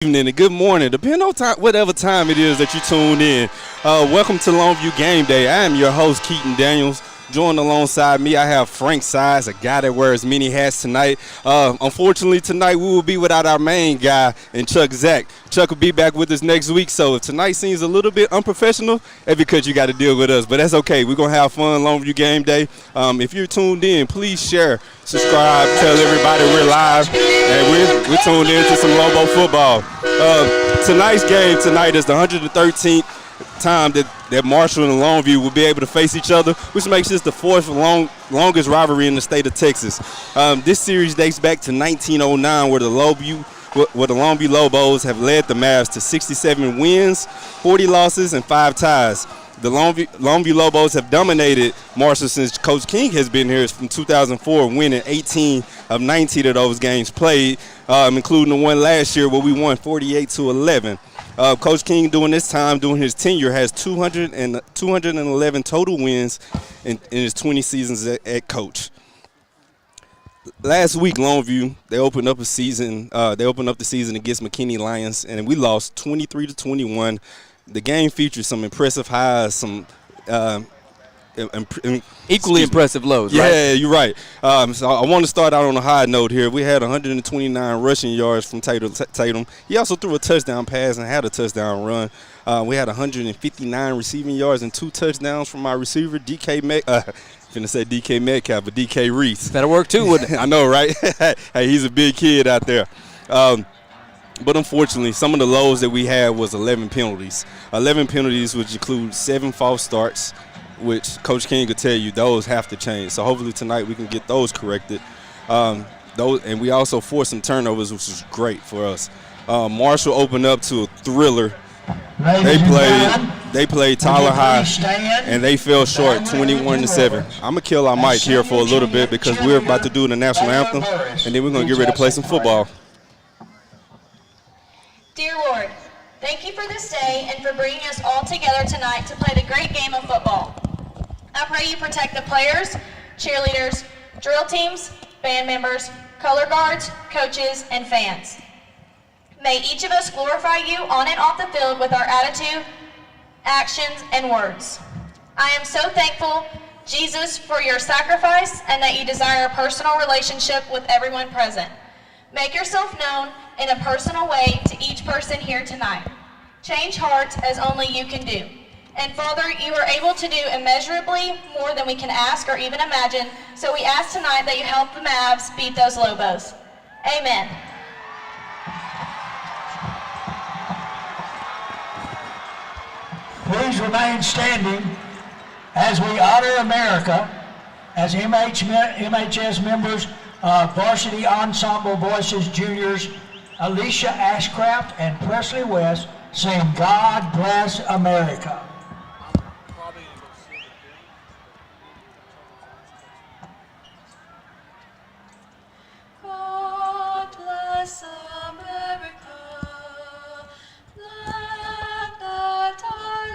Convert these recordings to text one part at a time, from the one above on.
Evening and good morning, depending on time, whatever time it is that you tune in. Welcome to Longview Game Day. I am your host, Keaton Daniels. Joined alongside me, I have Frank Size, a guy that wears many hats tonight. Unfortunately, tonight we will be without our main guy, and Chuck Zach. Chuck will be back with us next week, so if tonight seems a little bit unprofessional, it's because you got to deal with us. But that's okay. We're going to have fun Longview Game Day. If you're tuned in, please share, subscribe, tell everybody we're live, and we're tuned in to some Lobo football. Tonight's game tonight is the 113th time that Marshall and Longview will be able to face each other, which makes this the fourth longest rivalry in the state of Texas. This series dates back to 1909, where the Longview Lobos have led the Mavs to 67 wins, 40 losses, and 5 ties. The Longview Lobos have dominated Marshall since Coach King has been here from 2004, winning 18 of 19 of those games played, including the one last year where we won 48-11. Coach King, during his tenure, has 211 total wins in his 20 seasons at coach. Last week, Longview, they opened up the season against McKinney Lions, and we lost 23-21. The game featured some impressive highs, some equally impressive lows. Yeah, right? You're right. So I want to start out on a high note here. We had 129 rushing yards from Tatum. He also threw a touchdown pass and had a touchdown run. We had 159 receiving yards and 2 touchdowns from our receiver, DK Metcalf, but DK Reese. That'll work too, wouldn't it? I know, right? Hey, he's a big kid out there. But unfortunately, some of the lows that we had was 11 penalties. 11 penalties, which include 7 false starts, which Coach King could tell you those have to change. So hopefully tonight we can get those corrected. And we also forced some turnovers, which is great for us. Marshall opened up to a thriller. They played Tyler High, and they fell short 21-7. I'm going to kill our mic here for a little bit because we're about to do the national anthem, and then we're going to get ready to play some football. Dear Lord, thank you for this day and for bringing us all together tonight to play the great game of football. I pray you protect the players, cheerleaders, drill teams, band members, color guards, coaches, and fans. May each of us glorify you on and off the field with our attitude, actions, and words. I am so thankful, Jesus, for your sacrifice and that you desire a personal relationship with everyone present. Make yourself known in a personal way to each person here tonight. Change hearts as only you can do. And Father, you are able to do immeasurably more than we can ask or even imagine, so we ask tonight that you help the Mavs beat those Lobos. Amen. Please remain standing as we honor America as MHS members of Varsity Ensemble Voices Juniors Alicia Ashcraft and Presley West sing God Bless America. God bless America, land that I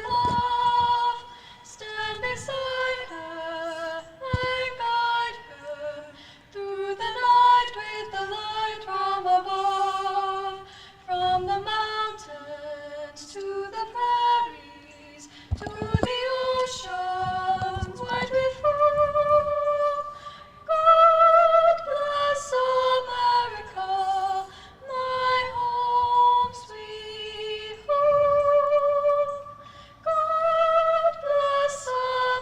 love, stand beside her and guide her through the night with the light from above, from the mountains to the prairies, to the ocean white with foam. God bless America, my home sweet home. God bless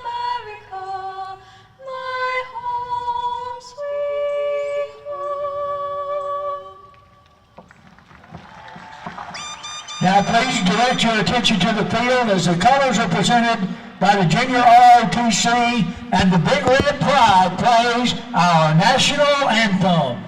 America, my home sweet home. Now please direct your attention to the field as the colors are presented by the Junior ROTC and the Big Red Pride plays our national anthem.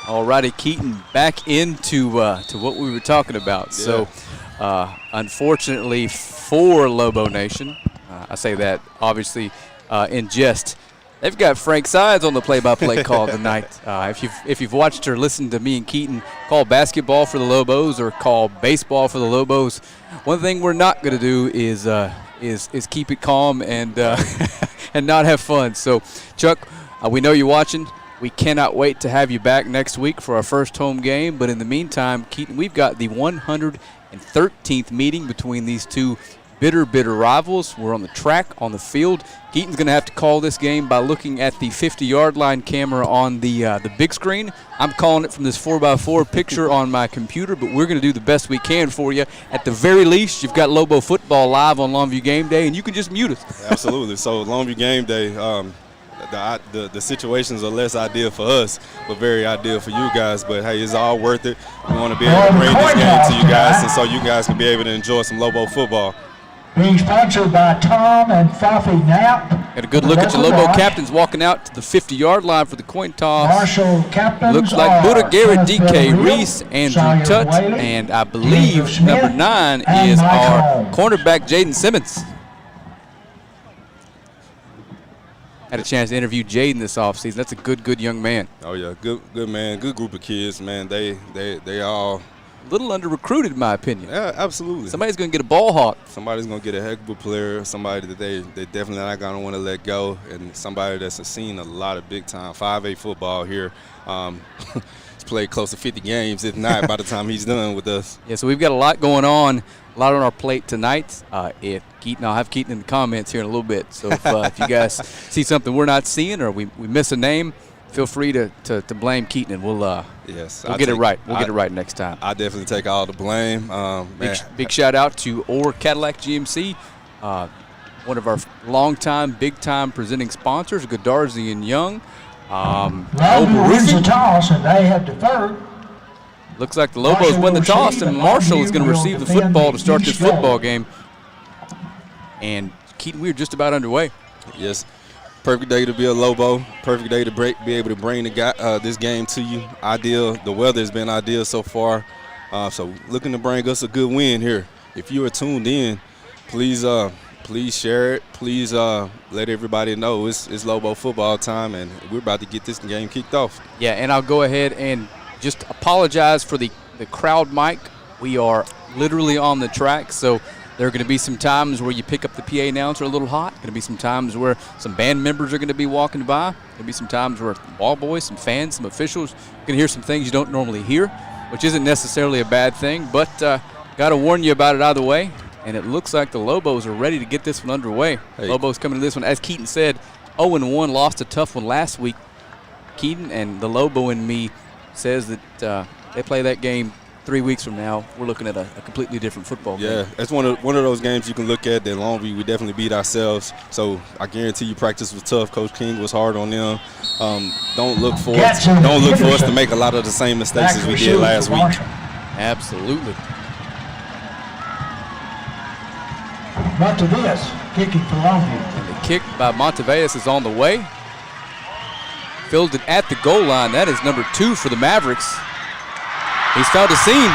All righty, Keaton, back into to what we were talking about. Yeah. So, unfortunately for Lobo Nation, I say that obviously in jest, they've got Frank Sides on the play-by-play call tonight. If you've watched or listened to me and Keaton call basketball for the Lobos or call baseball for the Lobos, one thing we're not going to do is keep it calm and and not have fun. So, Chuck, we know you're watching. We cannot wait to have you back next week for our first home game. But in the meantime, Keaton, we've got the 113th meeting between these two bitter rivals. We're on the track, on the field. Keaton's going to have to call this game by looking at the 50-yard line camera on the big screen. I'm calling it from this 4x4 picture on my computer, but we're going to do the best we can for you. At the very least, you've got Lobo football live on Longview Game Day, and you can just mute us. Absolutely. So Longview Game Day, the situations are less ideal for us, but very ideal for you guys. But, hey, it's all worth it. We want to be able to bring this game to you guys, and so you guys can be able to enjoy some Lobo football. Being sponsored by Tom and Fafi Knapp. Got a good look at your Lobo captains walking out to the 50-yard line for the coin toss. Marshall captains looks like Buddha Garrett, DK Reese, Andrew Tutt, and I believe number 9 is our cornerback Jaden Simmons. Had a chance to interview Jaden this offseason. That's a good young man. Oh yeah, good man, good group of kids, man. They all a little under-recruited, in my opinion. Yeah, absolutely. Somebody's going to get a ball hawk. Somebody's going to get a heck of a player, somebody that they definitely not going to want to let go, and somebody that's seen a lot of big-time 5A football here. He's played close to 50 games, if not, by the time he's done with us. Yeah, so we've got a lot going on, a lot on our plate tonight. If Keaton, I'll have Keaton in the comments here in a little bit. So if you guys see something we're not seeing or we miss a name, feel free to blame Keaton, and we'll get it right. We'll get it right next time. I definitely take all the blame. Big shout out to Orr Cadillac GMC, one of our longtime, big-time presenting sponsors, Godarzi and Young. Longview wins the toss, and they have deferred. Looks like the Lobos win the toss, and Marshall is going to receive the football to start this football game. And Keaton, we're just about underway. Yes. Perfect day to be a Lobo. Perfect day to be able to bring this game to you. Ideal. The weather has been ideal so far. So looking to bring us a good win here. If you are tuned in, please share it. Please let everybody know it's Lobo football time, and we're about to get this game kicked off. Yeah, and I'll go ahead and just apologize for the crowd mic. We are literally on the track, so there are going to be some times where you pick up the PA announcer a little hot. Going to be some times where some band members are going to be walking by. Going to be some times where ball boys, some fans, some officials are going to hear some things you don't normally hear, which isn't necessarily a bad thing, but got to warn you about it either way. And it looks like the Lobos are ready to get this one underway. Hey. Lobos coming to this one. As Keaton said, 0-1, lost a tough one last week. Keaton and the Lobo in me says that they play that game 3 weeks from now. We're looking at a completely different football game. Yeah, it's one of those games you can look at that Longview, we definitely beat ourselves. So I guarantee you practice was tough. Coach King was hard on them. Don't look for us to make a lot of the same mistakes as we did last week. Absolutely. Montevious kicking for Longview. And the kick by Montevious is on the way. Fielded at the goal line. That is number 2 for the Mavericks. He's found a seam.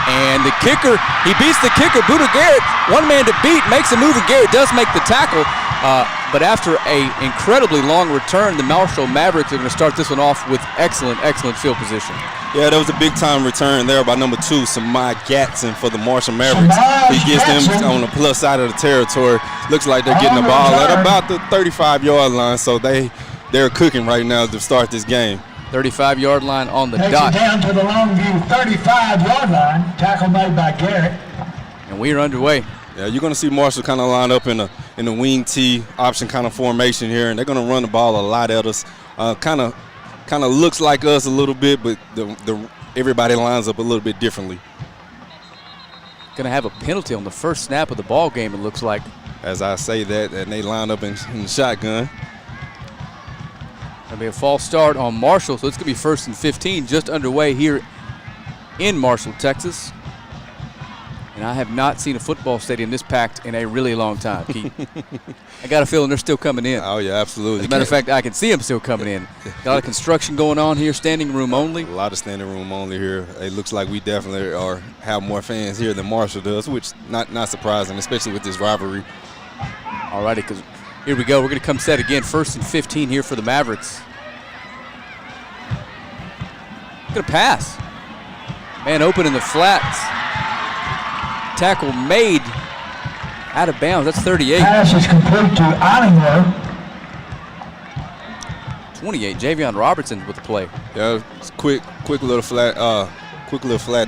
And the kicker, he beats the kicker, Buddha Garrett. One man to beat, makes a move, and Garrett does make the tackle. But after an incredibly long return, the Marshall Mavericks are going to start this one off with excellent field position. Yeah, that was a big-time return there by number 2, Samai Gatson for the Marshall Mavericks. He gets them on the plus side of the territory. Looks like they're getting the ball at about the 35-yard line, so they're cooking right now to start this game. 35-yard line on the Takes dot. It down to the Longview 35-yard line. Tackle made by Garrett. And we are underway. Yeah, you're going to see Marshall kind of line up in a wing T option kind of formation here, and they're going to run the ball a lot at us. Kind of looks like us a little bit, but everybody lines up a little bit differently. Going to have a penalty on the first snap of the ball game, it looks like. As I say that, and they line up in the shotgun. Going to be a false start on Marshall, so it's going to be 1st and 15, just underway here in Marshall, Texas. And And I have not seen a football stadium this packed in a really long time, Keith. I got a feeling they're still coming in. Oh, yeah, absolutely. As a matter of fact, I can see them still coming in. Got a lot of construction going on here, standing room only. A lot of standing room only here. It looks like we definitely have more fans here than Marshall does, which not surprising, especially with this rivalry. All righty, because here we go. We're going to come set again. 1st and 15 here for the Mavericks. Going to pass. Man open in the flats. Tackle made out of bounds. That's 38. Pass is complete to Allingworth. 28. Javion Robertson with the play. Yeah, it's quick little flat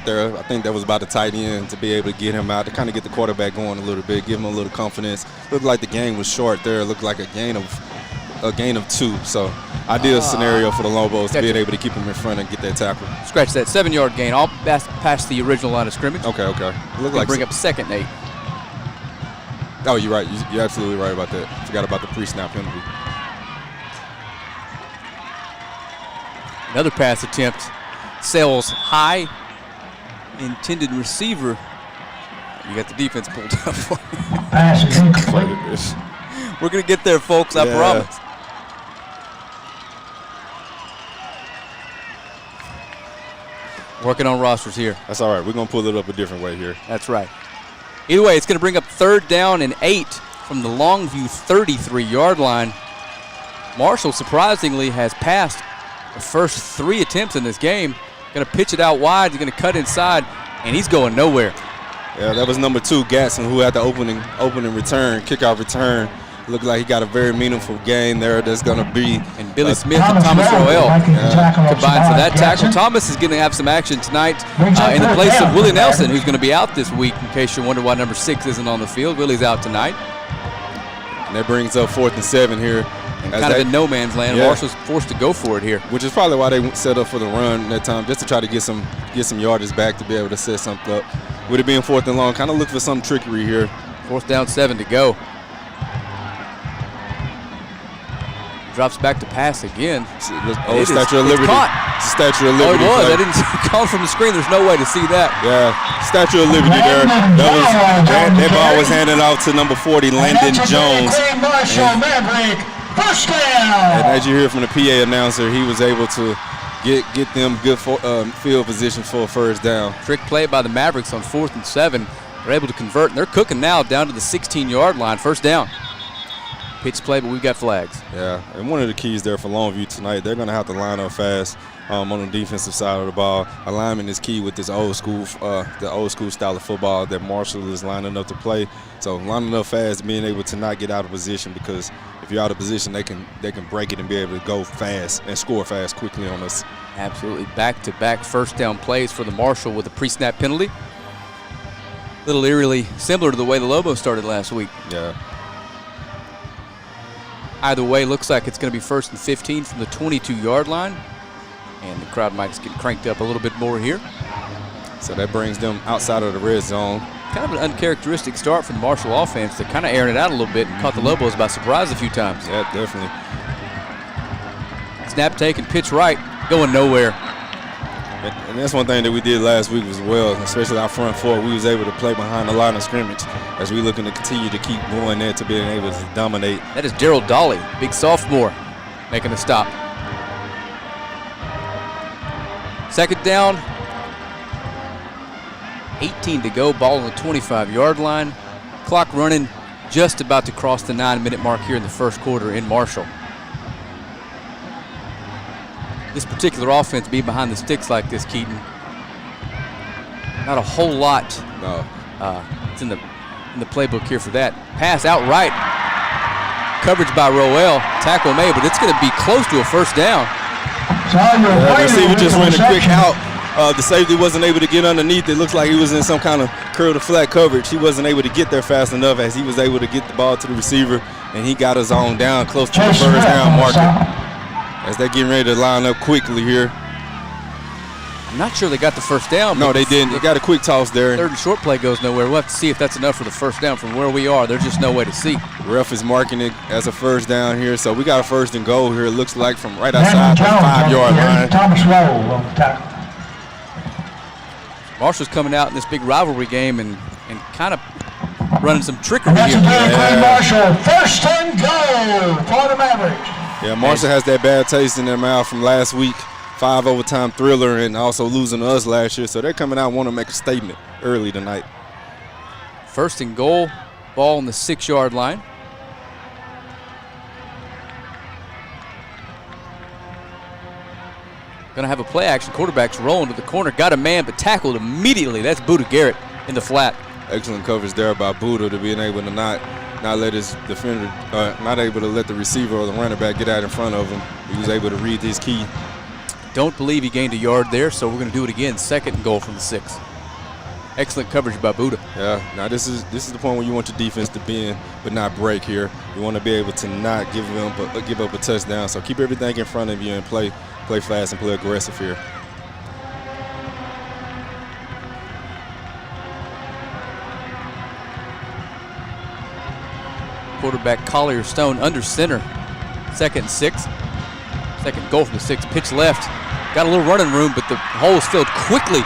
there. I think that was about the tight end to be able to get him out, to kind of get the quarterback going a little bit, give him a little confidence. Looked like the game was short there. It looked like a gain of 2. So ideal scenario for the Lobos, being able to keep him in front and get that tackle. Scratch that. 7-yard gain, all past the original line of scrimmage. Okay. Look like bring up 2nd and 8. Oh, you're right. You're absolutely right about that. Forgot about the pre-snap penalty. Another pass attempt. Sails high. Intended receiver. You got the defense pulled up for you. Pass is incomplete. We're going to get there, folks. I promise. Working on rosters here. That's all right. We're going to pull it up a different way here. That's right. Either way, it's going to bring up 3rd down and 8 from the Longview 33-yard line. Marshall, surprisingly, has passed the first 3 attempts in this game. Going to pitch it out wide. He's going to cut inside, and he's going nowhere. Yeah, that was number 2, Gatson, who had the opening return, kickoff return. Looked like he got a very meaningful gain there. That's going to be. And Billy Smith and Thomas Roel combined for that tackle. Thomas is going to have some action tonight in the place of Willie Nelson, who's going to be out this week, in case you wonder why number 6 isn't on the field. Willie's out tonight. And that brings up 4th and 7 here. And kind of in no man's land. Yeah. Marshall's forced to go for it here. Which is probably why they set up for the run that time, just to try to get some yardage back to be able to set something up. With it being 4th and long, kind of look for some trickery here. 4th down, 7 to go. Drops back to pass again. Statue of Liberty. Statue of Liberty. Oh, it was. I didn't call from the screen. There's no way to see that. Yeah, Statue of Liberty there. That ball was handed off to number 40, Landon Jones. And as you hear from the PA announcer, he was able to get them good field position for a 1st down. Trick play by the Mavericks on 4th and 7. They're able to convert, and they're cooking now down to the 16-yard line. 1st down. Pitch play, but we've got flags. Yeah, and one of the keys there for Longview tonight, they're going to have to line up fast on the defensive side of the ball. Alignment is key with this the old school style of football that Marshall is lining up to play. So lining up fast, being able to not get out of position, because if you're out of position, they can break it and be able to go fast and score fast quickly on us. Absolutely, back-to-back 1st down plays for the Marshall with a pre-snap penalty. A little eerily similar to the way the Lobos started last week. Yeah. Either way, looks like it's going to be 1st and 15 from the 22-yard line. And the crowd might get cranked up a little bit more here. So that brings them outside of the red zone. Kind of an uncharacteristic start for the Marshall offense. They're kind of airing it out a little bit and caught the Lobos by surprise a few times. Yeah, definitely. Snap taken, pitch right, going nowhere. And that's one thing that we did last week as well, especially our front four. We was able to play behind the line of scrimmage as we looking to continue to keep going there to being able to dominate. That is Daryl Dolly, big sophomore, making the stop. 2nd down, 18 to go, ball on the 25-yard line. Clock running, just about to cross the 9-minute mark here in the 1st quarter in Marshall. This particular offense being behind the sticks like this, Keaton, not a whole lot. No. It's in the playbook here for that. Pass outright. Coverage by Roel. Tackle made, but it's going to be close to a 1st down. The receiver just ran a quick out. The safety wasn't able to get underneath. It looks like he was in some kind of curl to flat coverage. He wasn't able to get there fast enough as he was able to get the ball to the receiver, and he got his own down close to the 1st down marker. As they're getting ready to line up quickly here. I'm not sure they got the 1st down. No, they didn't. They got a quick toss there. 3rd and short play goes nowhere. We'll have to see if that's enough for the 1st down. From where we are, there's just no way to see. Ref is marking it as a 1st down here. So we got a 1st and goal here. It looks like from right outside the 5-yard line. Thomas Rowe on the tackle. Marshall's coming out in this big rivalry game and and kind of running some trickery That's here. Clay Marshall. First and goal for the Mavericks. Yeah, Marshall has that bad taste in their mouth from last week. 5 overtime thriller and also losing to us last year. So they're coming out and want to make a statement early tonight. First and goal, ball on the 6-yard line. Gonna have a play action. Quarterback's rolling to the corner, got a man, but tackled immediately. That's Buda Garrett in the flat. Excellent coverage there by Buda to being able to not let his defender, not able to let the receiver or the running back get out in front of him. He was able to read his key. Don't believe he gained a yard there, so we're gonna do it again. Second and goal from the 6. Excellent coverage by Buda. Yeah, now this is the point where you want your defense to bend but not break here. You want to be able to not give up a touchdown. So keep everything in front of you and play fast and play aggressive here. Quarterback Collier Stone under center. Second and 6. Second goal from the 6. Pitch left. Got a little running room, but the hole is filled quickly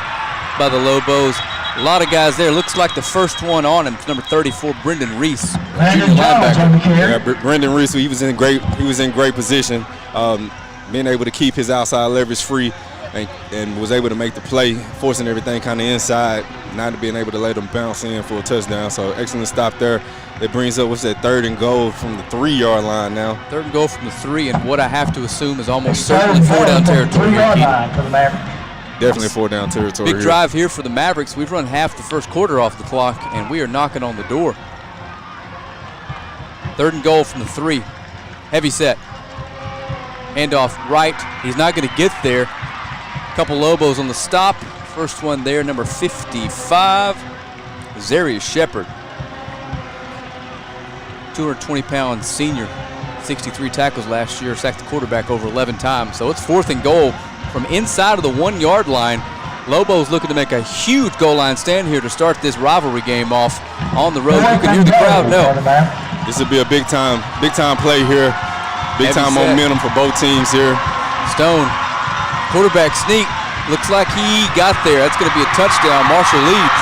by the Lobos. A lot of guys there. Looks like the first one on him, it's number 34, Brendan Reese, junior linebacker. Yeah, Brendan Reese, he was in great position, being able to keep his outside leverage free, and was able to make the play, forcing everything kind of inside, not being able to let them bounce in for a touchdown. So excellent stop there. It brings up, what's that, 3rd and goal from the 3-yard line now. 3rd and goal from the 3, and what I have to assume is almost certainly 4-down territory here. Definitely 4-down territory. Big drive here for the Mavericks. We've run half the first quarter off the clock, and we are knocking on the door. 3rd and goal from the 3. Heavy set. Handoff right. He's not going to get there. Couple Lobos on the stop. First one there, number 55, Zarius Shepard. 220-pound senior. 63 tackles last year. Sacked the quarterback over 11 times. So it's 4th and goal from inside of the 1-yard line. Lobos looking to make a huge goal line stand here to start this rivalry game off on the road. You can hear the crowd know. This will be a big time play here. Big time momentum for both teams here. Stone, quarterback sneak. Looks like he got there. That's going to be a touchdown. Marshall leads.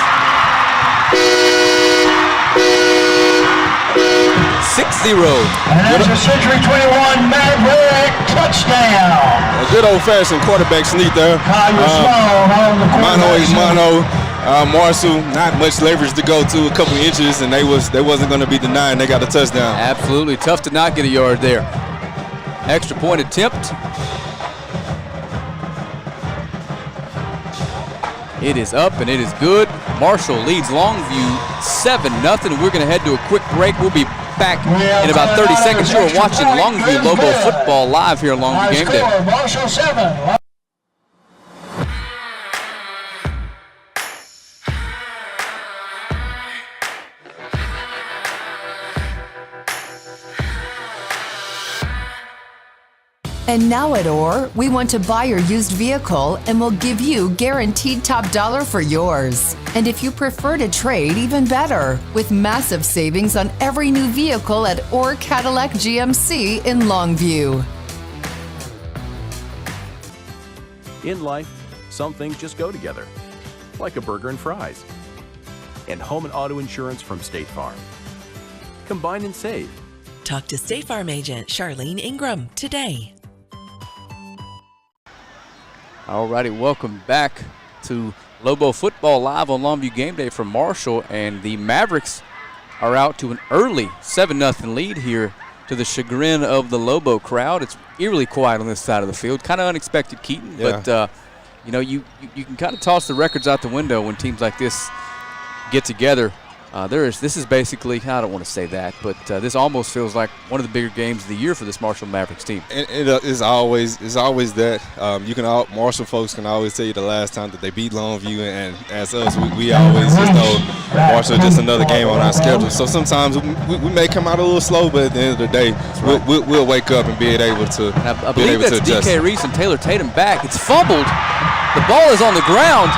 6-0. And that's a Century 21 Maverick touchdown. A good old-fashioned quarterback sneak there. Mono. Marshall, not much leverage to go to, a couple inches, and they wasn't going to be denied. They got a touchdown. Absolutely tough to not get a yard there. Extra point attempt. It is up and it is good. Marshall leads Longview 7-0. We're going to head to a quick break. We'll be back in about 30 seconds. You are watching Longview Lobo football live here at Longview Game Day. Marshall 7. And now at OR, we want to buy your used vehicle and we'll give you guaranteed top dollar for yours. And if you prefer to trade, even better, with massive savings on every new vehicle at OR Cadillac GMC in Longview. In life, some things just go together, like a burger and fries. And home and auto insurance from State Farm. Combine and save. Talk to State Farm agent Charlene Ingram today. Alrighty, welcome back to Lobo Football live on Longview Game Day from Marshall, and the Mavericks are out to an early 7-0 lead here to the chagrin of the Lobo crowd. It's eerily quiet on this side of the field, kind of unexpected, Keaton, but you know, you can kind of toss the records out the window when teams like this get together. This is basically, I don't want to say that, but this almost feels like one of the bigger games of the year for this Marshall Mavericks team. It is always that. Marshall folks can always tell you the last time that they beat Longview, and as us, we always just know Marshall just another game on our schedule. So sometimes we may come out a little slow, but at the end of the day, we'll wake up and be able to I believe that's DK Reese and Taylor Tatum back. It's fumbled. The ball is on the ground,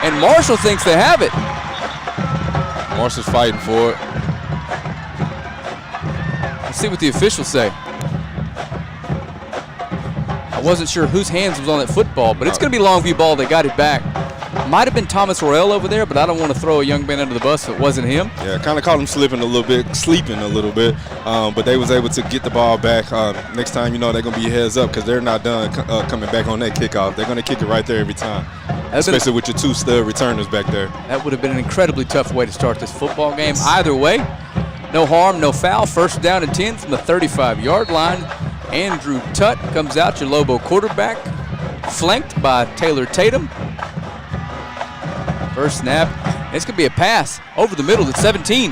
and Marshall thinks they have it. Marshall's fighting for it. Let's see what the officials say. I wasn't sure whose hands was on that football, but it's going to be Longview ball. They got it back. Might have been Thomas Royale over there, but I don't want to throw a young man under the bus if it wasn't him. Yeah, kind of caught him sleeping a little bit, but they was able to get the ball back. Next time, they're going to be heads up because they're not done coming back on that kickoff. They're going to kick it right there every time, especially with your 2 stud returners back there. That would have been an incredibly tough way to start this football game. Either way, no harm, no foul. First down and 10 from the 35-yard line. Andrew Tutt comes out, your Lobo quarterback, flanked by Taylor Tatum. First snap. It's going to be a pass over the middle at 17.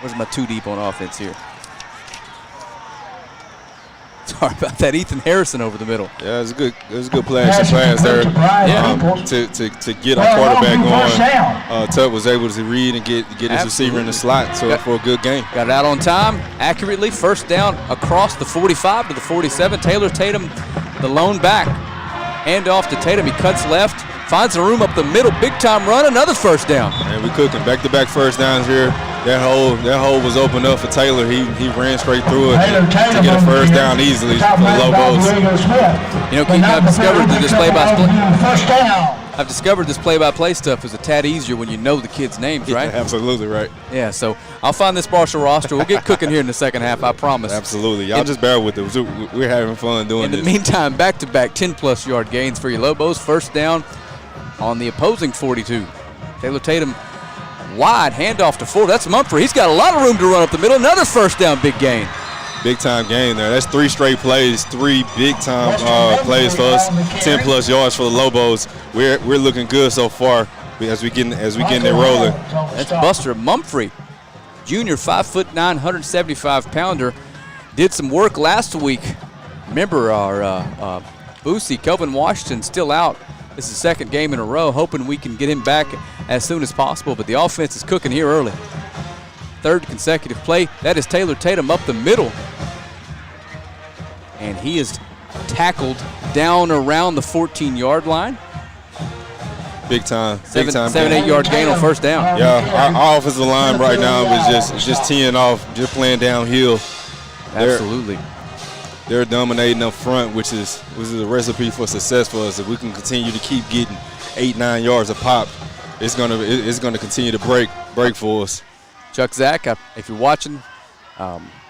Where's my 2 deep on offense here? Sorry about that. Ethan Harrison over the middle. Yeah, it was a good play action pass there. To get our quarterback going. Tutt was able to read and get his receiver in the slot for a good game. Got it out on time, accurately. First down across the 45 to the 47. Taylor Tatum, the lone back. Hand off to Tatum. He cuts left, finds the room up the middle. Big time run. Another first down. And we cooking back-to-back first downs here. That hole was opened up for Taylor. He ran straight through it to get a first down easily for the Lobos. Keaton, I've discovered this play-by-play stuff is a tad easier when you know the kids' names, right? Yeah, absolutely right. Yeah, so I'll find this partial roster. We'll get cooking here in the second half, I promise. Absolutely. Y'all just bear with it. We're having fun doing this. In the meantime, back-to-back 10-plus yard gains for your Lobos. First down on the opposing 42. Taylor Tatum wide, handoff to Ford. That's Mumphrey. He's got a lot of room to run up the middle. Another first down, big gain. Big-time gain there. That's 3 straight plays, 3 big-time plays for us, 10-plus yards for the Lobos. We're looking good so far as we getting it rolling. That's Buster Mumphrey, junior, 5'9", 175-pounder. Did some work last week. Remember our Boosie, Kelvin Washington, still out. This is the second game in a row, hoping we can get him back as soon as possible, but the offense is cooking here early. Third consecutive play. That is Taylor Tatum up the middle. And he is tackled down around the 14-yard line. Big time. 7-8 yard gain on first down. Yeah, our offensive line right now is just teeing off, just playing downhill. Absolutely. They're dominating up front, which is a recipe for success for us. If we can continue to keep getting 8-9 yards a pop, it's gonna continue to break for us. Chuck Zach, if you're watching,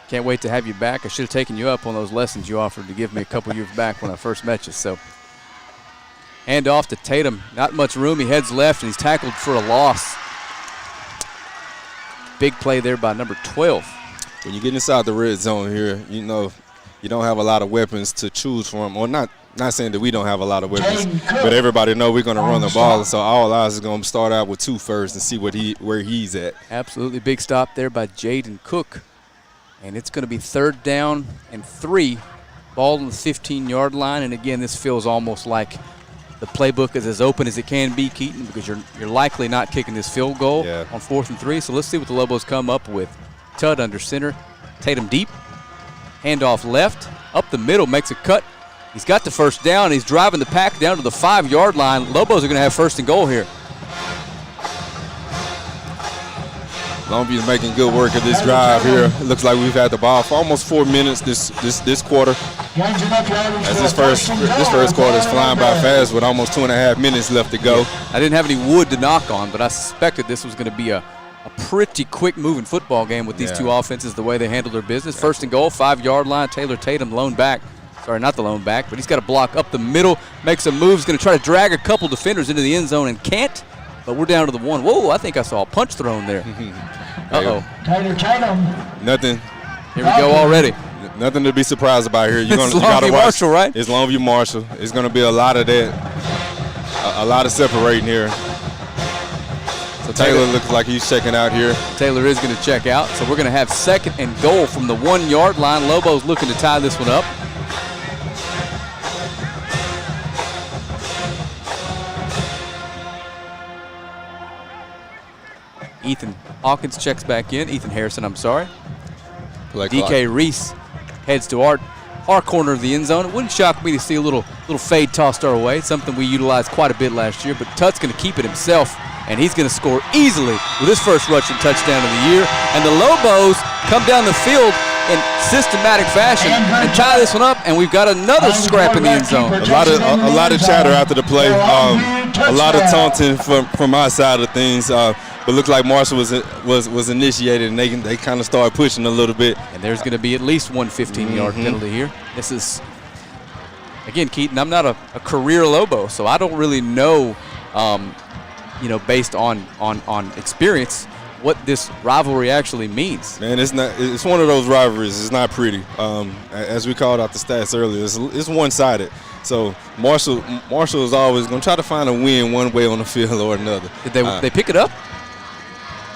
can't wait to have you back. I should have taken you up on those lessons you offered to give me a couple years back when I first met you. So, hand off to Tatum. Not much room. He heads left, and he's tackled for a loss. Big play there by number 12. When you get inside the red zone here, you don't have a lot of weapons to choose from, or not saying that we don't have a lot of weapons, but everybody know we're going to run the ball, so all eyes is going to start out with 2 first and see where he's at. Absolutely. Big stop there by Jaden Cook, and it's going to be 3rd down and 3, ball on the 15-yard line, and again, this feels almost like the playbook is as open as it can be, Keaton, because you're likely not kicking this field goal on 4th and 3, so let's see what the Lobos come up with. Tutt under center, Tatum deep. Handoff left, up the middle, makes a cut. He's got the first down. He's driving the pack down to the 5-yard line. Lobos are going to have 1st and goal here. Longview is making good work of this drive here. It looks like we've had the ball for almost 4 minutes this quarter. As this first quarter is flying by fast with almost 2.5 minutes left to go. I didn't have any wood to knock on, but I suspected this was going to be a pretty quick-moving football game with these 2 offenses, the way they handle their business. 1st and goal, 5-yard line. Taylor Tatum, lone back. Sorry, not the lone back, but he's got a block up the middle, makes a move. He's going to try to drag a couple defenders into the end zone and can't, but we're down to the 1. Whoa, I think I saw a punch thrown there. Uh-oh. Taylor Tatum. Nothing. Here we go already. Nothing to be surprised about here. It's Longview Marshall, right? It's Longview Marshall. It's going to be a lot of that, a lot of separating here. So Taylor looks like he's checking out here. Taylor is going to check out. So we're going to have 2nd and goal from the 1-yard line. Lobos looking to tie this one up. Ethan Hawkins checks back in. Ethan Harrison, I'm sorry. DK Reese heads to our corner of the end zone. It wouldn't shock me to see a little fade tossed our way, something we utilized quite a bit last year, but Tutt's going to keep it himself, and he's going to score easily with his first rushing touchdown of the year. And the Lobos come down the field in systematic fashion and tie this one up, and we've got another scrap in the end zone. A lot of chatter after the play, a lot of taunting from our side of things. But looked like Marshall was initiated, and they kind of started pushing a little bit. And there's going to be at least one 15-yard penalty here. This is, again, Keaton, I'm not a career Lobo, so I don't really know, based on experience, what this rivalry actually means. Man, it's one of those rivalries. It's not pretty. As we called out the stats earlier, it's one-sided. So Marshall is always going to try to find a win one way on the field or another. Did they pick it up?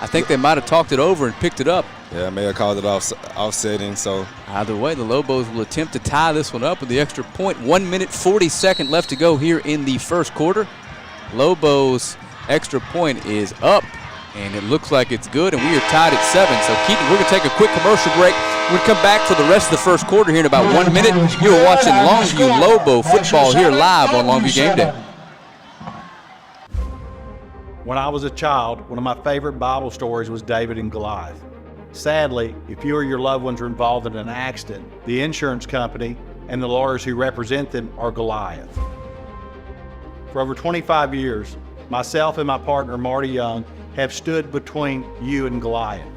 I think they might have talked it over and picked it up. Yeah, I may have called it offsetting. So either way, the Lobos will attempt to tie this one up with the extra point. 1 minute 40 left to go here in the first quarter. Lobos extra point is up, and it looks like it's good, and we are tied at 7. So Keaton, we're going to take a quick commercial break. We're going to come back for the rest of the first quarter here in about 1 minute. You're watching Longview Lobo football here live on Longview Game Day. When I was a child, one of my favorite Bible stories was David and Goliath. Sadly, if you or your loved ones are involved in an accident, the insurance company and the lawyers who represent them are Goliath. For over 25 years, myself and my partner Marty Young have stood between you and Goliath.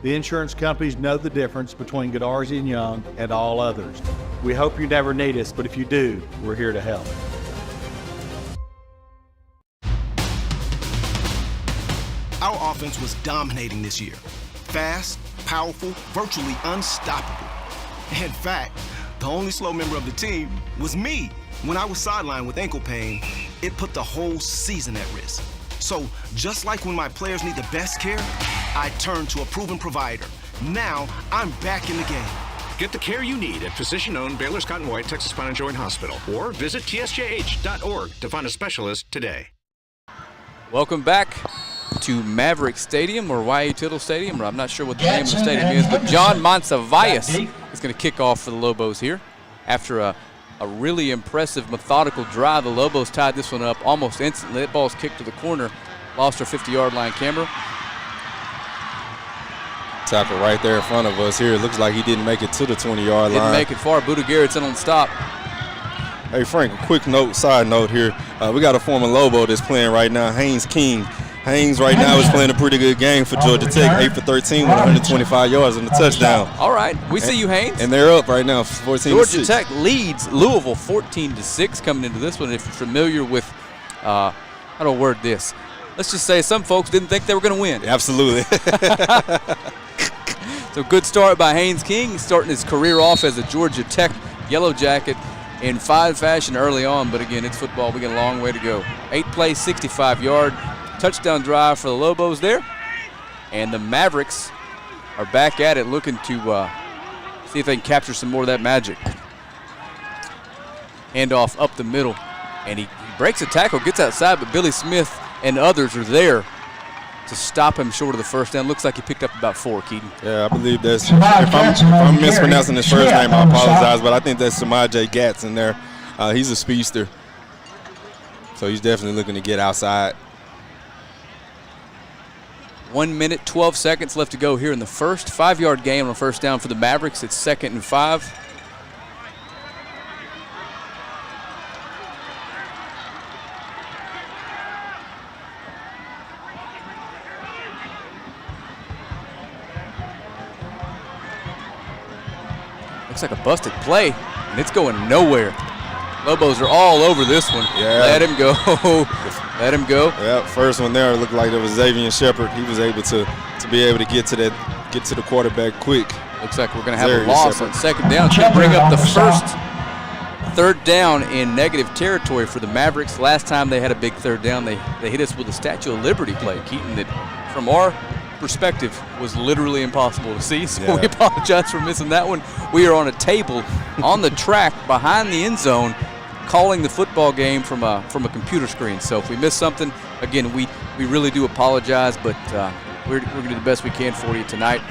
The insurance companies know the difference between Godarzi and Young and all others. We hope you never need us, but if you do, we're here to help. Our offense was dominating this year. Fast, powerful, virtually unstoppable. In fact, the only slow member of the team was me. When I was sidelined with ankle pain, it put the whole season at risk. So, just like when my players need the best care, I turned to a proven provider. Now, I'm back in the game. Get the care you need at physician-owned Baylor Scott & White Texas Spine and Joint Hospital, or visit tsjh.org to find a specialist today. Welcome back to Mavericks Stadium, or Y.A. Tittle Stadium, or I'm not sure what the name of the stadium is, but John Monsivius is going to kick off for the Lobos here. After a really impressive, methodical drive, the Lobos tied this one up almost instantly. That ball's kicked to the corner, lost our 50-yard line camera. Tackle right there in front of us here. It looks like he didn't make it to the 20-yard line. Didn't make it far. Buda Garrett's in on the stop. Hey, Frank, a quick side note here. We got a former Lobo that's playing right now, Haynes King. Haynes right now is playing a pretty good game for Georgia Tech, 8 for 13 with 125 yards and a touchdown. All right, we see you, Haynes. And they're up right now, 14-6. Georgia Tech leads Louisville 14-6 coming into this one. If you're familiar with, how do I word this? Let's just say some folks didn't think they were going to win. Absolutely. So good start by Haynes King, starting his career off as a Georgia Tech Yellow Jacket in fine fashion early on. But again, it's football. We got a long way to go. 8 plays, 65-yard. Touchdown drive for the Lobos there. And the Mavericks are back at it, looking to see if they can capture some more of that magic. Handoff up the middle. And he breaks a tackle, gets outside, but Billy Smith and others are there to stop him short of the first down. Looks like he picked up about 4, Keaton. Yeah, I believe that's, if I'm mispronouncing his first name, I apologize, but I think that's Samaje Gatson there. He's a speedster. So he's definitely looking to get outside. 1 minute, 12 seconds left to go here in the first. 5-yard gain on first down for the Mavericks. It's 2nd and 5. Looks like a busted play, and it's going nowhere. Lobos are all over this one. Yeah. Let him go. Let him go. Yeah, first one there looked like it was Xavier Shepard. He was able to be able to get to the quarterback quick. Looks like we're going to have a loss on second down. To bring up the first third down in negative territory for the Mavericks. Last time they had a big third down, they hit us with a Statue of Liberty play, Keaton, that from our perspective was literally impossible to see, so we apologize for missing that one. We are on a table on the track behind the end zone calling the football game from a computer screen. So if we miss something, again, we really do apologize, but we're going to do the best we can for you tonight.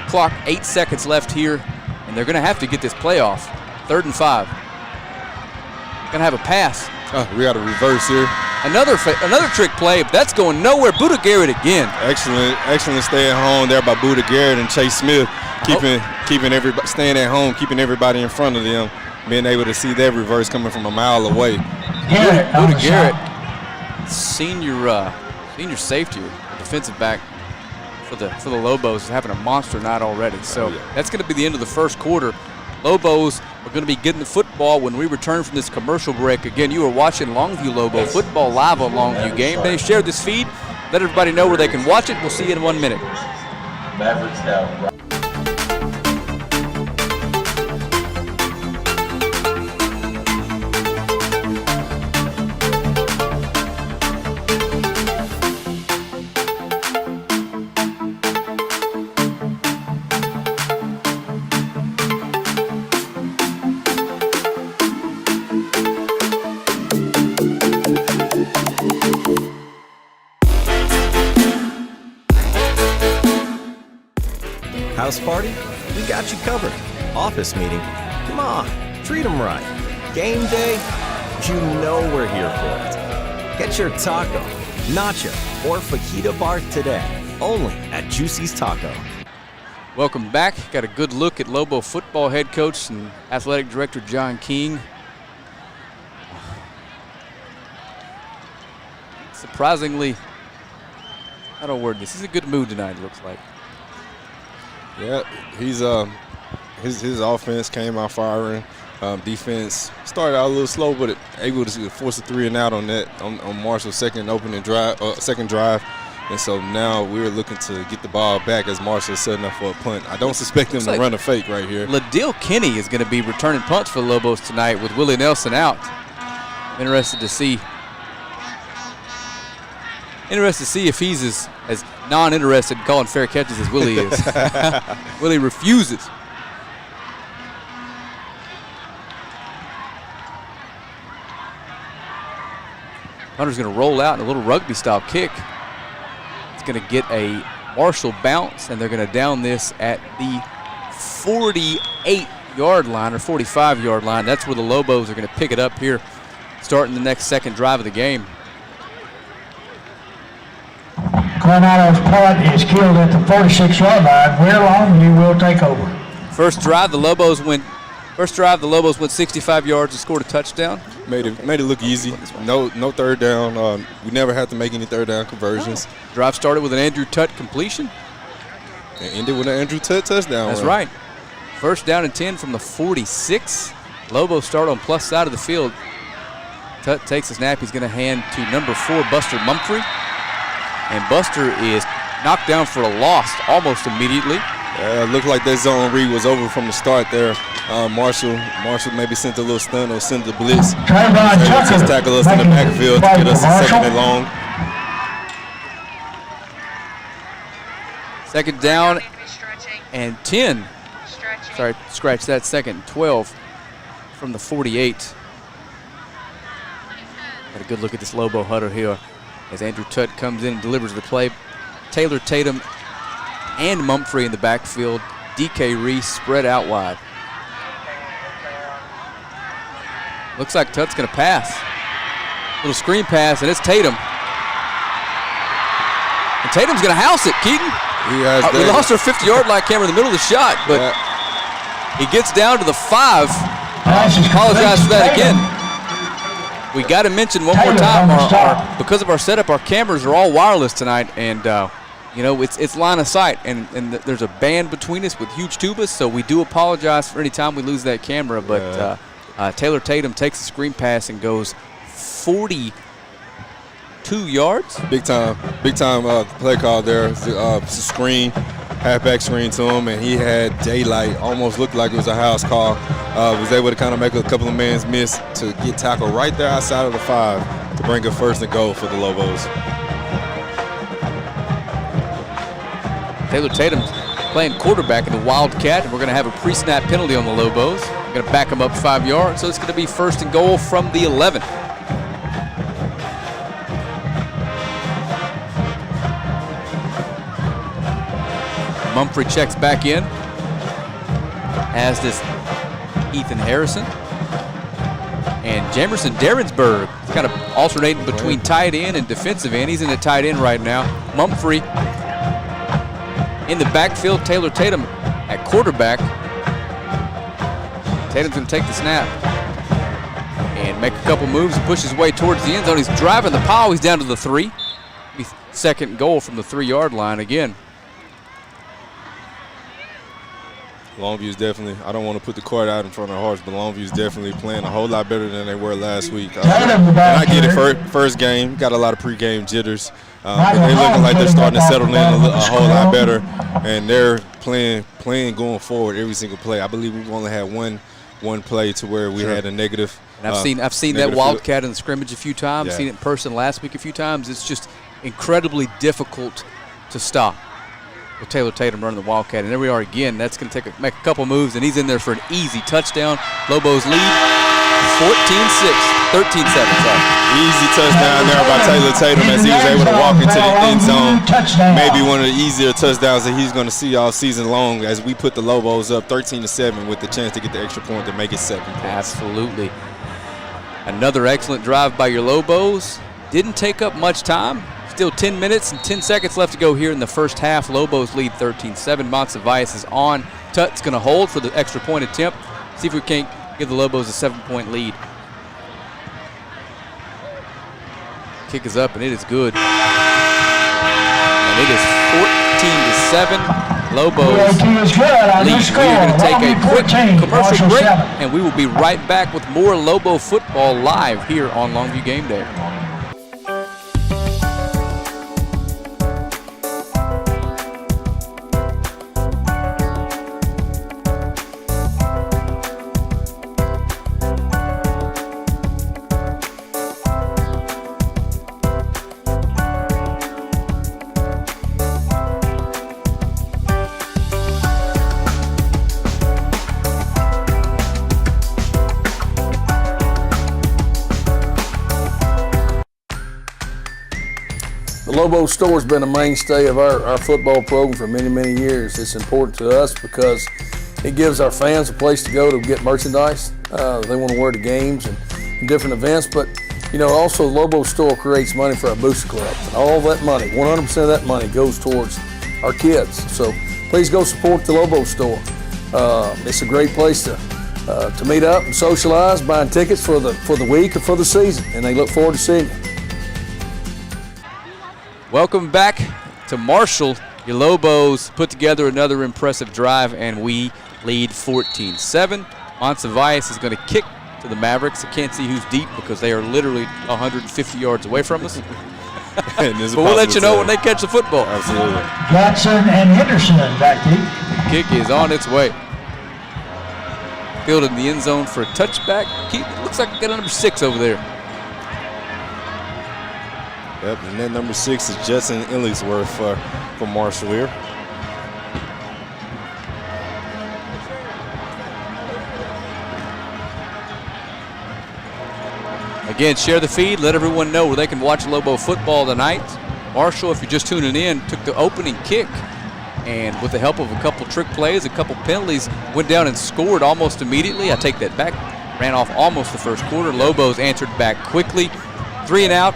Clock, 8 seconds left here, and they're going to have to get this play off. 3rd and 5. Going to have a pass. We got a reverse here. Another trick play, but that's going nowhere. Buda Garrett again. Excellent stay at home there by Buda Garrett and Chase Smith, keeping everybody staying at home, keeping everybody in front of them, being able to see that reverse coming from a mile away. Buda Garrett, senior safety, defensive back for the Lobos, is having a monster night already. So that's going to be the end of the first quarter. Lobos are going to be getting the football when we return from this commercial break. Again, you are watching Longview Lobo football live on Longview Game Day. Share this feed. Let everybody know where they can watch it. We'll see you in 1 minute. Mavericks down. House party? We got you covered. Office meeting? Come on, treat them right. Game day? You know we're here for it. Get your taco, nacho, or fajita bar today, only at Juicy's Taco. Welcome back. Got a good look at Lobo football head coach and athletic director John King. Surprisingly, how do I word this? He's in a good mood tonight, it looks like. Yeah, he's his offense came out firing. Defense started out a little slow, but able to force a 3 and out on that on Marshall's second drive. And so now we're looking to get the ball back as Marshall's setting up for a punt. I don't suspect him to run a fake right here. Ladil Kinney is going to be returning punts for the Lobos tonight with Willie Nelson out. Interested to see if he's as non-interested in calling fair catches as Willie is. Willie refuses. Hunter's going to roll out in a little rugby-style kick. It's going to get a Marshall bounce, and they're going to down this at the 48-yard line or 45-yard line. That's where the Lobos are going to pick it up here, starting the next second drive of the game. Coronado's punt is killed at the 46-yard line. Where Longview will take over. First drive, the Lobos went 65 yards and scored a touchdown. Made it look easy. No third down. We never had to make any third down conversions. Drive started with an Andrew Tutt completion. And ended with an Andrew Tutt touchdown. That's right. First down and 10 from the 46. Lobos start on plus side of the field. Tutt takes a snap. He's going to hand to number 4, Buster Mumphrey. And Buster is knocked down for a loss almost immediately. It looked like that zone read was over from the start there. Marshall maybe sent a little stun or sent a blitz. Just tackle us in the backfield to get us a second and long. Second down and 10. Sorry, scratch that, second 12 from the 48. Got a good look at this Lobo huddle here as Andrew Tutt comes in and delivers the play. Taylor Tatum and Mumphrey in the backfield. DK Reese spread out wide. Looks like Tutt's going to pass. Little screen pass, and it's Tatum. And Tatum's going to house it, Keaton. We lost our 50-yard line camera in the middle of the shot, but he gets down to the 5. Apologize for that again. We got to mention one more time, because of our setup, our cameras are all wireless tonight, and it's line of sight, and there's a band between us with huge tubas, so we do apologize for any time we lose that camera, but Taylor Tatum takes a screen pass and goes 42 yards. Big time play call there. It's a screen, halfback screen to him, and he had daylight. Almost looked like it was a house call. Was able to kind of make a couple of men's miss to get tackled right there outside of the 5 to bring a first and goal for the Lobos. Taylor Tatum playing quarterback in the Wildcat, and we're going to have a pre-snap penalty on the Lobos. We're going to back them up 5 yards, so it's going to be first and goal from the 11. Mumphrey checks back in, as does Ethan Harrison. And Jamerson Derensburg kind of alternating between tight end and defensive end. He's in the tight end right now. Mumphrey in the backfield. Taylor Tatum at quarterback. Tatum's going to take the snap and make a couple moves and push his way towards the end zone. He's driving the pile. He's down to the 3. Second goal from the 3-yard line again. Longview's definitely, I don't want to put the cart out in front of our horse, but Longview's definitely playing a whole lot better than they were last week. And I get it, first game, got a lot of pregame jitters. But they're looking like they're starting to settle in a whole lot better, and they're playing going forward every single play. I believe we've only had one play to where we had a negative. And I've seen that Wildcat in the scrimmage a few times, seen it in person last week a few times. It's just incredibly difficult to stop with Taylor Tatum running the Wildcat. And there we are again. That's going to make a couple moves, and he's in there for an easy touchdown. Lobos lead 13-7, sorry. Easy touchdown there by Taylor Tatum as he was able to walk into the end zone. Maybe one of the easier touchdowns that he's going to see all season long as we put the Lobos up 13-7 with the chance to get the extra point to make it 7 points. Absolutely. Another excellent drive by your Lobos. Didn't take up much time. Still 10 minutes and 10 seconds left to go here in the first half. Lobos lead 13-7. Monsivius is on. Tut's going to hold for the extra point attempt. See if we can't give the Lobos a 7-point lead. Kick is up, and it is good. And it is 14-7. Lobos lead. We are going to take a quick commercial break, and we will be right back with more Lobo football live here on Longview Game Day. The Lobo store has been a mainstay of our football program for many, many years. It's important to us because it gives our fans a place to go to get merchandise. They want to wear to games and different events, but also the Lobo store creates money for our booster club. And all that money, 100% of that money goes towards our kids. So please go support the Lobo store. It's a great place to meet up and socialize, buying tickets for the week or for the season, and they look forward to seeing you. Welcome back to Marshall. Your Lobos put together another impressive drive, and we lead 14-7. Monsivius is going to kick to the Mavericks. I can't see who's deep because they are literally 150 yards away from us. But we'll let you know when they catch the football. Absolutely. Jackson and Henderson back deep. Kick is on its way. Fielded in the end zone for a touchback. Looks like we got a number 6 over there. Yep, and then number 6 is Jetson Illingsworth for Marshall here. Again, share the feed. Let everyone know where they can watch Lobo football tonight. Marshall, if you're just tuning in, took the opening kick, and with the help of a couple trick plays, a couple penalties, went down and scored almost immediately. I take that back. Ran off almost the first quarter. Lobos answered back quickly. 3 and out.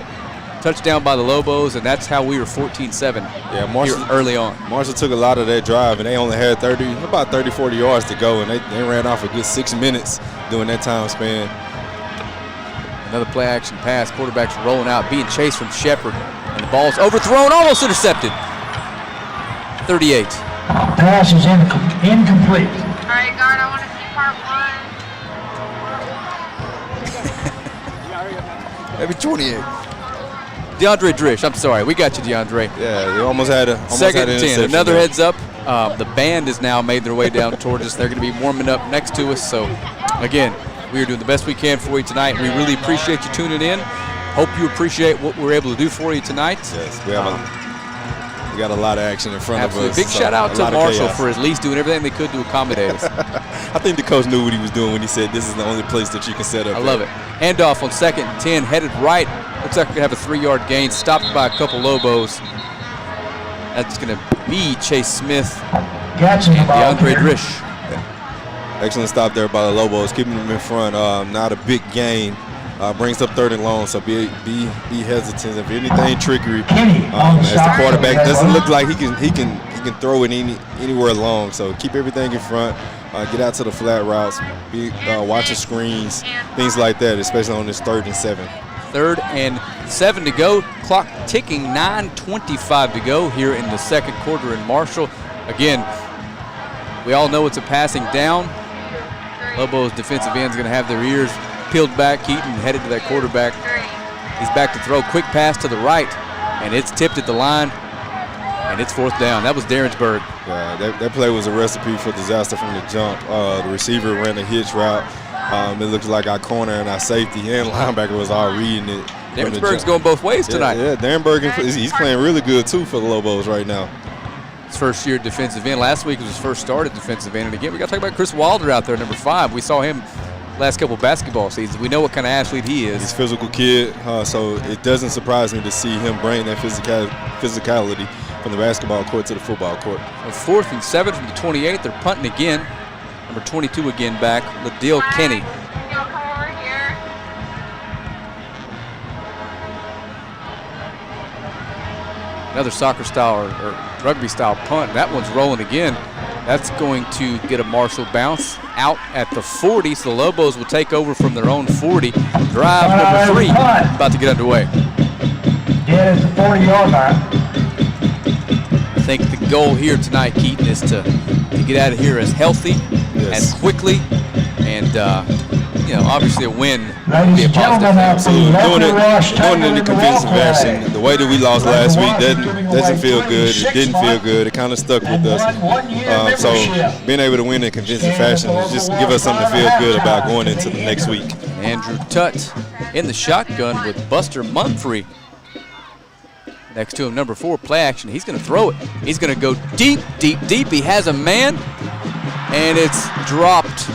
Touchdown by the Lobos, and that's how we were 14-7 Marshall, early on. Marshall took a lot of that drive, and they only had about 30, 40 yards to go, and they ran off a good 6 minutes during that time span. Another play-action pass. Quarterback's rolling out, being chased from Shepard, and the ball's overthrown, almost intercepted. 38. Pass is incomplete. All right, guard, I want to see part 1. Maybe 28. DeAndre Drish, I'm sorry. We got you, DeAndre. Yeah, they almost had an Second and 10. Another there. heads up. The band has now made their way down towards us. They're going to be warming up next to us. So, again, we are doing the best we can for you tonight. We really appreciate you tuning in. Hope you appreciate what we're able to do for you tonight. Yes, we got a lot of action in front of us. Big shout out to Marshall for at least doing everything they could to accommodate us. I think the coach knew what he was doing when he said this is the only place that you can set up. I love it. Handoff on 2nd and 10, headed right. Looks like we're going to have a 3-yard gain, stopped by a couple Lobos. That's going to be Chase Smith and DeAndre Drish. Excellent stop there by the Lobos, keeping them in front. Not a big gain brings up 3rd and long, so be hesitant. If anything trickery, as the quarterback doesn't look like he can throw it anywhere long. So keep everything in front. Get out to the flat routes. Watch the screens, things like that, especially on this 3rd and 7. 3rd and 7 to go. Clock ticking. 9:25 to go here in the second quarter in Marshall. Again, we all know it's a passing down. Lobos defensive end's going to have their ears peeled back. Keaton headed to that quarterback. He's back to throw. Quick pass to the right, and it's tipped at the line, and it's 4th down. That was Darrensburg. That play was a recipe for disaster from the jump. The receiver ran a hitch route. It looked like our corner and our safety and linebacker was all reading it. Darrensburg's going both ways tonight. Yeah, Darrensburg, he's playing really good, too, for the Lobos right now. His first year at defensive end. Last week was his first start at defensive end. And again, we got to talk about Chris Wilder out there, number 5. We saw him last couple basketball seasons. We know what kind of athlete he is. He's a physical kid, so it doesn't surprise me to see him bring that physicality from the basketball court to the football court. So 4th and 7 from the 28. They're punting again. Number 22 again back, Ladil Kenny. Another soccer style or rugby style punt. That one's rolling again. That's going to get a Marshall bounce out at the 40. So the Lobos will take over from their own 40. Drive number 3 about to get underway. Dead at the 40-yard line. I think the goal here tonight, Keaton, is to get out of here as healthy and quickly, and obviously a win would be a positive thing. Absolutely. Doing it in a convincing fashion. The way that we lost last week doesn't feel good. It didn't feel good. It kind of stuck with us. So being able to win in a convincing fashion is just give us something to feel good about going into the next week. Andrew Tutt in the shotgun with Buster Mumphrey. Next to him, number 4, play action. He's going to throw it. He's going to go deep, deep, deep. He has a man, and it's dropped.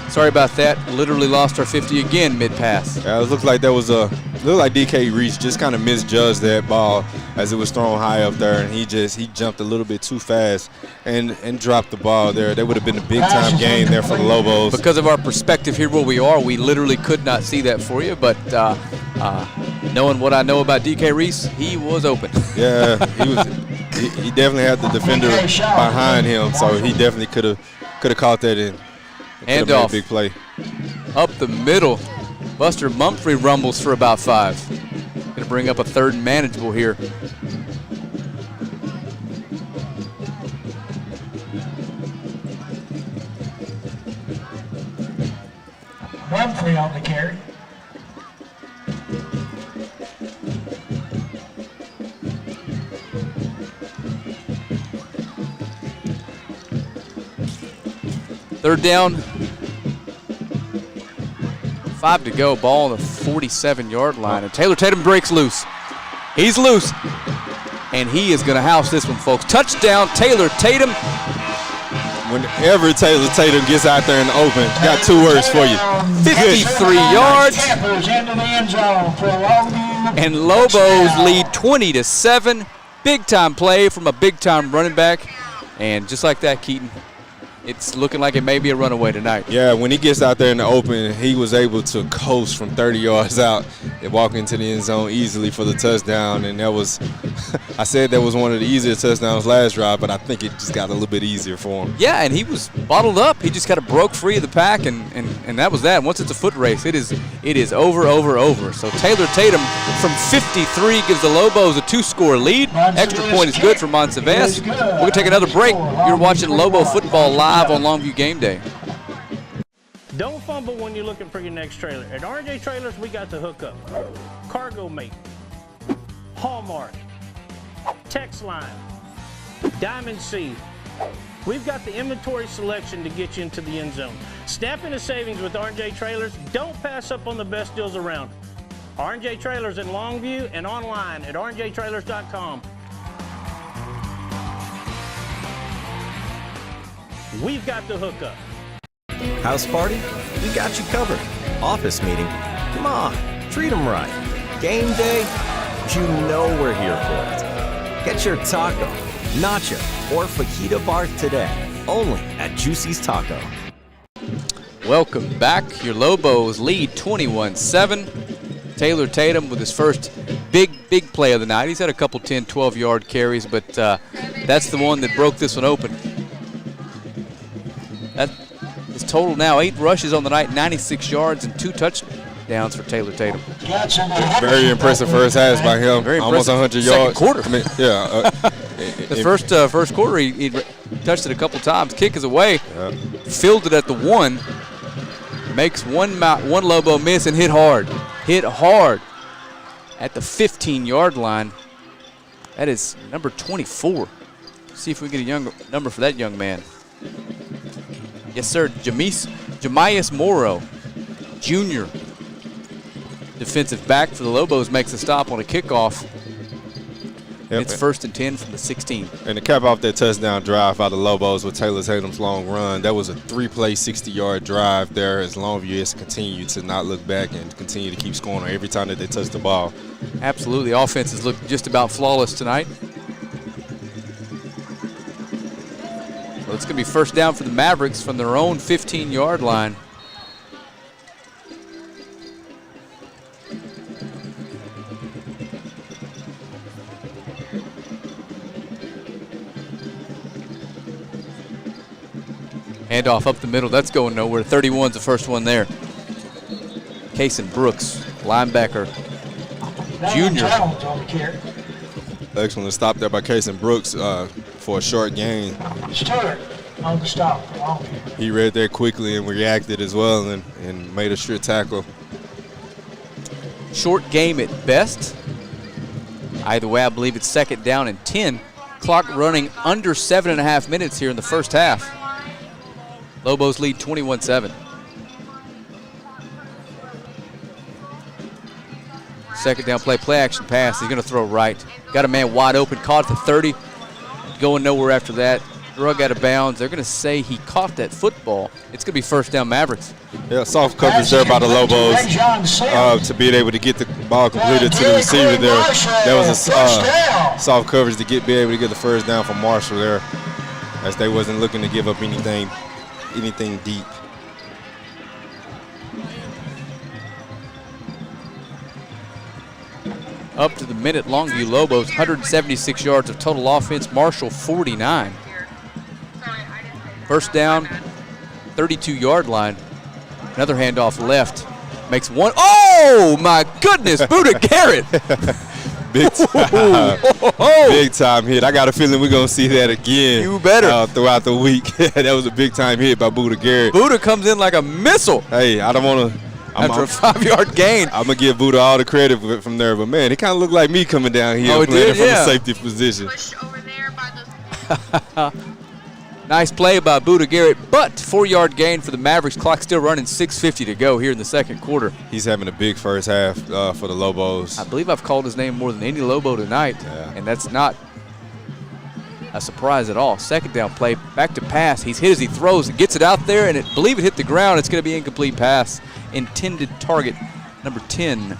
Sorry about that. Literally lost our 50 again mid-pass. Yeah, it looked like that was looked like DK Reese just kind of misjudged that ball as it was thrown high up there, and he jumped a little bit too fast and dropped the ball there. That would have been a big-time game there for the Lobos. Because of our perspective here where we are, we literally could not see that for you, but knowing what I know about DK Reese, he was open. Yeah, he definitely had the defender behind him, so he definitely could have caught that in. Hand off. Big play. Up the middle. Buster Mumphrey rumbles for about 5. Going to bring up a 3rd and manageable here. Mumphrey on the carry. Third down. 5 to go. Ball on the 47-yard line. And Taylor Tatum breaks loose. He's loose. And he is going to house this one, folks. Touchdown, Taylor Tatum. Whenever Taylor Tatum gets out there in the open, got 2 words for you. 53 yards. And Lobos lead 20-7. Big-time play from a big-time running back. And just like that, Keaton, it's looking like it may be a runaway tonight. Yeah, when he gets out there in the open, he was able to coast from 30 yards out and walk into the end zone easily for the touchdown. And that was, I said that was one of the easier touchdowns last drive, but I think it just got a little bit easier for him. Yeah, and he was bottled up. He just kind of broke free of the pack, and that was that. Once it's a foot race, it is over. So Taylor Tatum from 53 gives the Lobos a 2-score lead. Extra point is good for Montevideo. We're going to take another break. You're watching Lobo football live on Longview Game Day. Don't fumble when you're looking for your next trailer. At R&J Trailers, we got the hookup. Cargo Mate, Hallmark, Text Line, Diamond C. We've got the inventory selection to get you into the end zone. Snap into savings with R&J Trailers. Don't pass up on the best deals around. R&J Trailers in Longview and online at rnjtrailers.com. We've got the hookup. House party? We got you covered. Office meeting? Come on, treat them right. Game day? You know we're here for it. Get your taco, nacho, or fajita bar today, only at Juicy's Taco. Welcome back. Your Lobos lead 21-7. Taylor Tatum with his first big play of the night. He's had a couple 10, 12-yard carries, but that's the one that broke this one open. That is total now 8 rushes on the night, 96 yards and 2 touchdowns for Taylor Tatum. Very impressive first half by him. Very almost impressive. 100 yards. Second quarter. I mean, yeah. The first quarter, he touched it a couple times. Kick is away. Yeah. Fielded at the 1. Makes one Lobo miss and hit hard. Hit hard at the 15-yard line. That is number 24. See if we get a young number for that young man. Yes, sir. Jamias Morrow, Jr., defensive back for the Lobos, makes a stop on a kickoff. Yep. It's 1st and 10 from the 16. And to cap off that touchdown drive by the Lobos with Taylor Tatum's long run, that was a 3-play, 60-yard drive there as Longview has continued to not look back and continue to keep scoring every time that they touch the ball. Absolutely. Offenses look just about flawless tonight. So it's going to be first down for the Mavericks from their own 15-yard line. Handoff up the middle. That's going nowhere. 31's the first one there. Kason Brooks, linebacker, junior. Excellent stop there by Kason Brooks for a short gain. Stewart on the stop. He read that quickly and reacted as well and made a sure tackle. Short game at best. Either way, I believe it's 2nd down and 10. Clock running under 7.5 minutes here in the first half. Lobos lead 21-7. Second down play action pass. He's going to throw right. Got a man wide open, caught at the 30. Going nowhere after that. Drug out of bounds. They're going to say he caught that football. It's going to be first down Mavericks. Yeah, soft coverage there by the Lobos to be able to get the ball completed to the receiver there. That was a soft coverage to be able to get the first down from Marshall there, as they wasn't looking to give up anything deep. Up to the minute, Longview Lobos, 176 yards of total offense. Marshall, 49. First down, 32-yard line. Another handoff left. Makes one. Oh, my goodness, Buddha Garrett. Big time hit. I got a feeling we're going to see that again. You better. Throughout the week. That was a big time hit by Buddha Garrett. Buddha comes in like a missile. Hey, I don't want to. After a 5-yard gain. I'm going to give Buddha all the credit from there. But, man, he kind of looked like me coming down here playing from the safety position. Nice play by Buddha Garrett, but 4-yard gain for the Mavericks. Clock still running, 6:50 to go here in the second quarter. He's having a big first half for the Lobos. I believe I've called his name more than any Lobo tonight, and that's not a surprise at all. Second down play, back to pass. He's hit as he throws. It gets it out there, and I believe it hit the ground. It's going to be incomplete pass. Intended target, number 10.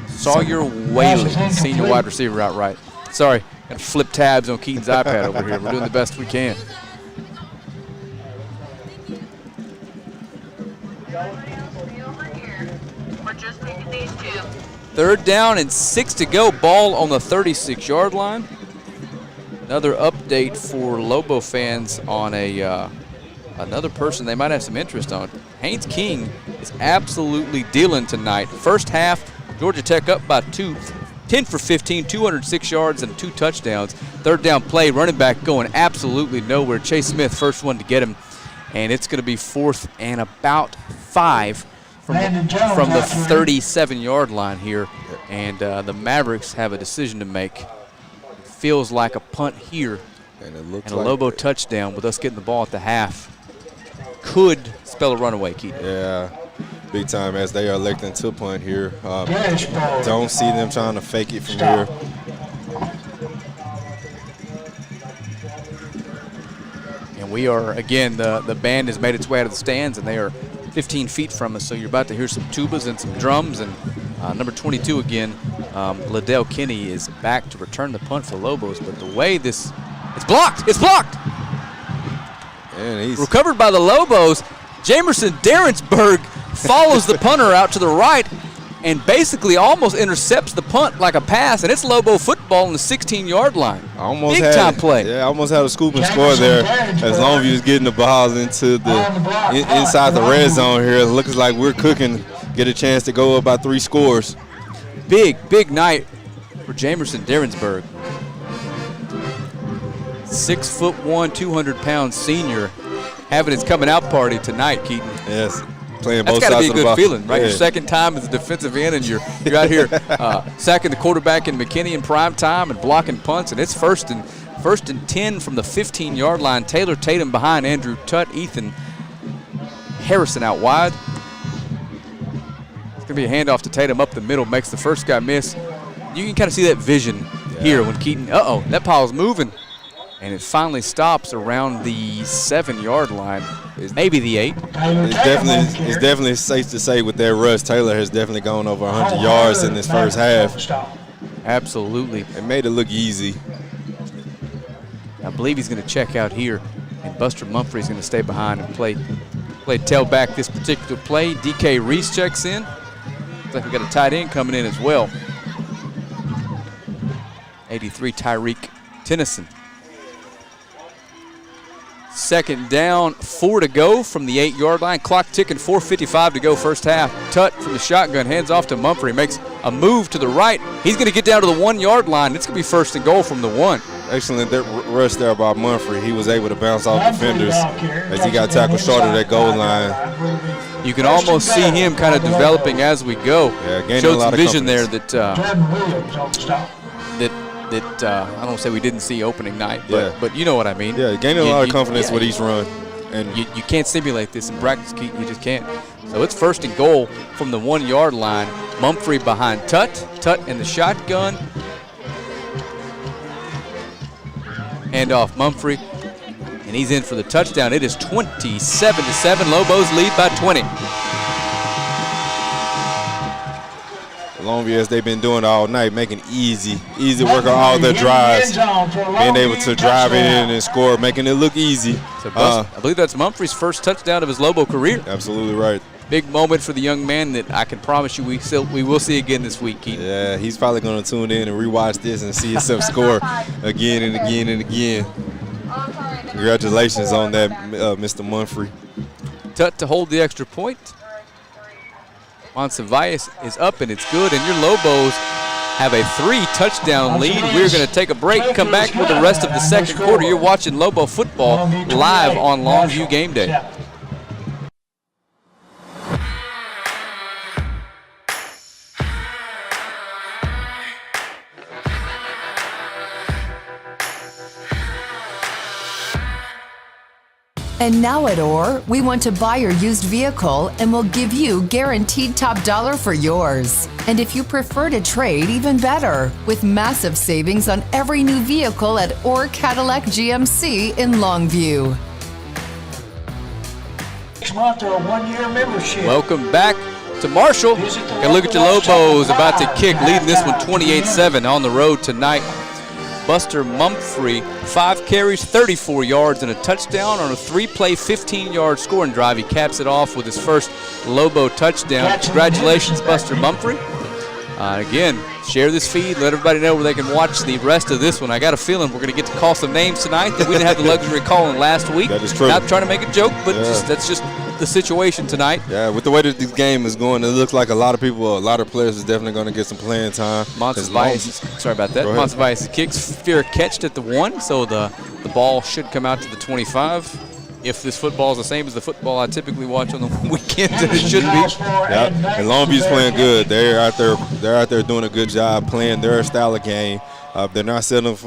Sawyer Whaley, senior wide receiver out right. Sorry, got to flip tabs on Keaton's iPad over here. We're doing the best we can. Third down and 6 to go. Ball on the 36-yard line. Another update for Lobo fans on another person they might have some interest on. Haynes King is absolutely dealing tonight. First half, Georgia Tech up by 2. 10 for 15, 206 yards and 2 touchdowns. Third down play, running back going absolutely nowhere. Chase Smith, first one to get him. And it's going to be 4th and about 5 from the 37-yard line here. And the Mavericks have a decision to make. It feels like a punt here and a Lobo touchdown with us getting the ball at the half. Could spell a runaway, Keaton. Yeah. Big time as they are electing to punt here. Don't see them trying to fake it from here. And we are, again, the band has made its way out of the stands, and they are 15 feet from us. So you're about to hear some tubas and some drums. And number 22 again, Liddell Kinney is back to return the punt for Lobos. But the way it's blocked! It's blocked! And recovered by the Lobos. Jamerson Derensburg follows the punter out to the right and basically almost intercepts the punt like a pass, and it's Lobo football on the 16-yard line. Big time play. Yeah, almost had a scoop and score there as Longview is getting the ball into the inside the red zone here. It looks like we're cooking, get a chance to go up by 3 scores. Big night for Jamerson Derensburg. 6'1", 200-pound senior having his coming out party tonight, Keaton. Yes. Playing That's both got to sides be a of the ball. good feeling, right? Yeah. Your second time as a defensive end, and you're out here sacking the quarterback in McKinney in prime time and blocking punts, and it's first and 10 from the 15-yard line. Taylor Tatum behind Andrew Tutt, Ethan Harrison out wide. It's going to be a handoff to Tatum up the middle, makes the first guy miss. You can kind of see that vision here when Keaton, that pile's moving. And it finally stops around the 7-yard line, maybe the 8. It's definitely safe to say with that rush, Taylor has definitely gone over 100 yards in this first half. Absolutely. It made it look easy. I believe he's going to check out here, and Buster Mumphrey's going to stay behind and play tailback this particular play. DK Reese checks in. Looks like we got a tight end coming in as well. 83, Tyreek Tennyson. Second down, 4 to go from the 8-yard line. Clock ticking, 4:55 to go first half. Tutt from the shotgun, hands off to Mumphrey. Makes a move to the right. He's going to get down to the 1-yard line. It's going to be first and goal from the 1. Excellent rush there by Mumphrey. He was able to bounce off defenders as he got tackled short of that goal line. You can almost see him kind of developing as we go. Yeah, gaining showed a lot some of vision confidence. there that I don't want to say we didn't see opening night, but you know what I mean. Yeah, gaining a lot of confidence with each run. And you can't simulate this in practice, Keaton. You just can't. So it's first and goal from the 1-yard line. Mumphrey behind Tutt. Tutt in the shotgun. Hand off Mumphrey. And he's in for the touchdown. It is 27-7. Lobos lead by 20. Longview, as they've been doing all night, making easy work on all their drives, being able to drive in and score, making it look easy. So I believe that's Mumphrey's first touchdown of his Lobo career. Absolutely right. Big moment for the young man that I can promise you we will see again this week, Keaton. Yeah, he's probably going to tune in and rewatch this and see himself score again and again and again. Congratulations on that, Mr. Mumphrey. Tutt to hold the extra point. Monsiváis is up and it's good, and your Lobos have a 3-touchdown lead. We're going to take a break, come back with the rest of the second quarter. You're watching Lobo football live on Longview Game Day. And now at OR, we want to buy your used vehicle and we'll give you guaranteed top dollar for yours. And if you prefer to trade, even better, with massive savings on every new vehicle at OR Cadillac GMC in Longview. Next month, a 1-year membership. Welcome back to Marshall. Got a look at your Lobos about to kick, leading this one 28-7 on the road tonight. Buster Mumphrey, 5 carries, 34 yards, and a touchdown on a 3-play, 15-yard scoring drive. He caps it off with his first Lobo touchdown. Congratulations, Buster Mumphrey. Again, share this feed. Let everybody know where they can watch the rest of this one. I got a feeling we're going to get to call some names tonight that we didn't have the luxury of calling last week. That is true. Not trying to make a joke, but that's just the situation tonight. Yeah, with the way that this game is going, it looks like a lot of players is definitely going to get some playing time. Monsiváis, sorry about that. Monsiváis kicks, fair catched at the 1, so the ball should come out to the 25. If this football is the same as the football I typically watch on the weekends, and it should be. Yeah, and Longview's playing good. They're out there doing a good job playing their style of game. They're not settling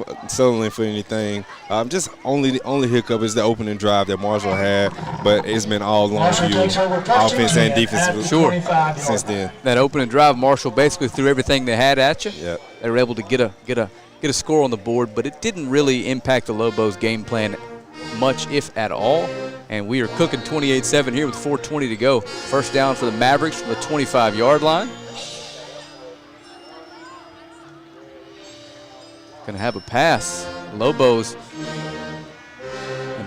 for anything. Just the only hiccup is the opening drive that Marshall had, but it's been all Longview offense and defense since then. That opening drive, Marshall basically threw everything they had at you. Yep. They were able to get a score on the board, but it didn't really impact the Lobos' game plan much, if at all. And we are cooking 28-7 here with 4:20 to go. First down for the Mavericks from the 25-yard line. Going to have a pass. Lobos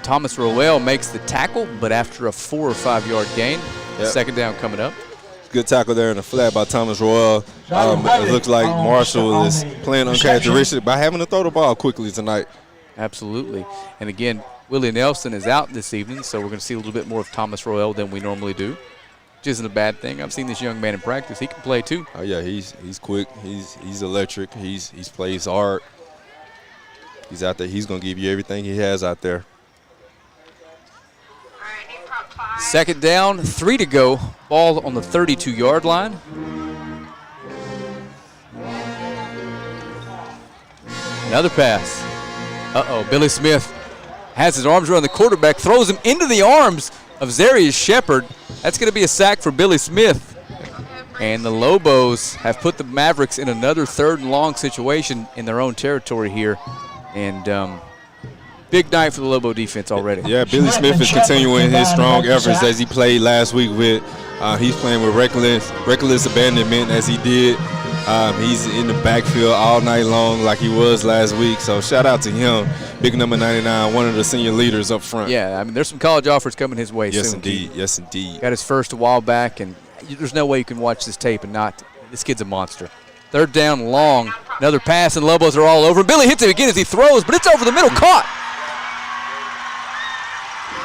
Thomas Roel makes the tackle, but after a 4 or 5 yard gain, second down coming up. Good tackle there in the flat by Thomas Roel. It looks like Marshall is playing uncharacteristic by having to throw the ball quickly tonight. Absolutely. And again, Willie Nelson is out this evening, so we're going to see a little bit more of Thomas Roel than we normally do, which isn't a bad thing. I've seen this young man in practice. He can play too. Oh, yeah, he's quick. He's electric. He's plays hard. He's out there. He's going to give you everything he has out there. Second down, 3 to go. Ball on the 32-yard line. Another pass. Uh-oh, Billy Smith has his arms around the quarterback, throws him into the arms of Zarius Shepard. That's going to be a sack for Billy Smith. And the Lobos have put the Mavericks in another 3rd and long situation in their own territory here. And big night for the Lobo defense already. Yeah, Billy Smith is continuing his strong efforts as he played last week with. He's playing with reckless abandonment as he did. He's in the backfield all night long like he was last week. So shout out to him, big number 99, one of the senior leaders up front. Yeah, I mean, there's some college offers coming his way yes, soon. Indeed. Yes, indeed. Got his first a while back, and there's no way you can watch this tape and not. This kid's a monster. 3rd down long. Another pass, and Lobos are all over. Billy hits it again as he throws, but it's over the middle, caught.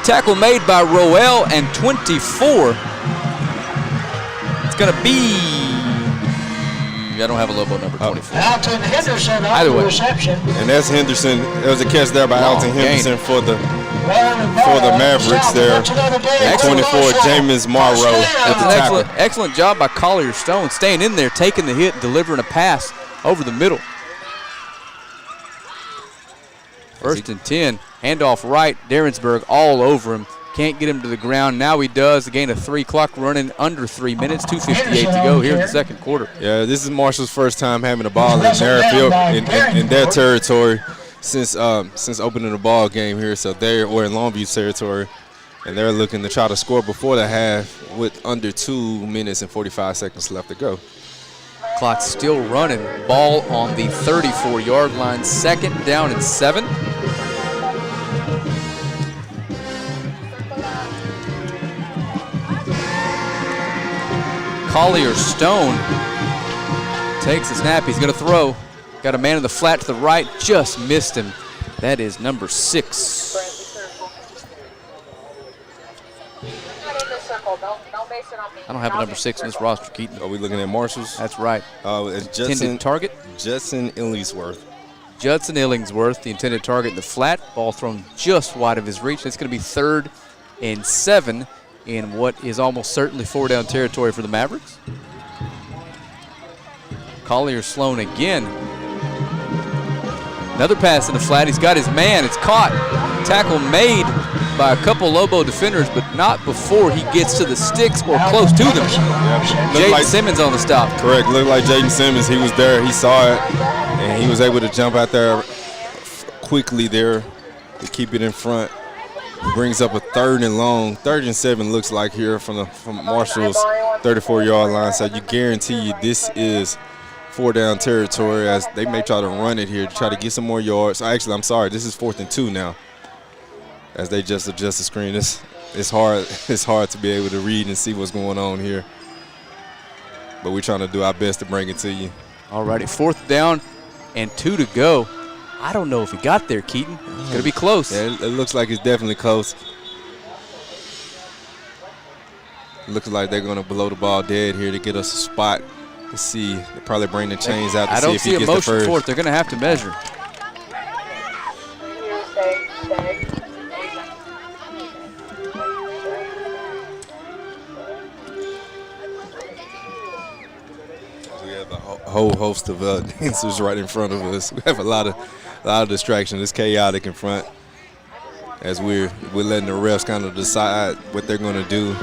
Tackle made by Roel and 24. It's going to be, I don't have a Lobo number 24. Alton Henderson Either on the way. reception. And that's Henderson. There was a catch there by Alton Henderson for the Mavericks there. 24, James Morrow with the tackle. Excellent job by Collier Stone, staying in there, taking the hit, delivering a pass over the middle. 1st and 10, handoff right, Darrensburg all over him. Can't get him to the ground. Now he does. A gain of 3 clock running under 3 minutes, 2:58 to go here in the second quarter. Yeah, this is Marshall's first time having the ball in their field, in their territory since opening the ball game here. So they're in Longview territory, and they're looking to try to score before the half with under 2 minutes and 45 seconds left to go. Clock still running. Ball on the 34-yard line. 2nd down and 7. Collier Stone takes the snap. He's going to throw. Got a man in the flat to the right. Just missed him. That is number 6. I don't have a number 6 in this roster, Keaton. Are we looking at Marshall's? That's right. It's Intended target? Judson Illingsworth. Judson Illingsworth, the intended target in the flat. Ball thrown just wide of his reach. It's going to be 3rd and 7 in what is almost certainly 4-down territory for the Mavericks. Collier Sloan again. Another pass in the flat. He's got his man. It's caught. Tackle made by a couple Lobo defenders, but not before he gets to the sticks or close to them. Jaden Simmons on the stop. Correct. Looked like Jaden Simmons. He was there. He saw it, and he was able to jump out there quickly there to keep it in front. Brings up a 3rd and long. 3rd and 7 looks like here from Marshall's 34-yard line. So you guarantee you this is 4-down territory as they may try to run it here to try to get some more yards. Actually, I'm sorry. This is 4th and 2 now. As they just adjust the screen, it's hard to be able to read and see what's going on here. But we're trying to do our best to bring it to you. All righty, 4th down and 2 to go. I don't know if he got there, Keaton. It's going to be close. Yeah, it looks like it's definitely close. It looks like they're going to blow the ball dead here to get us a spot to see. They'll probably bring the chains out to see if he gets the first. I don't see a motion for it. They're going to have to measure. We have a whole host of dancers right in front of us. We have a lot of distraction. It's chaotic in front as we're letting the refs kind of decide what they're going to do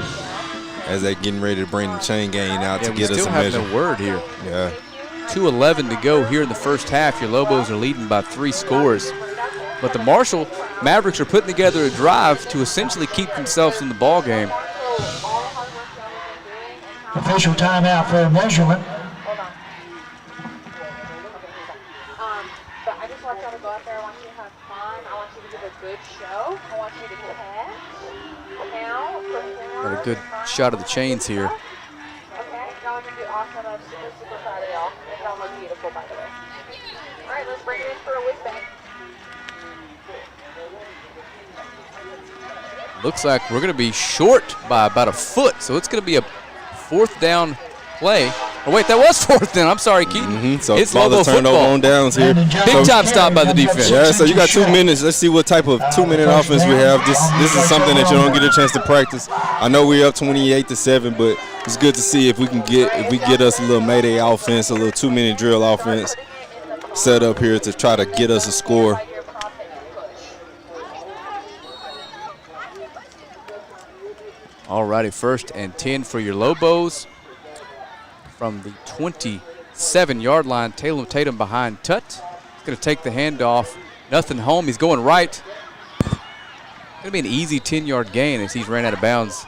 as they're getting ready to bring the chain gang out to get us a measure. We still have no word here. Yeah. 2:11 to go here in the first half. Your Lobos are leading by 3 scores. But the Marshall Mavericks are putting together a drive to essentially keep themselves in the ball game. Official timeout for a measurement. want y'all to go out there. I want you to have fun. I want you to give a good show. I want you to catch, count, perform. Got a good shot of the chains here. Okay, y'all are going to do awesome. I'm super, super proud of y'all. And y'all look beautiful, by the way. All right, let's bring it in for a whiz bang. Looks like we're going to be short by about a foot, so it's going to be a 4th down play. Oh, wait, that was 4th down. I'm sorry, Keaton. So it's ball Lobo turnover football. on downs here. Big time stop by the defense. Yeah, so you got 2 minutes. Let's see what type of 2-minute offense we have. This is something that you don't get a chance to practice. I know we're up 28-7, but it's good to see if we get us a little Mayday offense, a little 2-minute drill offense set up here to try to get us a score. All righty, 1st and 10 for your Lobos. From the 27-yard line, Taylor Tatum behind Tut. He's going to take the handoff. Nothing home. He's going right. Going to be an easy 10-yard gain as he's ran out of bounds.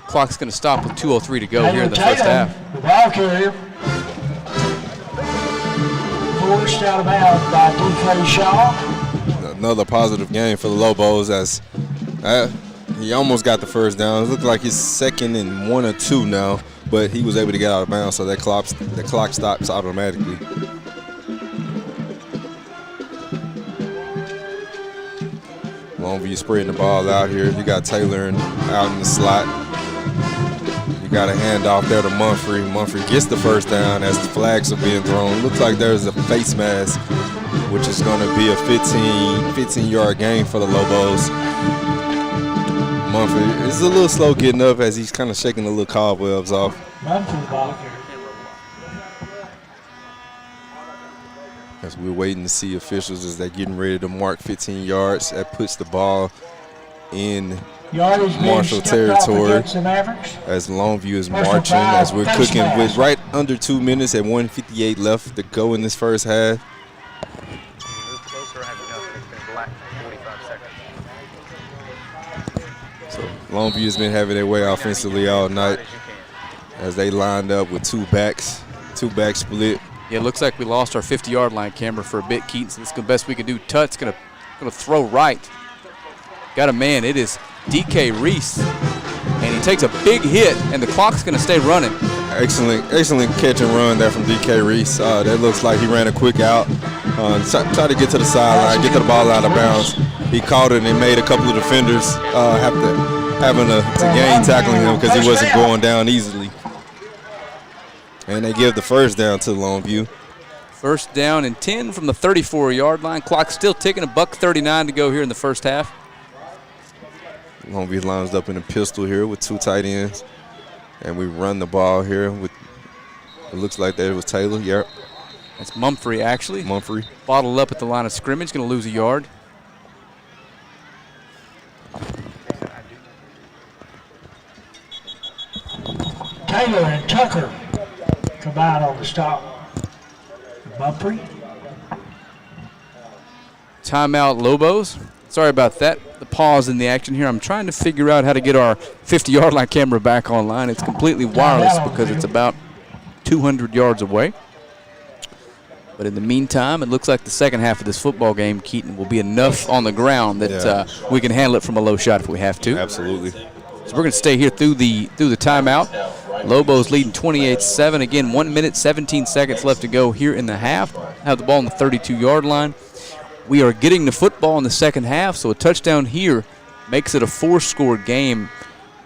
Clock's going to stop with 2:03 to go here in the first half. The ball carrier. Forced out of bounds by DK Shaw. Another positive game for the Lobos as he almost got the first down. It looked like he's 2nd and 1 or 2 now, but he was able to get out of bounds, so that clock stops automatically. Longview spreading the ball out here. You got Taylor out in the slot. You got a handoff there to Mumphrey. Mumphrey gets the first down as the flags are being thrown. Looks like there's a face mask, which is going to be a 15-yard gain for the Lobos. Mumphrey is a little slow getting up as he's kind of shaking the little cobwebs off. Mumphrey ball carrier. As we're waiting to see officials as they're getting ready to mark 15 yards. That puts the ball in Marshall territory as Longview is marching, as we're cooking with right under 2 minutes at 1:58 left to go in this first half. So Longview has been having their way offensively all night as they lined up with two back split. Yeah, it looks like we lost our 50-yard line camera for a bit, Keaton, so this is the best we can do. Tut's gonna throw right. Got a man, it is DK Reese, and he takes a big hit, and the clock's gonna stay running. Excellent catch and run there from DK Reese. That looks like he ran a quick out. Try to get to the sideline, get to the ball out of bounds. He caught it and made a couple of defenders having to gain tackling him because he wasn't going down easily. And they give the first down to Longview. First down and 10 from the 34-yard line. Clock still ticking, $1:39 to go here in the first half. Longview lines up in a pistol here with two tight ends. And we run the ball here with, it looks like that it was Taylor, yep. That's Mumphrey, actually. Mumphrey. Bottled up at the line of scrimmage, going to lose a yard. Taylor and Tucker combine on the stop. Mumphrey. Timeout, Lobos. Sorry about that. The pause in the action here. I'm trying to figure out how to get our 50-yard line camera back online. It's completely wireless because it's about 200 yards away. But in the meantime, it looks like the second half of this football game, Keaton, will be enough on the ground that we can handle it from a low shot if we have to. Absolutely. So we're going to stay here through the timeout. Lobos leading 28-7. Again, 1 minute, 17 seconds left to go here in the half. Have the ball on the 32-yard line. We are getting the football in the second half, so a touchdown here makes it a 4-score game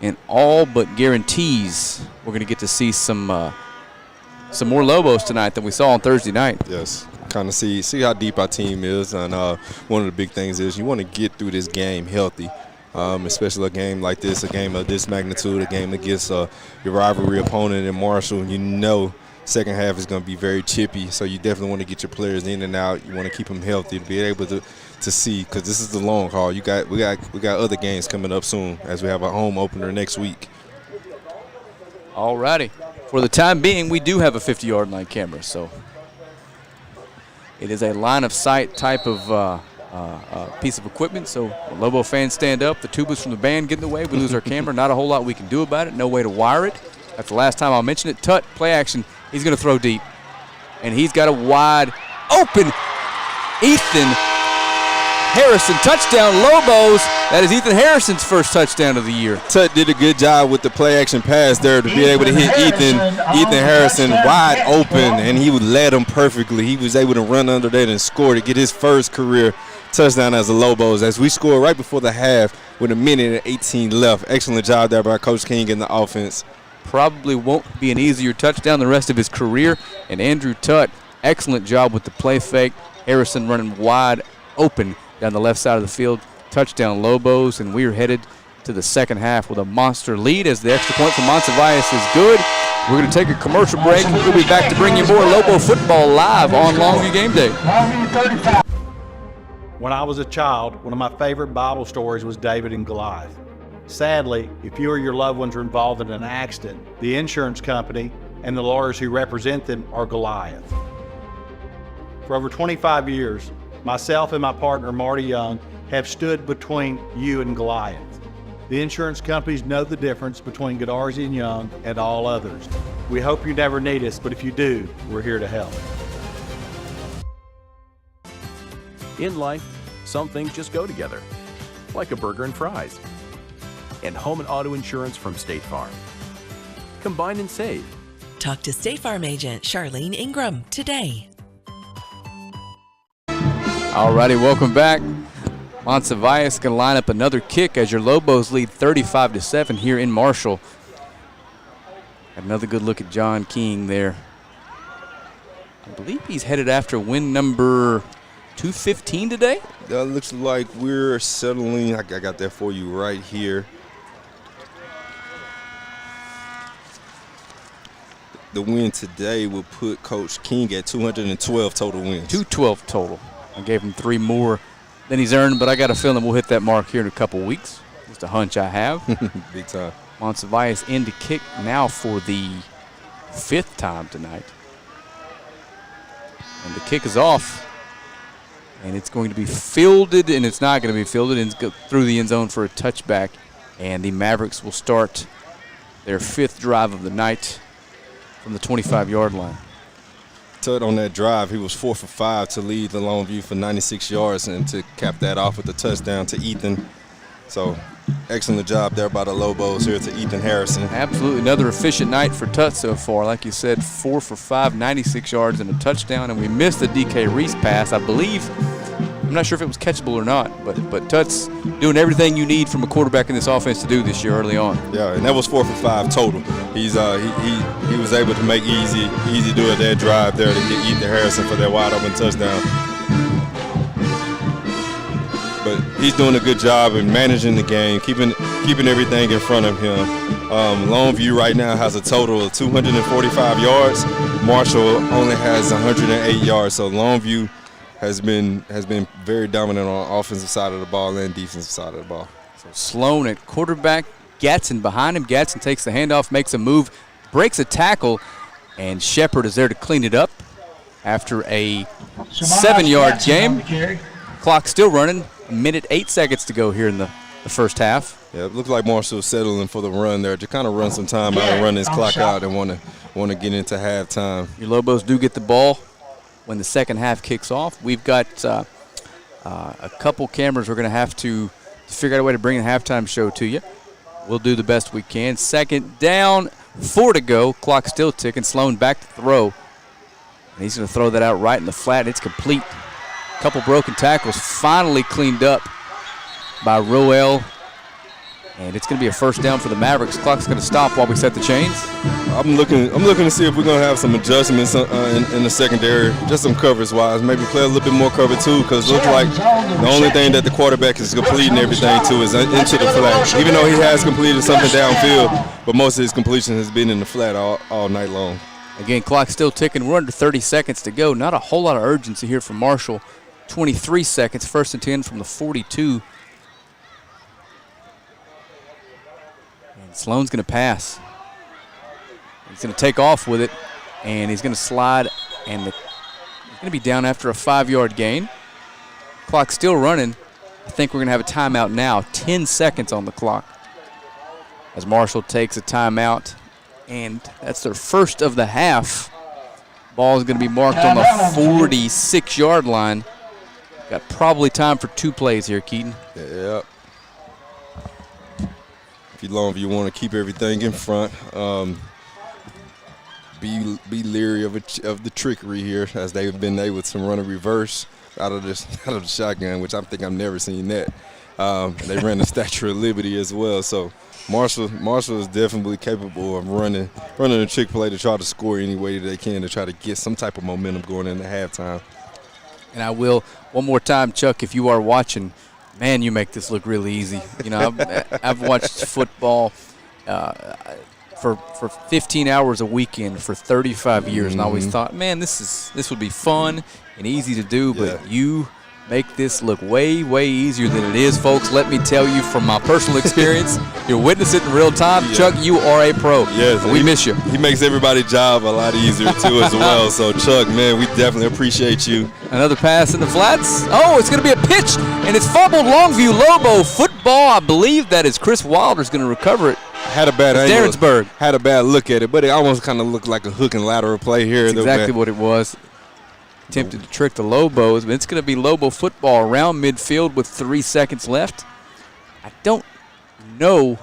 and all but guarantees we're going to get to see some more Lobos tonight than we saw on Thursday night. Yes, kind of see how deep our team is, and one of the big things is you want to get through this game healthy, especially a game like this, a game of this magnitude, a game against your rivalry opponent in Marshall. You know second half is going to be very chippy, so you definitely want to get your players in and out. You want to keep them healthy to be able to see, because this is the long haul. We got other games coming up soon as we have a home opener next week. All righty. For the time being, we do have a 50-yard line camera, so it is a line of sight type of piece of equipment. So Lobo fans stand up, the tubas from the band get in the way, we lose our camera. Not a whole lot we can do about it, no way to wire it. That's the last time I'll mention it. Tut, play action, he's going to throw deep, and he's got a wide open Ethan Harrison, touchdown, Lobos. That is Ethan Harrison's first touchdown of the year. Tut did a good job with the play action pass there to be able to hit Ethan Harrison wide open, and he led him perfectly. He was able to run under that and score to get his first career touchdown as a Lobos, as we scored right before the half with 1:18 left. Excellent job there by Coach King and the offense. Probably won't be an easier touchdown the rest of his career. And Andrew Tutt, excellent job with the play fake. Harrison running wide open down the left side of the field. Touchdown Lobos, and we are headed to the second half with a monster lead as the extra point from Monsiváis is good. We're going to take a commercial break, and we'll be back to bring you more Lobo football live on Longview Game Day. When I was a child, one of my favorite Bible stories was David and Goliath. Sadly, if you or your loved ones are involved in an accident, the insurance company and the lawyers who represent them are Goliath. For over 25 years, myself and my partner Marty Young have stood between you and Goliath. The insurance companies know the difference between Godarzi and Young and all others. We hope you never need us, but if you do, we're here to help. In life, some things just go together, like a burger and fries. And home and auto insurance from State Farm. Combine and save. Talk to State Farm agent Charlene Ingram today. Alrighty, welcome back. Monsiváis going to line up another kick as your Lobos lead 35-7 here in Marshall. Another good look at John King there. I believe he's headed after win number 215 today. That looks like we're settling. I got that for you right here. The win today will put Coach King at 212 total wins. 212 total. I gave him 3 more than he's earned, but I got a feeling we'll hit that mark here in a couple weeks. Just a hunch I have. Big time. Monsiváis in to kick now for the 5th time tonight. And the kick is off. And it's going to be fielded, and it's not going to be fielded, and it's through the end zone for a touchback. And the Mavericks will start their 5th drive of the night from the 25-yard line. Tut on that drive, he was 4 for 5 to lead the Longview for 96 yards and to cap that off with a touchdown to Ethan. So excellent job there by the Lobos here to Ethan Harrison. Absolutely another efficient night for Tut so far. Like you said, 4 for 5, 96 yards and a touchdown. And we missed the DK Reese pass, I believe. I'm not sure if it was catchable or not, but Tut's doing everything you need from a quarterback in this offense to do this year early on. Yeah, and that was 4 for 5 total. He's he was able to make easy do it that drive there to get Ethan Harrison for that wide open touchdown. But he's doing a good job in managing the game, keeping everything in front of him. Longview right now has a total of 245 yards. Marshall only has 108 yards, so Longview has been very dominant on the offensive side of the ball and defensive side of the ball. So Sloan at quarterback, Gatson behind him. Gatson takes the handoff, makes a move, breaks a tackle, and Shepard is there to clean it up after a 7-yard game. Clock still running, 1:08 seconds to go here in the first half. Yeah, it looks like Marshall's settling for the run there to kind of run some time out and run his clock out and want to get into halftime. Your Lobos do get the ball when the second half kicks off. We've got a couple cameras we're going to have to figure out a way to bring the halftime show to you. We'll do the best we can. Second down, 4 to go. Clock still ticking. Sloan back to throw. And he's going to throw that out right in the flat. It's complete. Couple broken tackles finally cleaned up by Roel. And it's going to be a first down for the Mavericks. Clock's going to stop while we set the chains. I'm looking to see if we're going to have some adjustments in the secondary, just some coverage-wise. Maybe play a little bit more cover two, because it looks like the only thing that the quarterback is completing everything to is into the flat. Even though he has completed something downfield, but most of his completion has been in the flat all night long. Again, clock still ticking. We're under 30 seconds to go. Not a whole lot of urgency here from Marshall. 23 seconds, 1st and 10 from the 42. And Sloan's going to pass. He's going to take off with it, and he's going to slide, and he's going to be down after a 5-yard gain. Clock still running. I think we're going to have a timeout now. 10 seconds on the clock as Marshall takes a timeout, and that's their first of the half. Ball is going to be marked on the 46-yard line. Got probably time for 2 plays here, Keaton. Yep. If you Longview want to keep everything in front, be leery of the trickery here, as they've been able to run a reverse out of the shotgun, which I think I've never seen that. They ran the Statue of Liberty as well, so Marshall is definitely capable of running a trick play to try to score any way that they can to try to get some type of momentum going into halftime. And I will, one more time, Chuck, if you are watching, man, you make this look really easy. You know, I've watched football for 15 hours a weekend for 35 years, and I always thought, man, this would be fun and easy to do, but you make this look way, way easier than it is, folks. Let me tell you from my personal experience, you're witnessing it in real time. Yeah. Chuck, you are a pro. Yes, we miss you. He makes everybody's job a lot easier, too, as well. So, Chuck, man, we definitely appreciate you. Another pass in the flats. Oh, it's going to be a pitch, and it's fumbled. Longview Lobo football. I believe that is Chris Wilder's going to recover it. Had a bad angle. Darrensburg. Had a bad look at it, but it almost kind of looked like a hook and lateral play here. That's exactly what it was. Attempted to trick the Lobos, but it's going to be Lobo football around midfield with 3 seconds left. I don't know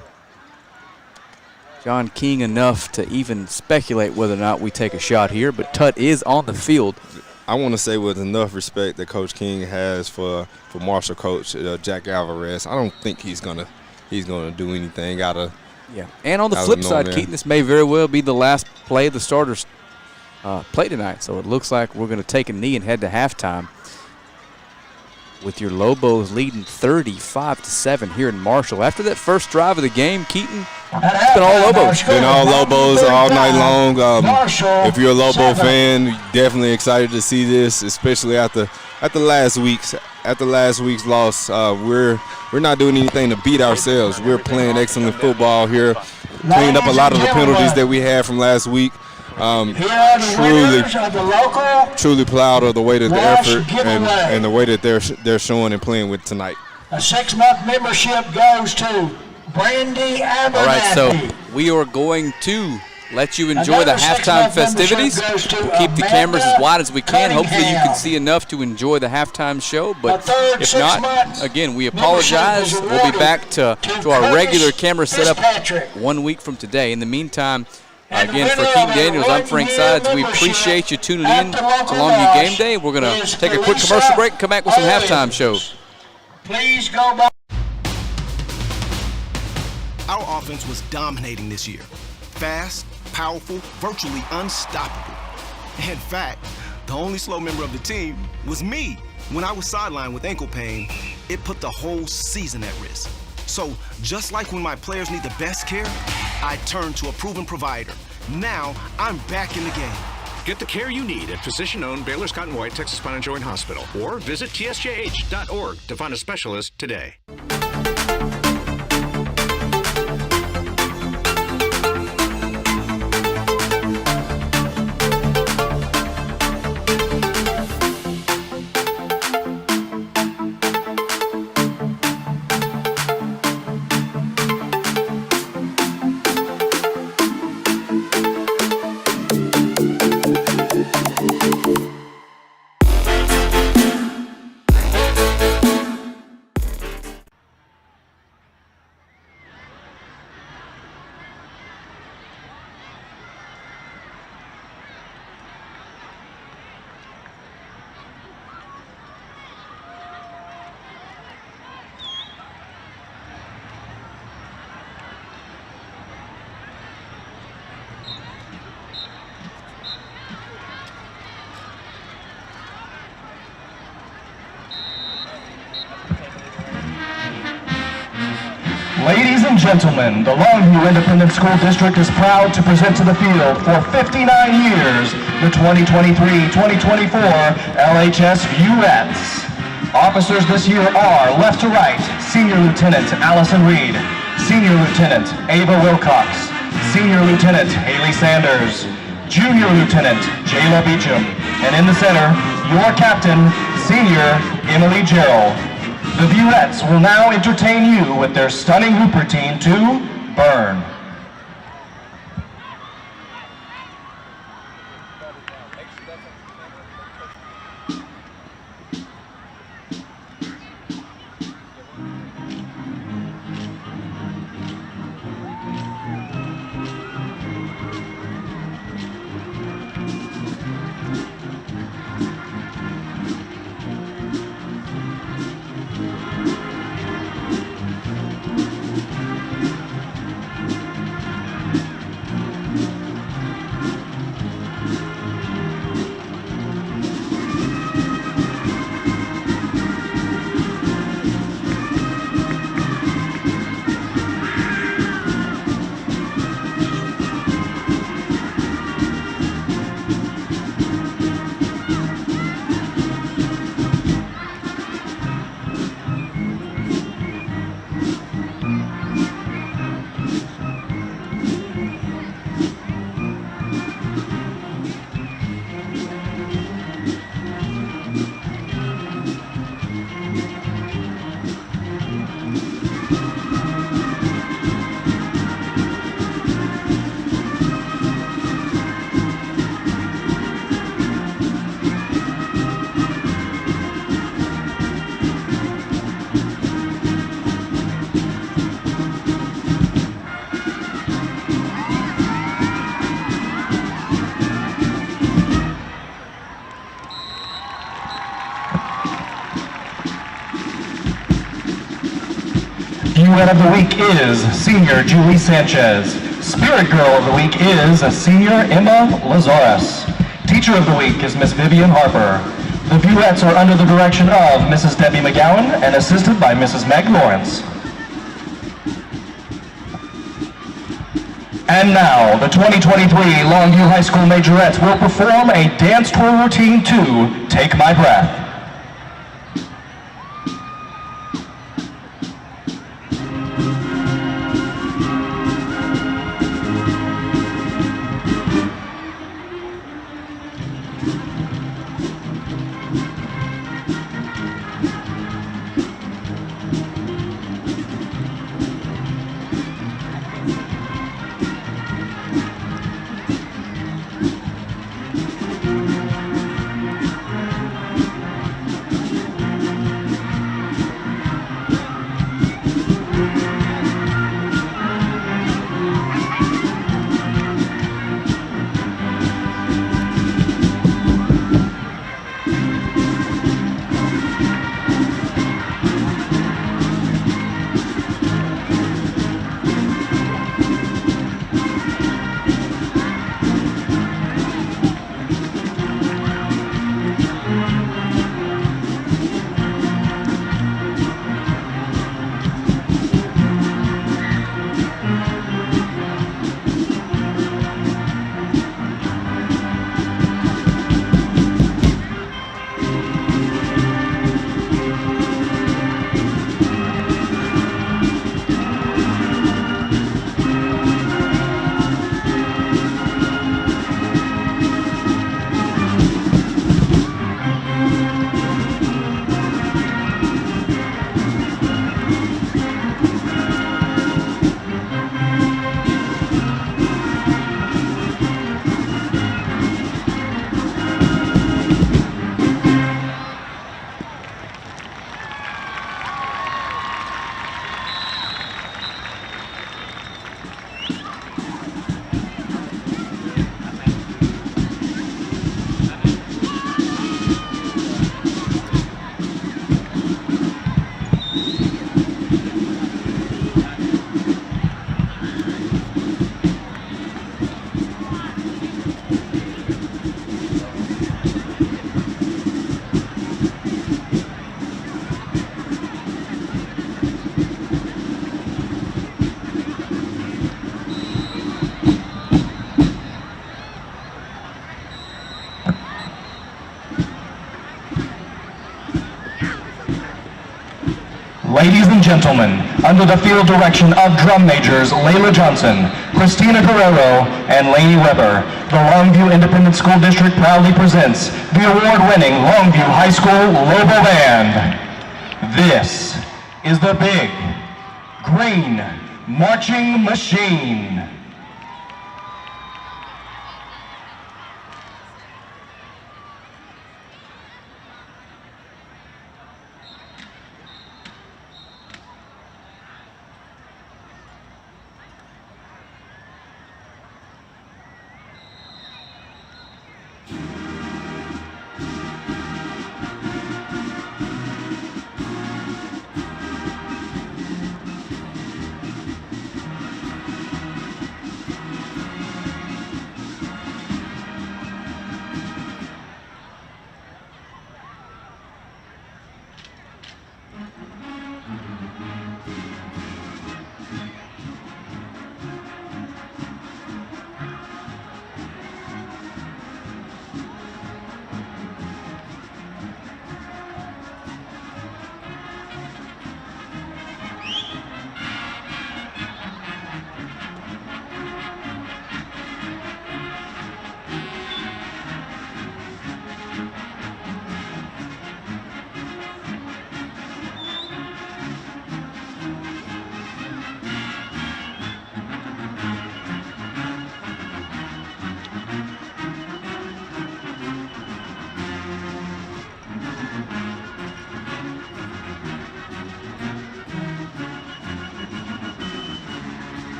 John King enough to even speculate whether or not we take a shot here, but Tut is on the field. I want to say with enough respect that Coach King has for Marshall coach Jack Alvarez, I don't think he's gonna do anything out of. Yeah, and on the flip side, Keaton, this may very well be the last play the starters play tonight. So it looks like we're going to take a knee and head to halftime with your Lobos leading 35-7 here in Marshall. After that first drive of the game, Keaton, it's been all Lobos. It's been all Lobos all night long. If you're a Lobo fan, you're definitely excited to see this, especially after last week's loss. We're not doing anything to beat ourselves. We're playing excellent football here, cleaned up a lot of the penalties that we had from last week. Truly proud of the way that the effort and the way that they're showing and playing with tonight. A 6-month membership goes to Brandy Abernathy. All right, so we are going to let you enjoy the halftime festivities. We'll keep the cameras as wide as we can. Hopefully you can see enough to enjoy the halftime show. But if not, again, we apologize. We'll be back to our regular camera setup 1 week from today. In the meantime, again, for Keaton Daniels, I'm Frank Sides. We appreciate you tuning in to Longview Game Day. We're going to take a quick commercial break and come back with some halftime show. Please go back. Our offense was dominating this year. Fast, powerful, virtually unstoppable. In fact, the only slow member of the team was me. When I was sidelined with ankle pain, it put the whole season at risk. So, just like when my players need the best care, I turn to a proven provider. Now, I'm back in the game. Get the care you need at physician-owned Baylor Scott & White Texas Spine and Joint Hospital, or visit tsjh.org to find a specialist today. Ladies and gentlemen, the Longview Independent School District is proud to present to the field for 59 years the 2023-2024 LHS Viewettes. Officers this year are, left to right, Senior Lieutenant Allison Reed, Senior Lieutenant Ava Wilcox, Senior Lieutenant Haley Sanders, Junior Lieutenant Jayla Beecham, and in the center, your captain, Senior Emily Gerald. The Viewettes will now entertain you with their stunning hoop routine to Burn. Duet of the Week is Senior Julie Sanchez. Spirit Girl of the Week is Senior Emma Lazarus. Teacher of the Week is Miss Vivian Harper. The Vuettes are under the direction of Mrs. Debbie McGowan and assisted by Mrs. Meg Lawrence. And now, the 2023 Longview High School Majorettes will perform a dance tour routine to Take My Breath. Ladies and gentlemen, under the field direction of drum majors Layla Johnson, Christina Guerrero, and Lainey Weber, the Longview Independent School District proudly presents the award-winning Longview High School Lobo Band. This is the Big Green Marching Machine.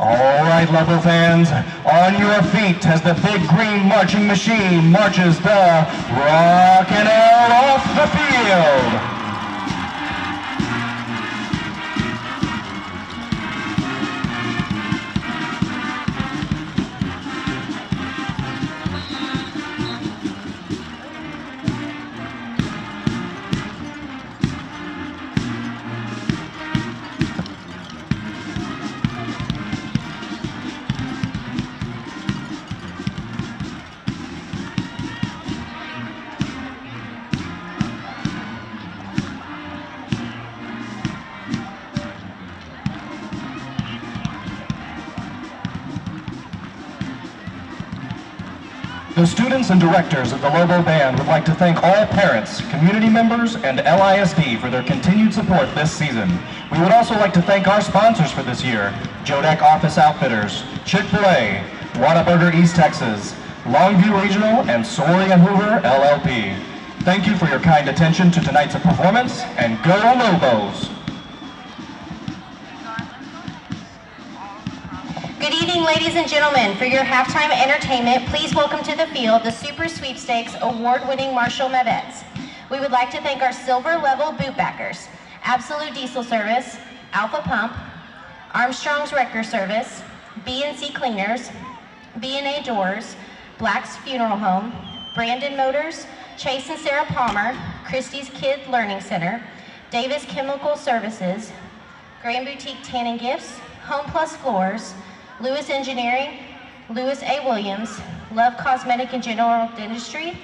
All right, Lobo fans, on your feet as the big green marching machine marches the Rockin' off the field. The students and directors of the Lobo Band would like to thank all parents, community members, and LISD for their continued support this season. We would also like to thank our sponsors for this year: Jodeck Office Outfitters, Chick-fil-A, Whataburger East Texas, Longview Regional, and Sory & Hoover LLP. Thank you for your kind attention to tonight's performance, and go Lobos! Good evening, ladies and gentlemen. For your halftime entertainment, please welcome to the field the Super Sweepstakes award-winning Marshall Mavericks. We would like to thank our silver-level boot backers: Absolute Diesel Service, Alpha Pump, Armstrong's Wrecker Service, B&C Cleaners, B&A Doors, Black's Funeral Home, Brandon Motors, Chase and Sarah Palmer, Christie's Kid Learning Center, Davis Chemical Services, Grand Boutique Tanning Gifts, Home Plus Floors, Lewis Engineering, Lewis A. Williams, Love Cosmetic and General Dentistry,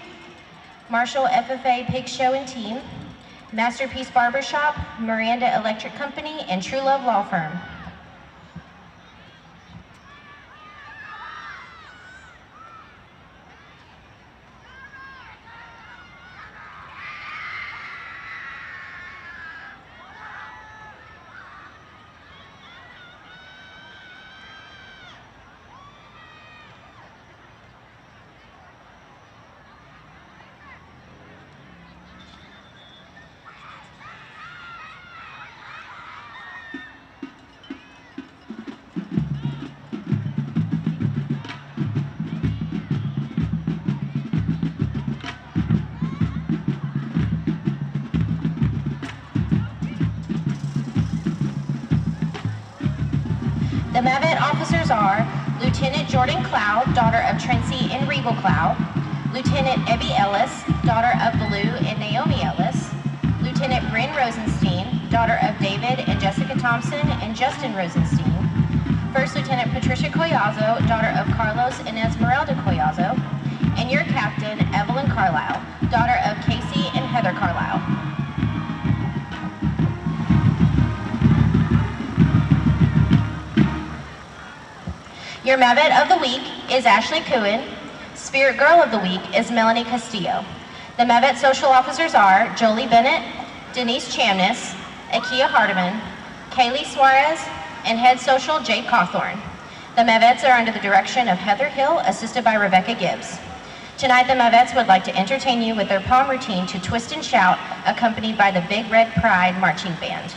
Marshall FFA Pig Show and Team, Masterpiece Barbershop, Miranda Electric Company, and True Love Law Firm. The Mavet officers are Lieutenant Jordan Cloud, daughter of Tracy and Regal Cloud, Lieutenant Ebby Ellis, daughter of Baloo and Naomi Ellis, Lieutenant Bryn Rosenstein, daughter of David and Jessica Thompson and Justin Rosenstein, First Lieutenant Patricia Collazo, daughter of Carlos and Esmeralda Collazo, and your captain, Evelyn Carlisle, daughter of Casey and Heather Carlisle. Your Mavet of the Week is Ashley Cohen. Spirit Girl of the Week is Melanie Castillo. The Mavet social officers are Jolie Bennett, Denise Chamness, Akia Hardiman, Kaylee Suarez, and Head Social Jade Cawthorn. The Mavets are under the direction of Heather Hill, assisted by Rebecca Gibbs. Tonight, the Mavets would like to entertain you with their palm routine to Twist and Shout, accompanied by the Big Red Pride Marching Band.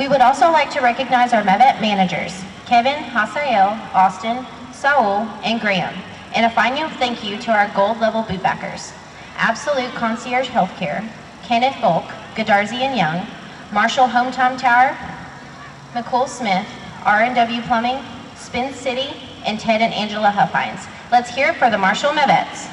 We would also like to recognize our Mevet managers, Kevin, Hasael, Austin, Saul, and Graham, and a final thank you to our gold level bootbackers, Absolute Concierge Healthcare, Kenneth Volk, Godarzi and Young, Marshall Hometime Tower, McCool Smith, R&W Plumbing, Spin City, and Ted and Angela Huffines. Let's hear it for the Marshall Mevets.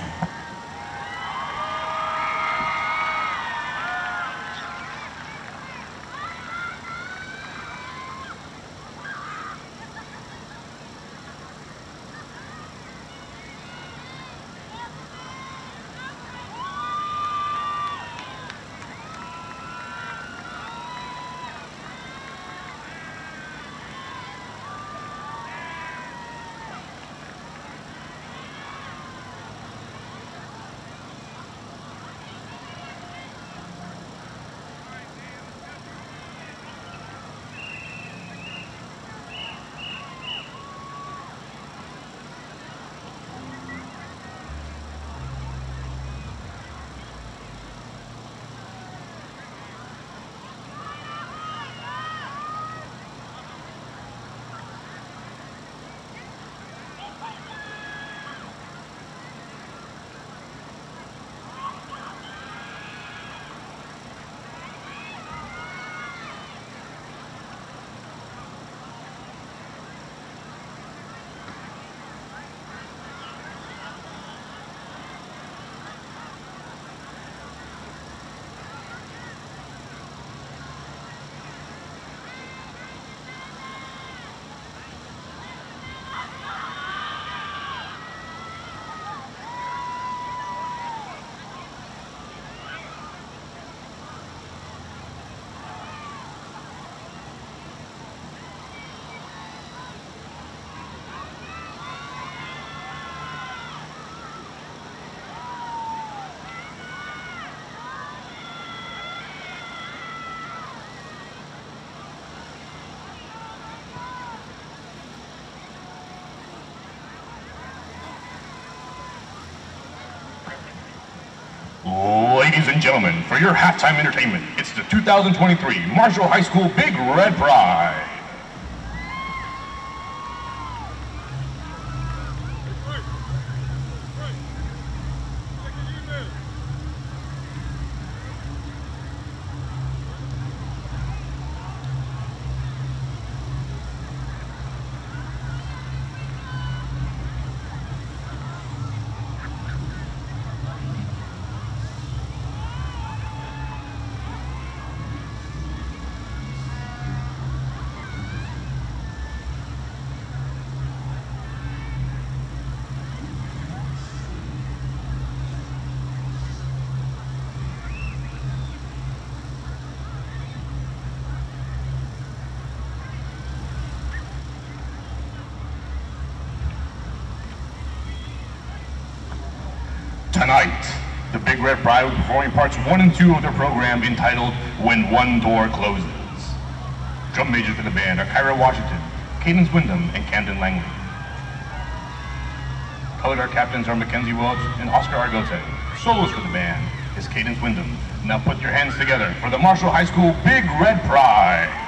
Ladies and gentlemen, for your halftime entertainment, it's the 2023 Marshall High School Big Red Pride. Tonight, the Big Red Pride will be performing parts 1 and 2 of their program entitled When One Door Closes. Drum majors for the band are Kyra Washington, Cadence Wyndham, and Camden Langley. Color guard captains are Mackenzie Welch and Oscar Argote. Solos for the band is Cadence Wyndham. Now put your hands together for the Marshall High School Big Red Pride.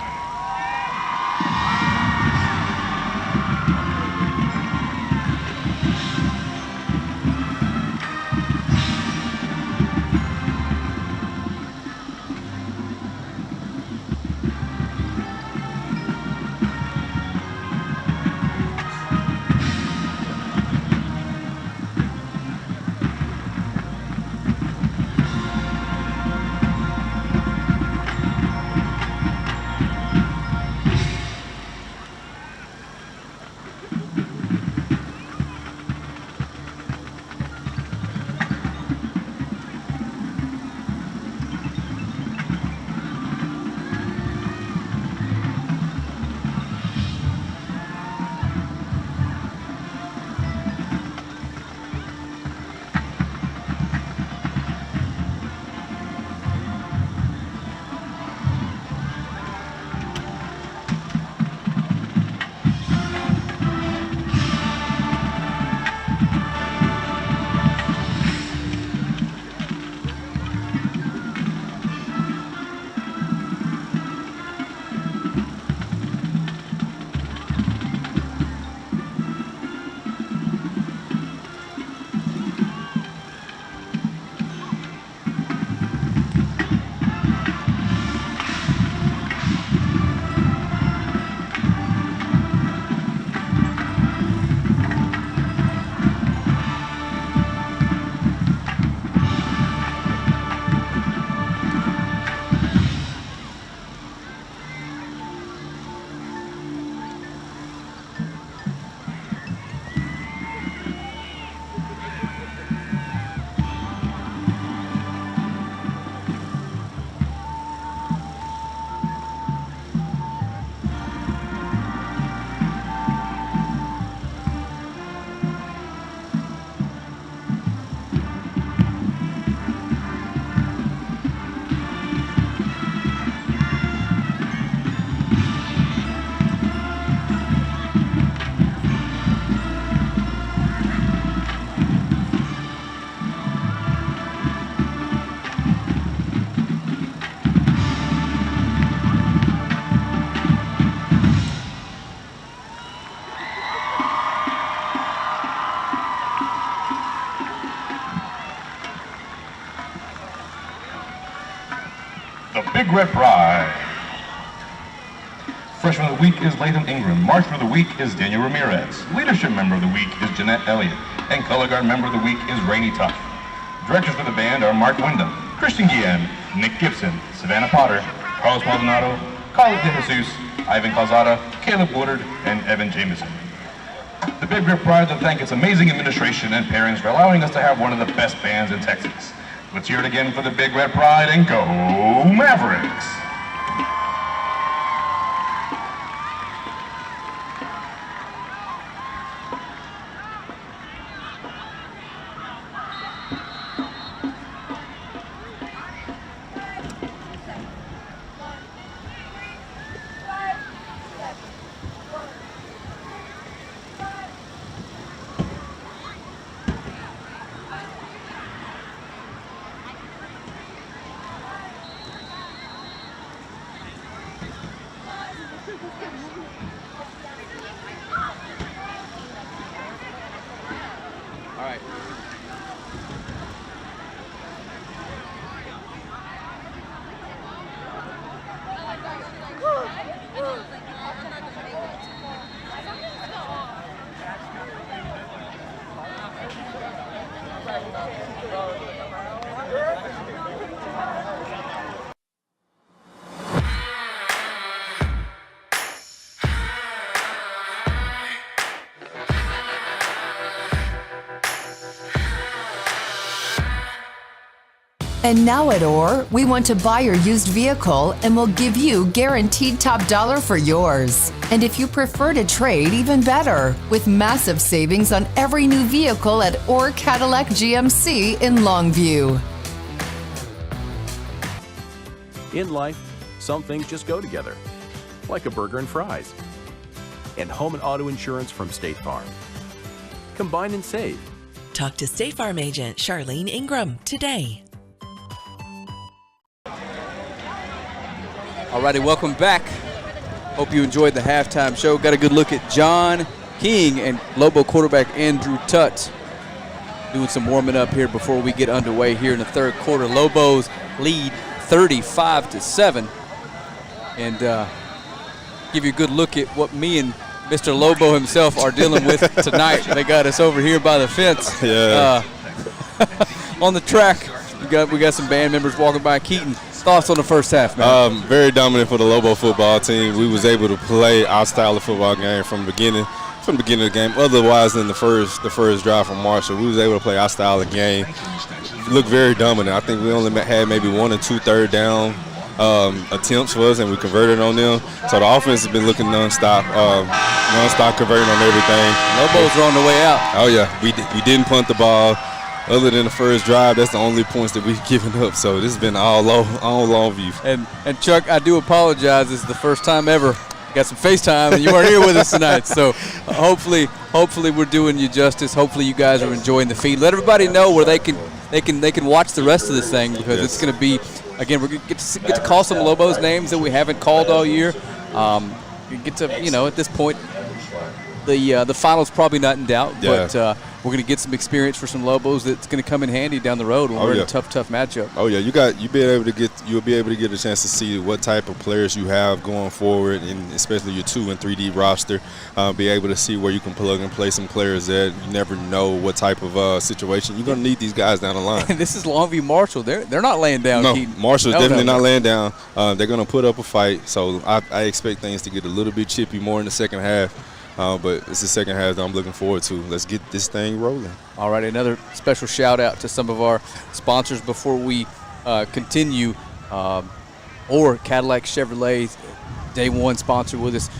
Red Pride. Freshman of the Week is Lathan Ingram. Marshman of the Week is Daniel Ramirez. Leadership Member of the Week is Jeanette Elliott. And Color Guard Member of the Week is Rainey Tuck. Directors for the band are Mark Wyndham, Christian Guillen, Nick Gibson, Savannah Potter, Carlos Maldonado, Carlos De Jesus, Ivan Calzada, Caleb Woodard, and Evan Jameson. The Big Red Pride to thank its amazing administration and parents for allowing us to have one of the best bands in Texas. Let's hear it again for the Big Red Pride and go Mavericks! And now at OR, we want to buy your used vehicle and we'll give you guaranteed top dollar for yours. And if you prefer to trade, even better, with massive savings on every new vehicle at OR Cadillac GMC in Longview. In life, some things just go together, like a burger and fries. And home and auto insurance from State Farm. Combine and save. Talk to State Farm agent Charlene Ingram today. Alrighty, welcome back. Hope you enjoyed the halftime show. Got a good look at John King and Lobo quarterback Andrew Tutt doing some warming up here before we get underway here in the third quarter. Lobos lead 35-7, and give you a good look at what me and Mr. Lobo himself are dealing with tonight. They got us over here by the fence. Yeah. On the track, we got some band members walking by. Keaton, thoughts on the first half, man? Very dominant for the Lobo football team. We was able to play our style of football game from the beginning of the game. Otherwise than the first drive from Marshall, we was able to play our style of game. Looked very dominant. I think we only had maybe 1 or 2 third down attempts for us, and we converted on them. So the offense has been looking nonstop converting on everything. Lobos are on the way out. Oh yeah, we didn't punt the ball. Other than the first drive, that's the only points that we've given up. So this has been all Longview. And Chuck, I do apologize. This is the first time ever. Got some FaceTime, and you weren't here with us tonight. So hopefully we're doing you justice. Hopefully you guys are enjoying the feed. Let everybody know where they can watch the rest of this thing, because it's going to be, again, we're going to get to call some Lobos names that we haven't called all year. Get to, at this point, the final's probably not in doubt, but we're going to get some experience for some Lobos that's going to come in handy down the road when we're in a tough matchup. Oh yeah, you'll be able to get a chance to see what type of players you have going forward, and especially your 2 and 3D roster. Be able to see where you can plug and play some players that you never know what type of situation you're going to need these guys down the line. And this is Longview Marshall. They're not laying down. No, Marshall's definitely not laying down. They're going to put up a fight. So I expect things to get a little bit chippy more in the second half. But it's the second half that I'm looking forward to. Let's get this thing rolling. All right, another special shout-out to some of our sponsors before we continue. Or Cadillac Chevrolet, day one sponsor with us.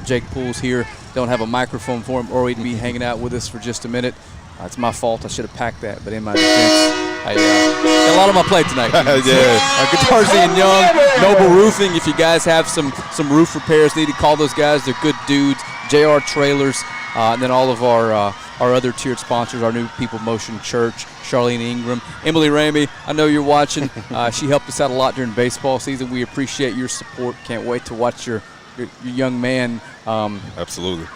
Jake Pools here. Don't have a microphone for him, or he'd be hanging out with us for just a minute. It's my fault. I should have packed that, but in my defense, I got a lot on my plate tonight. Guitars and Young, Noble Roofing. If you guys have some roof repairs needed, call those guys. They're good dudes. JR Trailers, and then all of our other tiered sponsors, our new People Motion Church, Charlene Ingram, Emily Ramey. I know you're watching. She helped us out a lot during baseball season. We appreciate your support. Can't wait to watch your young man. Absolutely.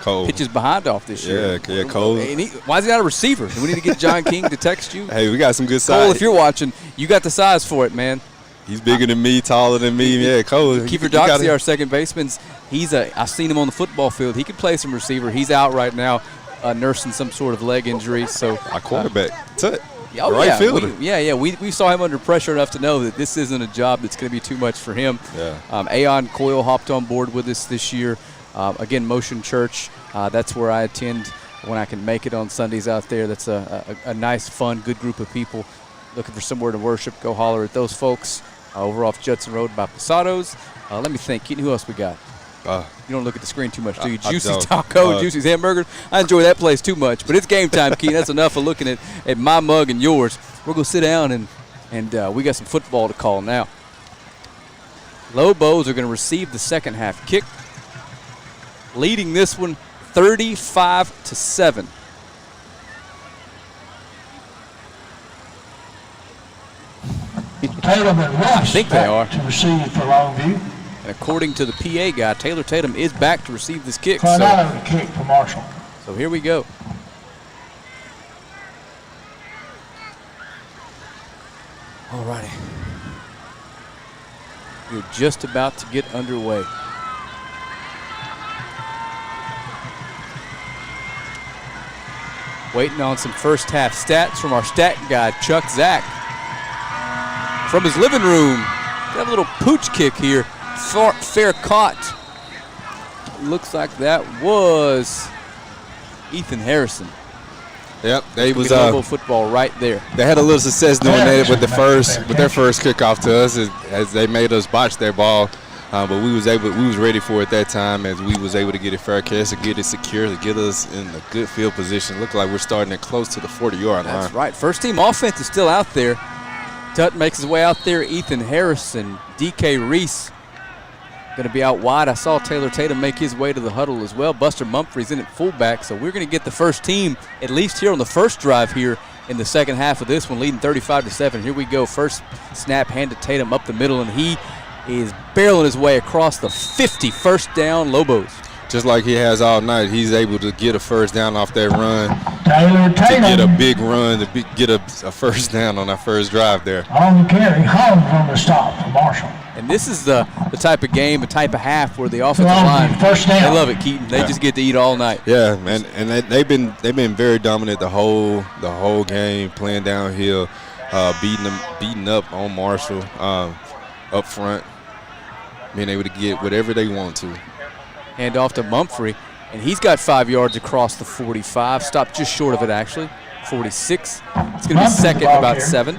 Cole pitches behind off this year. Yeah, Cole. Why is he not a receiver? Do we need to get John King to text you? Hey, we got some good size. Cole, if you're watching, you got the size for it, man. He's bigger than me, taller than me. Yeah, Cole. Kiefer Doxey, our second baseman, I've seen him on the football field. He can play some receiver. He's out right now nursing some sort of leg injury. So our quarterback, Tut. Right fielder. We saw him under pressure enough to know that this isn't a job that's going to be too much for him. Yeah. Aon Coyle hopped on board with us this year. Again, Motion Church. That's where I attend when I can make it on Sundays out there. That's a nice, fun, good group of people looking for somewhere to worship. Go holler at those folks over off Judson Road by Posados. Let me think. Keaton, who else we got? You don't look at the screen too much, do you? Juicy's Taco, Juicy's Hamburger. I enjoy that place too much, but it's game time, Keaton. That's enough of looking at my mug and yours. We're going to sit down, and we got some football to call now. Lobos are going to receive the second half kick, leading this one 35-7. Tatum and Rush I think they are. to receive for Longview. And according to the PA guy, Taylor Tatum is back to receive this kick. Tornado kick for Marshall. So here we go. All righty. We're just about to get underway. Waiting on some first half stats from our stat guy, Chuck Zach. From his living room, got a little pooch kick here. Fair caught. Looks like that was Ethan Harrison. Yep, they was Lobo football right there. They had a little success doing that with their first kickoff to us as they made us botch their ball, but we was ready for it that time as we was able to get it fair catch, to get it secure, to get us in a good field position. Look like we're starting it close to the 40-yard line. That's right. First team offense is still out there. Tut makes his way out there. Ethan Harrison, DK Reese going to be out wide. I saw Taylor Tatum make his way to the huddle as well. Buster Mumphrey's in at fullback, so we're going to get the first team at least here on the first drive here in the second half of this one, leading 35-7. Here we go. First snap handed Tatum up the middle, and he is barreling his way across the 50. First down, Lobos. Just like he has all night, he's able to get a first down off that run. Taylor Tatum. To get a big run, to get a first down on our first drive there. On the carry, Holmes on the stop for Marshall. And this is the type of game, the type of half where the offensive line, first down. They love it, Keaton. They just get to eat all night. Yeah, man, and they've been very dominant the whole game, playing downhill, beating up on Marshall up front, being able to get whatever they want to. Hand off to Mumphrey, and he's got 5 yards across the 45. Stopped just short of it, actually. 46. It's going to be second, about 7.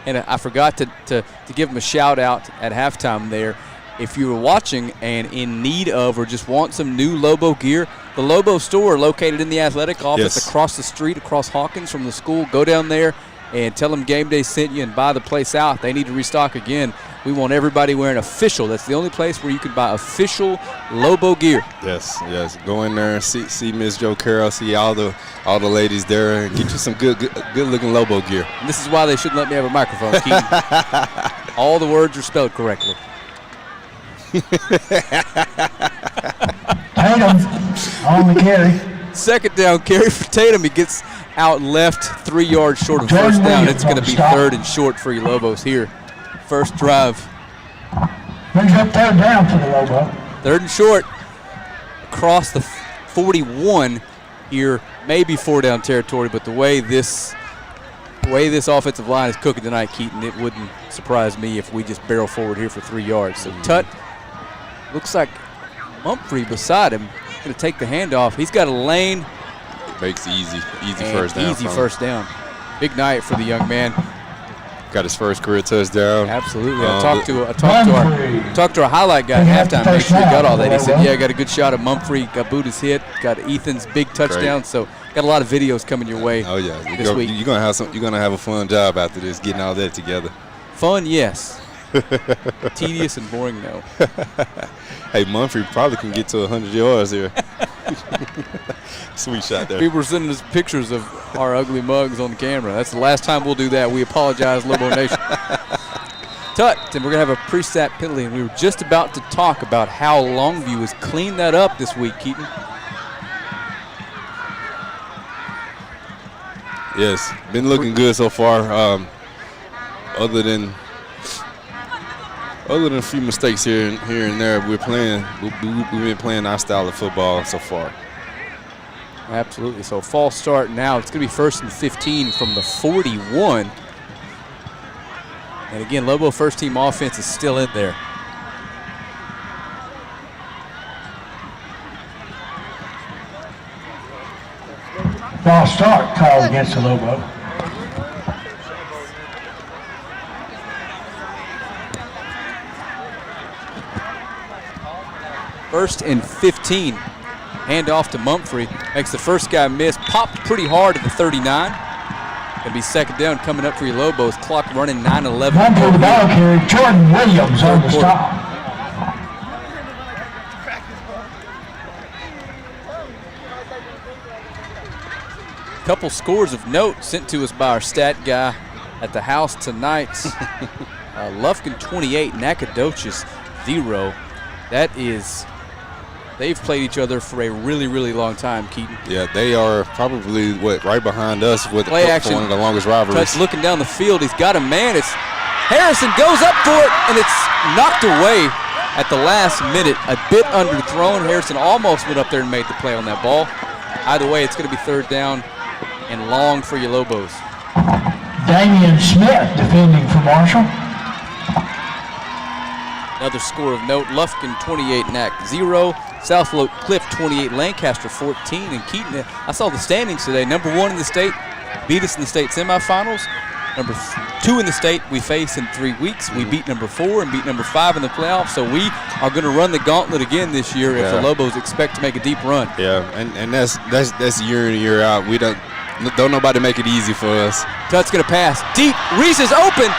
And I forgot to give him a shout out at halftime there. If you were watching and in need of or just want some new Lobo gear, the Lobo store located in the athletic office across the street, across Hawkins from the school. Go down there and tell them Game Day sent you and buy the place out. They need to restock again. We want everybody wearing official. That's the only place where you can buy official Lobo gear. Yes. Go in there and see Miss Joe Carroll, see all the ladies there, and get you some good looking Lobo gear. And this is why they shouldn't let me have a microphone, Keaton. All the words are spelled correctly. Tatum on the carry. Second down carry for Tatum. He gets out left, 3 yards short of first down. It's going to be third and short for you Lobos here. First drive. Brings up third down for the Lobo. Third and short. Across the 41 here. Maybe 4 down territory, but the way this offensive line is cooking tonight, Keaton, it wouldn't surprise me if we just barrel forward here for 3 yards. So Tut looks like Mumphrey beside him. Going to take the handoff. He's got a lane. Makes easy first down. Easy first down. Big night for the young man. Got his first career touchdown. Absolutely. I talked to our highlight guy at halftime. Make sure he got all that. He said, "Yeah, I got a good shot of Mumphrey. Got Buddha's hit. Got Ethan's big touchdown." So got a lot of videos coming your way. Oh yeah, this week. You're gonna have a fun job after this, getting all that together. Fun, yes. Tedious and boring, no. Hey, Mumphrey probably can get to 100 yards here. Sweet shot there. People are sending us pictures of our ugly mugs on the camera. That's the last time we'll do that. We apologize, Lobo Nation. Tut, and we're going to have a pre-snap penalty, and we were just about to talk about how Longview has cleaned that up this week, Keaton. Yes, been looking good so far. Other than Other than a few mistakes here and there, we've been playing our style of football so far. Absolutely. So false start now. It's going to be 1st and 15 from the 41. And again, Lobo first team offense is still in there. False start called against the Lobo. First and 15. Hand off to Mumphrey. Makes the first guy miss. Popped pretty hard at the 39. It'll be second down coming up for your Lobos. Clock running 9:11. Run for the ball carrier, Jordan Williams on the stop. Couple scores of note sent to us by our stat guy at the house tonight. Lufkin 28, Nacogdoches 0. That is, they've played each other for a really, really long time, Keaton. Yeah, they are probably right behind us with play action. One of the longest rivalries. Touch looking down the field. He's got a man. It's Harrison goes up for it, and it's knocked away at the last minute. A bit underthrown. Harrison almost went up there and made the play on that ball. Either way, it's going to be third down and long for your Lobos. Damian Smith defending for Marshall. Another score of note, Lufkin 28, Nac 0. Southfield Cliff 28, Lancaster 14. And Keaton, I saw the standings today. Number 1 in the state, beat us in the state semifinals. Number 2 in the state we face in 3 weeks. We beat number 4 and beat number 5 in the playoffs. So we are going to run the gauntlet again this year if the Lobos expect to make a deep run. Yeah, and that's year in and year out. We don't nobody make it easy for us. Tut's going to pass deep. Reese is open.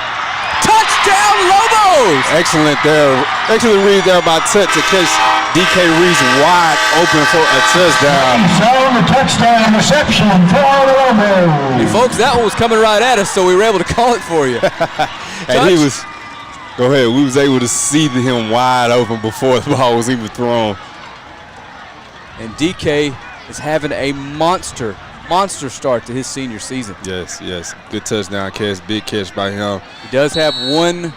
Touchdown Lobos! Excellent there. Excellent read there by Tut to catch DK Reese wide open for a touchdown. So the touchdown reception for the Lobos. Hey folks, that one was coming right at us, so we were able to call it for you. And he was, go ahead, we was able to see him wide open before the ball was even thrown. And DK is having a monster start to his senior season. Yes. Good touchdown catch, big catch by him. He does have one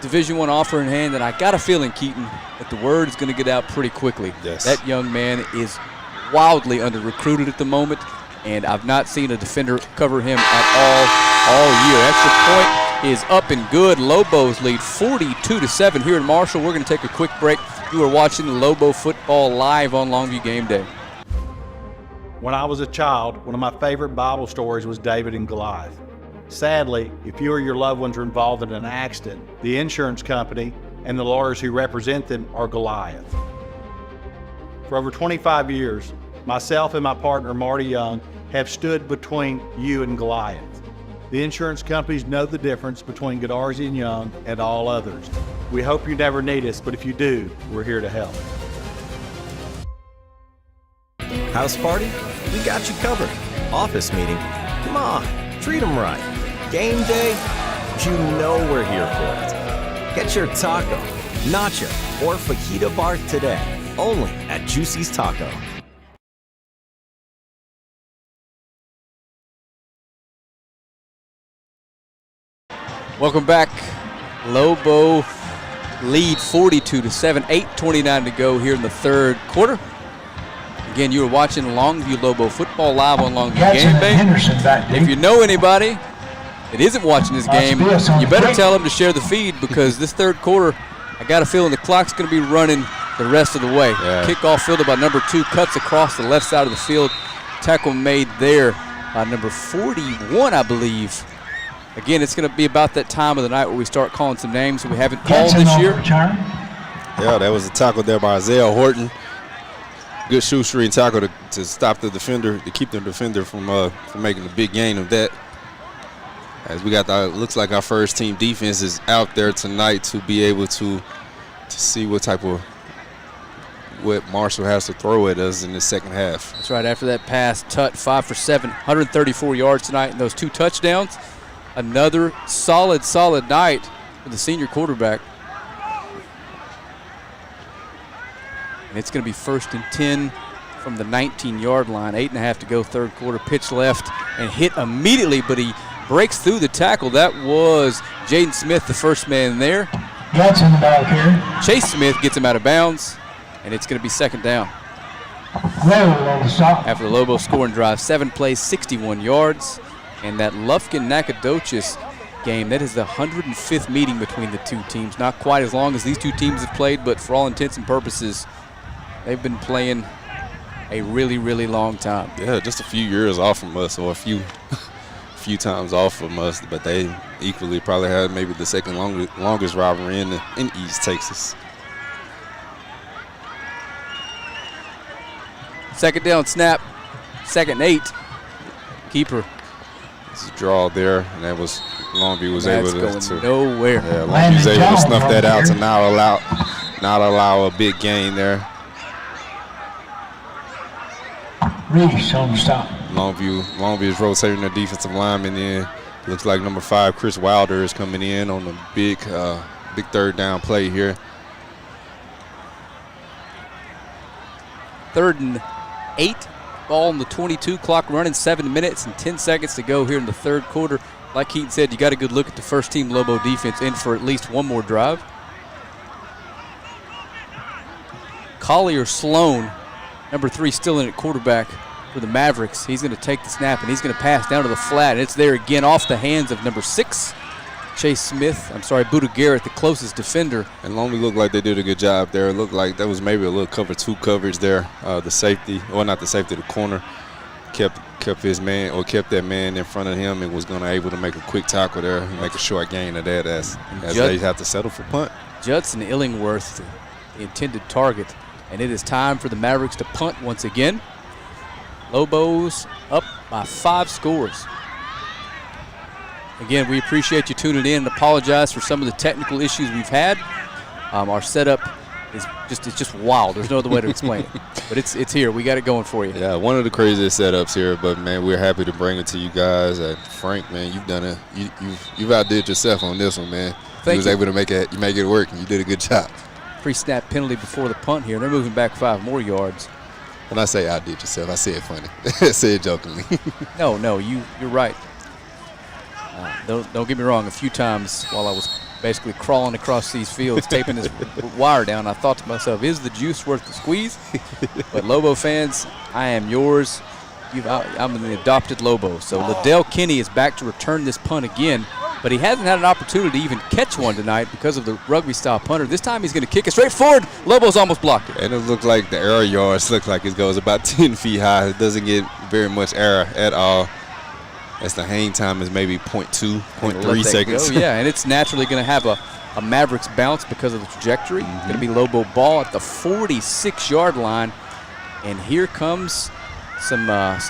Division I offer in hand, and I got a feeling, Keaton, that the word is going to get out pretty quickly. Yes. That young man is wildly under-recruited at the moment, and I've not seen a defender cover him at all year. Extra point is up and good. Lobos lead 42-7 here in Marshall. We're going to take a quick break. You are watching the Lobo football live on Longview Game Day. When I was a child, one of my favorite Bible stories was David and Goliath. Sadly, if you or your loved ones are involved in an accident, the insurance company and the lawyers who represent them are Goliath. For over 25 years, myself and my partner Marty Young have stood between you and Goliath. The insurance companies know the difference between Godarzi and Young and all others. We hope you never need us, but if you do, we're here to help. House party? We got you covered. Office meeting? Come on, treat them right. Game day? You know we're here for it. Get your taco, nacho, or fajita bar today, only at Juicy's Taco. Welcome back. Lobo lead 42-7, 8:29 to go here in the third quarter. Again, you are watching Longview Lobo football live on Longview Game Day. If you know anybody that isn't watching this game, you better tell them to share the feed, because this third quarter, I got a feeling the clock's going to be running the rest of the way. Yeah. Kickoff fielded by number 2, cuts across the left side of the field. Tackle made there by number 41, I believe. Again, it's going to be about that time of the night where we start calling some names that we haven't called this year. Yeah, that was a tackle there by Isaiah Horton. Good shoestring tackle to stop the defender, to keep the defender from making a big gain of that. As we got looks like our first team defense is out there tonight to be able to see what Marshall has to throw at us in the second half. That's right. After that pass, Tut 5 for 7, 134 yards tonight, and those 2 touchdowns. Another solid night for the senior quarterback. And it's going to be 1st and 10 from the 19-yard line. 8.5 to go, third quarter. Pitch left and hit immediately, but he breaks through the tackle. That was Jaden Smith, the first man there. Judson, the ball carrier. Chase Smith gets him out of bounds, and it's going to be second down. Roll on the stop. After the Lobos scoring drive, 7 plays, 61 yards. And that Lufkin-Nacogdoches game, that is the 105th meeting between the two teams. Not quite as long as these two teams have played, but for all intents and purposes, they've been playing a really, really long time. Yeah, just a few years off from us, or a few times off from us, but they equally probably had maybe the second longest rivalry in East Texas. Second down snap, 2nd and 8. Keeper. It's a draw there, and that was Longview was able to nowhere. Yeah, Longview was able to snuff that out to not allow a big gain there. Reese on the stop. Longview is rotating their defensive lineman in. Looks like number 5, Chris Wilder, is coming in on the big 3rd down play here. 3rd and 8. Ball on the 22, clock running, 7 minutes and 10 seconds to go here in the 3rd quarter. Like Keaton said, you got a good look at the first team Lobo defense in for at least one more drive. Collier Sloan, number 3, still in at quarterback for the Mavericks. He's going to take the snap and he's going to pass down to the flat, and it's there again off the hands of number 6, Buda Garrett, the closest defender. And Longview looked like they did a good job there. It looked like that was maybe a little cover 2 coverage there. The safety, or not the safety, the corner kept that man in front of him and was going to able to make a quick tackle there and make a short gain of that as they have to settle for punt. Judson Illingworth, the intended target, and it is time for the Mavericks to punt once again. Lobos up by 5 scores. Again, we appreciate you tuning in and apologize for some of the technical issues we've had. Our setup is just wild. There's no other way to explain it. But it's here. We got it going for you. Yeah, one of the craziest setups here, but man, we're happy to bring it to you guys. Frank, man, you've done it. You've outdid yourself on this one, man. You was able to make it work, and you did a good job. Pre-snap penalty before the punt here. They're moving back 5 more yards. When I say outdid yourself, I say it funny. I say it jokingly. No, you're right. Don't get me wrong. A few times while I was basically crawling across these fields, taping this wire down, I thought to myself, is the juice worth the squeeze? But Lobo fans, I am yours. I'm an adopted Lobo. So Liddell Kinney is back to return this punt again, but he hasn't had an opportunity to even catch one tonight because of the rugby-style punter. This time he's going to kick it straight forward. Lobo's almost blocked it. And it looked like the air yards look like it goes about 10 feet high. It doesn't get very much air at all. As the hang time is maybe 0.2, 0.3 seconds. Yeah, and it's naturally going to have a Mavericks bounce because of the trajectory. It's going to be Lobo ball at the 46-yard line. And here comes some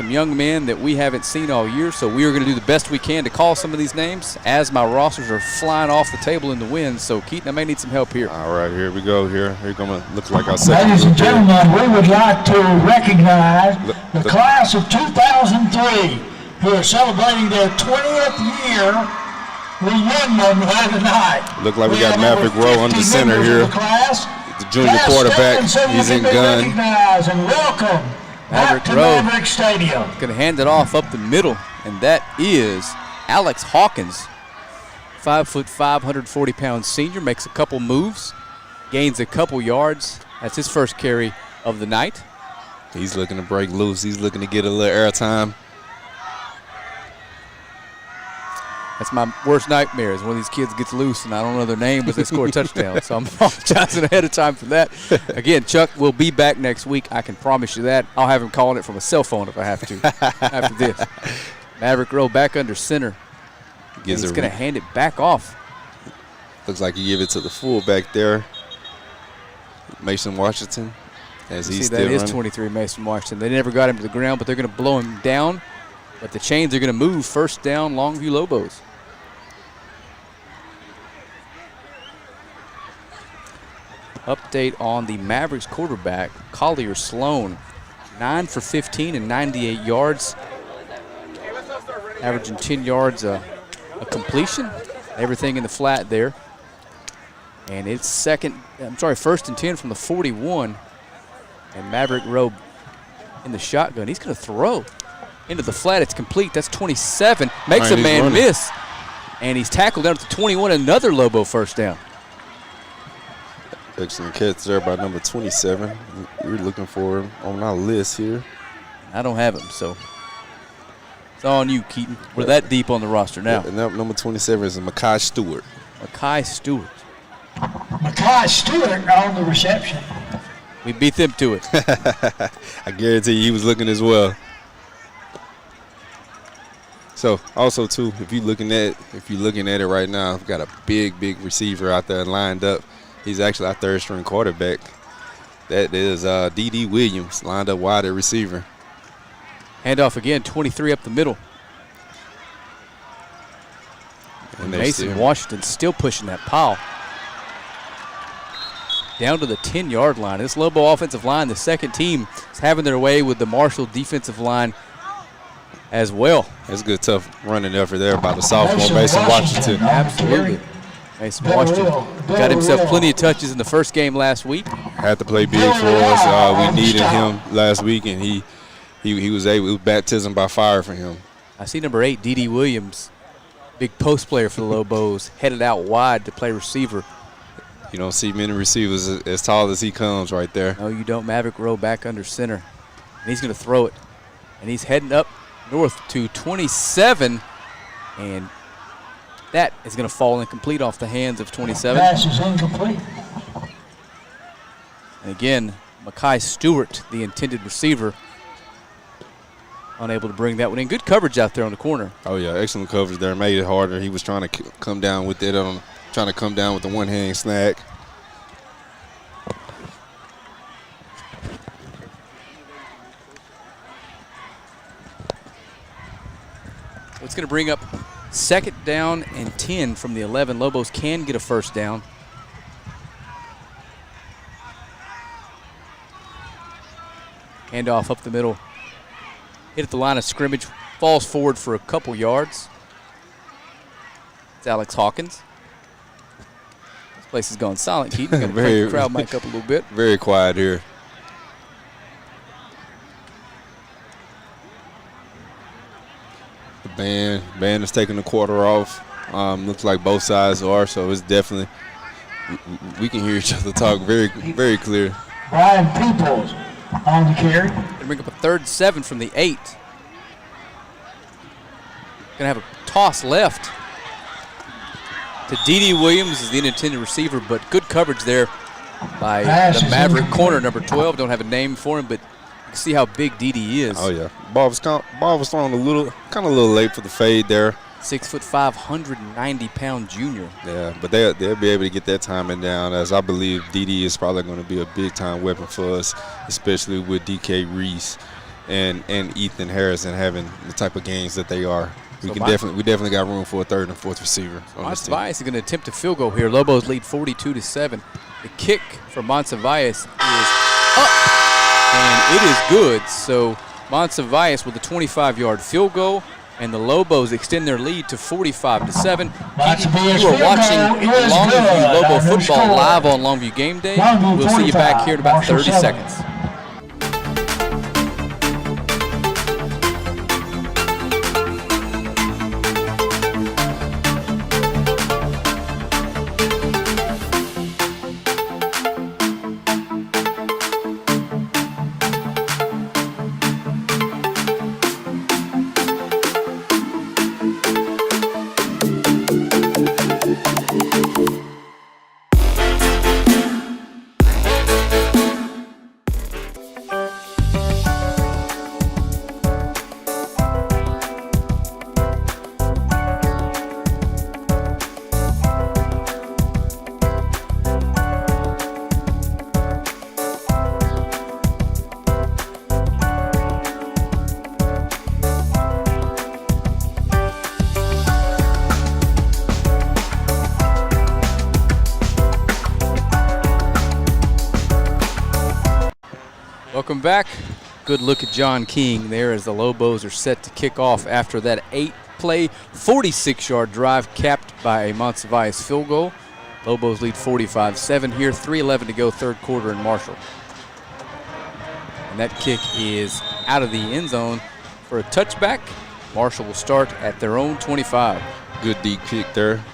young men that we haven't seen all year, so we are going to do the best we can to call some of these names as my rosters are flying off the table in the wind. So, Keaton, I may need some help here. All right, here we go. Here going to look like our second. Ladies and gentlemen, we would like to recognize the class of 2003 who are celebrating their 20th year reunion here tonight. Look like we got Maverick Rowe under center here. The junior quarterback, he's in gun. And welcome back to Maverick Stadium. Going to hand it off up the middle, and that is Alex Hawkins. 5'5", 140-pound senior, makes a couple moves, gains a couple yards. That's his first carry of the night. He's looking to break loose. He's looking to get a little air time. That's my worst nightmare is when these kids gets loose and I don't know their name, but they score a touchdown. So I'm apologizing ahead of time for that. Again, Chuck will be back next week. I can promise you that. I'll have him calling it from a cell phone if I have to after this. Maverick Rowe back under center. He's going to hand it back off. Looks like he gave it to the fullback there, Mason Washington. As he's still that is running. 23, Mason Washington. They never got him to the ground, but they're going to blow him down. But the chains are going to move. First down, Longview Lobos. Update on the Mavericks quarterback, Collier Sloan. 9 for 15 and 98 yards. Averaging 10 yards a completion. Everything in the flat there. And it's first and 10 from the 41. And Maverick Rowe in the shotgun. He's going to throw into the flat. It's complete. That's 27. Makes a man miss. And he's tackled down to 21. Another Lobo first down. Excellent catch there by number 27. We're looking for him on our list here. I don't have him, so it's on you, Keaton. We're that deep on the roster now. And that number 27 is Makai Stewart. Makai Stewart. Makai Stewart on the reception. We beat them to it. I guarantee you he was looking as well. So also too, if you're looking at it right now, I've got a big receiver out there lined up. He's actually our third string quarterback. That is D.D. Williams lined up wide at receiver. Handoff again, 23 up the middle. And Mason Washington still pushing that pile. Down to the 10-yard line. This Lobo offensive line, the second team, is having their way with the Marshall defensive line as well. That's a good, tough running effort there by the sophomore Mason Washington. Absolutely. Mason Washington got himself plenty of touches in the first game last week. Had to play big for us. We needed him last week, and he was able. It was baptism by fire for him. I see number 8, D.D. Williams, big post player for the Lobos, headed out wide to play receiver. You don't see many receivers as tall as he comes right there. No, you don't. Maverick row back under center. And he's going to throw it. And he's heading up north to 27. And that is going to fall incomplete off the hands of 27. Pass is incomplete. And again, Makai Stewart, the intended receiver, unable to bring that one in. Good coverage out there on the corner. Oh, yeah, excellent coverage there. Made it harder. He was trying to come down with it trying to come down with the one-hand snag. It's going to bring up 2nd down and 10 from the 11. Lobos can get a first down. Handoff up the middle. Hit at the line of scrimmage. Falls forward for a couple yards. It's Alex Hawkins. This place has gone silent, Keaton. Got to crank the crowd mic up a little bit. Very quiet here. The band is taking the quarter off. Looks like both sides are, so it's definitely, we can hear each other talk very clear. Brian Peoples on the carry. Going to bring up a 3rd and 7 from the 8. Going to have a toss left to D.D. Williams as the intended receiver, but good coverage there by the Maverick corner, number 12. Don't have a name for him, but you can see how big D.D. is. Oh, yeah. Ball was thrown a little late for the fade there. 6'5", 190-pound junior. Yeah, but they'll be able to get that timing down, as I believe D.D. is probably going to be a big-time weapon for us, especially with D.K. Reese and Ethan Harrison having the type of games that they are. We definitely got room for a 3rd and 4th receiver. Monsiváis is going to attempt a field goal here. Lobos lead 42-7. The kick from Monsiváis is up, and it is good. So Monsiváis with a 25-yard field goal, and the Lobos extend their lead to 45-7. You are watching Longview Lobo football live on Longview Game Day. We'll see you back here in about 30 seconds. Welcome back. Good look at John King there as the Lobos are set to kick off after that 8-play, 46-yard drive capped by a Monsiváis field goal. Lobos lead 45-7 here, 3:11 to go, 3rd quarter in Marshall. And that kick is out of the end zone for a touchback. Marshall will start at their own 25. Good deep kick there.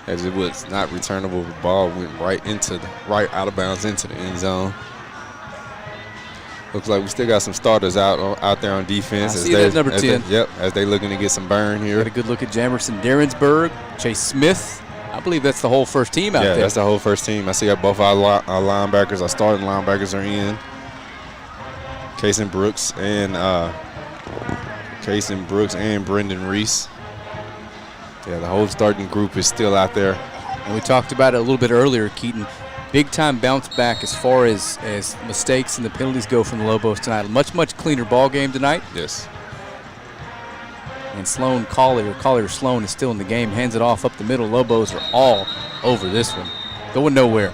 as it was not returnable. The ball went right out of bounds into the end zone. Looks like we still got some starters out there on defense. I see that number 10. As they looking to get some burn here. Got a good look at Jamerson Derensburg, Chase Smith. I believe that's the whole first team out there. Yeah, that's the whole first team. I see both our linebackers, our starting linebackers are in. Casey Brooks and Brendan Reese. Yeah, the whole starting group is still out there. And we talked about it a little bit earlier, Keaton. Big time bounce back as far as mistakes and the penalties go from the Lobos tonight. Much cleaner ball game tonight. Yes. And Collier Sloan is still in the game. Hands it off up the middle. Lobos are all over this one. Going nowhere.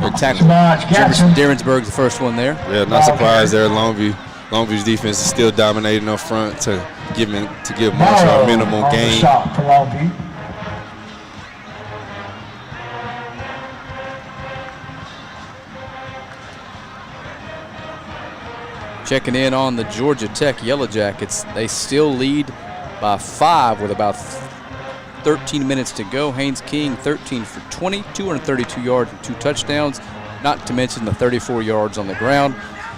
Good tackle. Jefferson Derensburg's the first one there. Yeah, not surprised there. Longview's defense is still dominating up front to give Marshall a minimal gain. Shot for Longview. Checking in on the Georgia Tech Yellow Jackets. They still lead by 5 with about 13 minutes to go. Haynes King 13 for 20, 232 yards and 2 touchdowns, not to mention the 34 yards on the ground.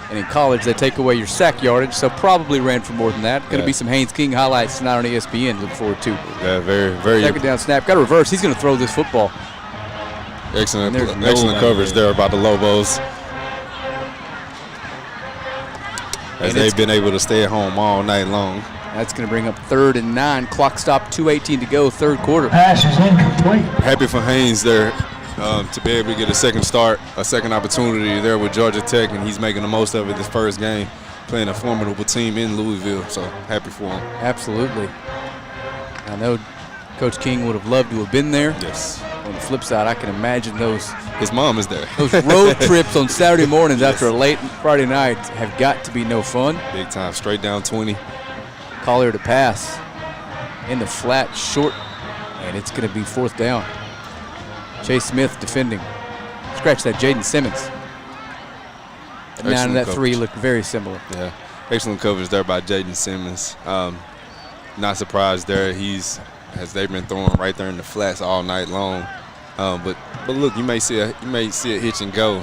And in college, they take away your sack yardage, so probably ran for more than that. Going to be some Haynes King highlights tonight on ESPN. Look forward to. Yeah, very. Second down snap. Got a reverse. He's going to throw this football. Excellent coverage there by the Lobos. As they've been able to stay at home all night long. That's going to bring up 3rd and 9. Clock stop, 2:18 to go, third quarter. Pass is incomplete. Happy for Haynes there to be able to get a second opportunity there with Georgia Tech, and he's making the most of it this first game, playing a formidable team in Louisville. So happy for him. Absolutely. I know Coach King would have loved to have been there. Yes. On the flip side, I can imagine his mom is there. Those road trips on Saturday mornings after a late Friday night have got to be no fun. Big time, straight down 20. Collier to pass in the flat, short, and it's going to be 4th down. Chase Smith defending. Scratch that, Jaden Simmons. And now that 3 looked very similar. Yeah, excellent coverage there by Jaden Simmons. Not surprised there. As they've been throwing right there in the flats all night long. But look, you may see a hitch and go.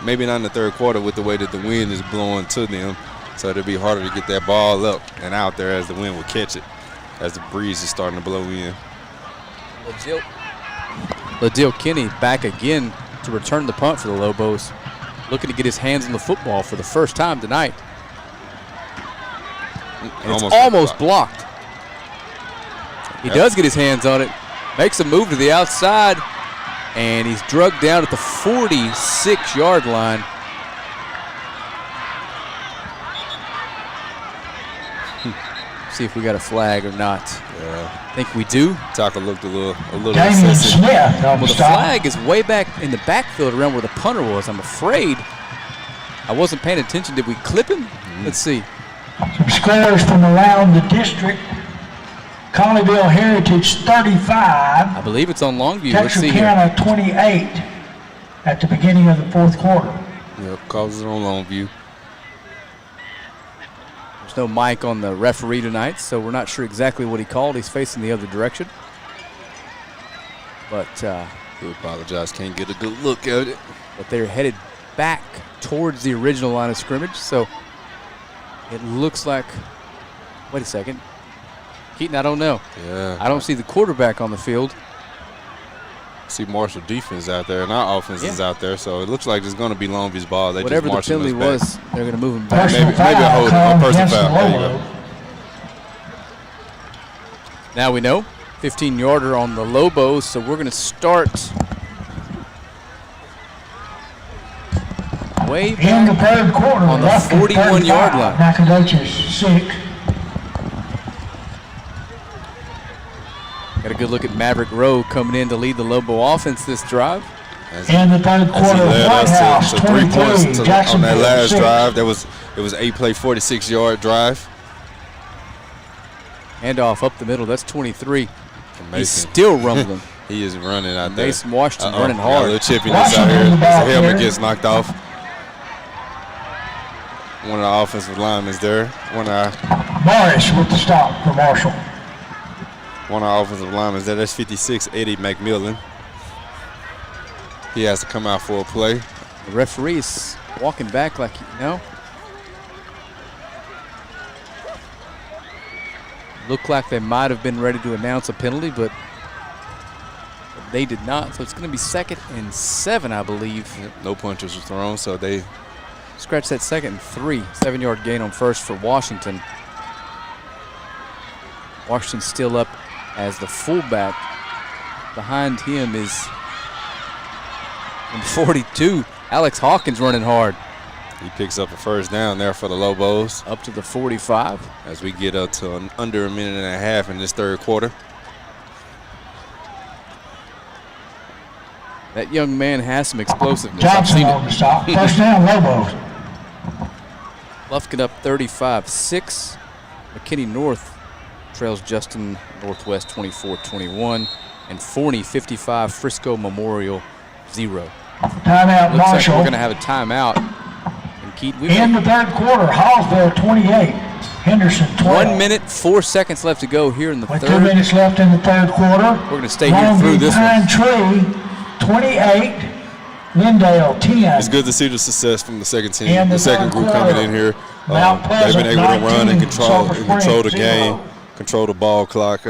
Maybe not in the third quarter with the way that the wind is blowing to them. So it'll be harder to get that ball up and out there as the wind will catch it, as the breeze is starting to blow in. Ladil Kinney back again to return the punt for the Lobos, looking to get his hands on the football for the first time tonight. It's almost blocked. He does get his hands on it, makes a move to the outside, and he's drugged down at the 46-yard line. See if we got a flag or not. Yeah. I think we do. Taka looked a little Damian Smith. Well, the flag is way back in the backfield around where the punter was. I'm afraid I wasn't paying attention. Did we clip him? Let's see. Some scores from around the district. Colleyville Heritage 35. I believe it's on Longview. Let's see here. Texarkana 28 at the beginning of the 4th quarter. Yep, calls it on Longview. There's no mic on the referee tonight, so we're not sure exactly what he called. He's facing the other direction. But we apologize, can't get a good look at it. But they're headed back towards the original line of scrimmage, so it looks like, wait a second. Keaton, I don't know. Yeah. I don't see the quarterback on the field. See Marshall defense out there, and our offense is out there, so it looks like it's going to be Longview's ball. They whatever just the penalty was, they're going to move him back. Maybe a hold, a personal foul. There you go. Now we know, 15-yarder on the Lobos, so we're going to start way back in the 3rd quarter on the 41-yard line. Nacogdoches 6. Got a good look at Maverick Rowe coming in to lead the Lobo offense this drive. In the 3rd quarter, White House 3 23, points on that last 6. drive. It was 8-play, 46-yard drive. Handoff up the middle. That's 23. Amazing. He's still rumbling. He is running out there. Mason Washington running hard. Got a little chippiness out here. His helmet gets knocked off. One of the offensive linemen is there. Morris with the stop for Marshall. One of our offensive linemen there. That's 56, Eddie McMillan. He has to come out for a play. The referee is walking back like, Looked like they might have been ready to announce a penalty, but they did not. So it's going to be 2nd and 7, I believe. Yep, no punches were thrown, so they scratch that 2nd and 3. 7-yard gain on first for Washington. Washington still up as the fullback. Behind him is number 42, Alex Hawkins, running hard. He picks up a first down there for the Lobos. Up to the 45. As we get up to under a minute and a half in this third quarter. That young man has some explosiveness. Johnson on the stop. First down, Lobos. Lufkin up 35-6. McKinney North trails Justin Northwest 24-21. And Forney 55, Frisco Memorial 0. Timeout, Looks Marshall. like we're going to have a timeout. In the third quarter, Hallsville 28, Henderson 12. 1 minute, 4 seconds left to go here in the With third. 2 minutes left in the third quarter. We're going to stay here through this Pine one. Tree 28, Lindale 10. It's good to see the success from the second team, In the the second third group coming quarter, in here. Mount They've been Pleasant, able to run and 19, Sulphur control the Springs, game, 0. control the ball clock.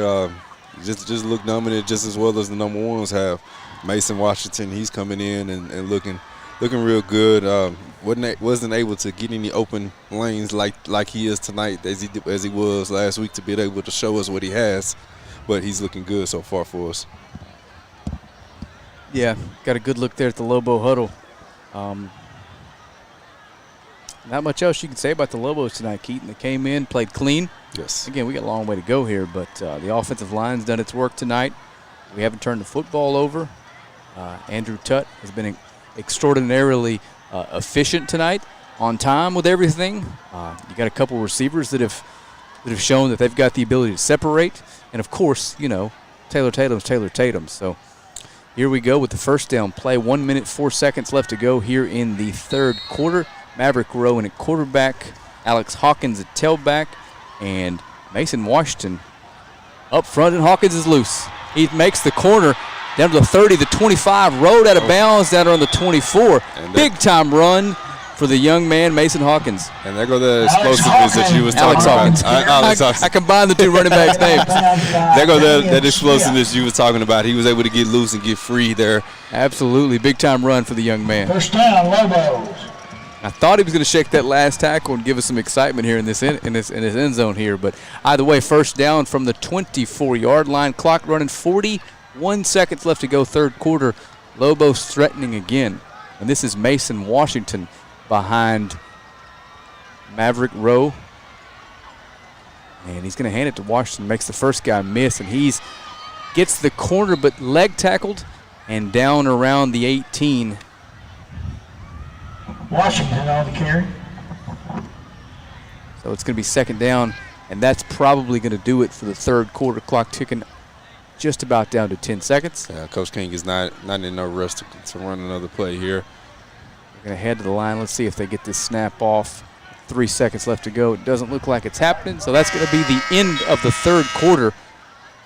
Just look dominant just as well as the number ones have. Mason Washington, he's coming in and looking real good. Wasn't able to get any open lanes like he is tonight as he was last week to be able to show us what he has, but he's looking good so far for us. Yeah, got a good look there at the Lobo huddle. Not much else you can say about the Lobos tonight, Keaton. They came in, played clean. Yes. Again, we got a long way to go here, but the offensive line's done its work tonight. We haven't turned the football over. Andrew Tutt has been extraordinarily efficient tonight, on time with everything. You got a couple receivers that have shown that they've got the ability to separate, and of course, Taylor Tatum's. So here we go with the first down play. 1 minute, 4 seconds left to go here in the third quarter. Maverick Rowan at quarterback, Alex Hawkins at tailback, and Mason Washington up front, and Hawkins is loose. He makes the corner down to the 30, the 25, rode out of bounds down on the 24. Big-time run for the young man, Mason Hawkins. And there go the explosiveness that you was talking about. Alex Hawkins. I combined the two running backs' names. There go that explosiveness you was talking about. He was able to get loose and get free there. Absolutely. Big-time run for the young man. First down, Lobos. I thought he was going to shake that last tackle and give us some excitement here in this end zone here, but either way, first down from the 24-yard line. Clock running, 41 seconds left to go, third quarter. Lobos threatening again, and this is Mason Washington behind Maverick Rowe, and he's going to hand it to Washington. Makes the first guy miss, and he's gets the corner, but leg tackled and down around the 18. Washington on the carry. So it's going to be second down, and that's probably going to do it for the third quarter. Clock ticking just about down to 10 seconds. Yeah, Coach King is not in no rush to run another play here. We're going to head to the line. Let's see if they get this snap off. 3 seconds left to go. It doesn't look like it's happening, so that's going to be the end of the third quarter.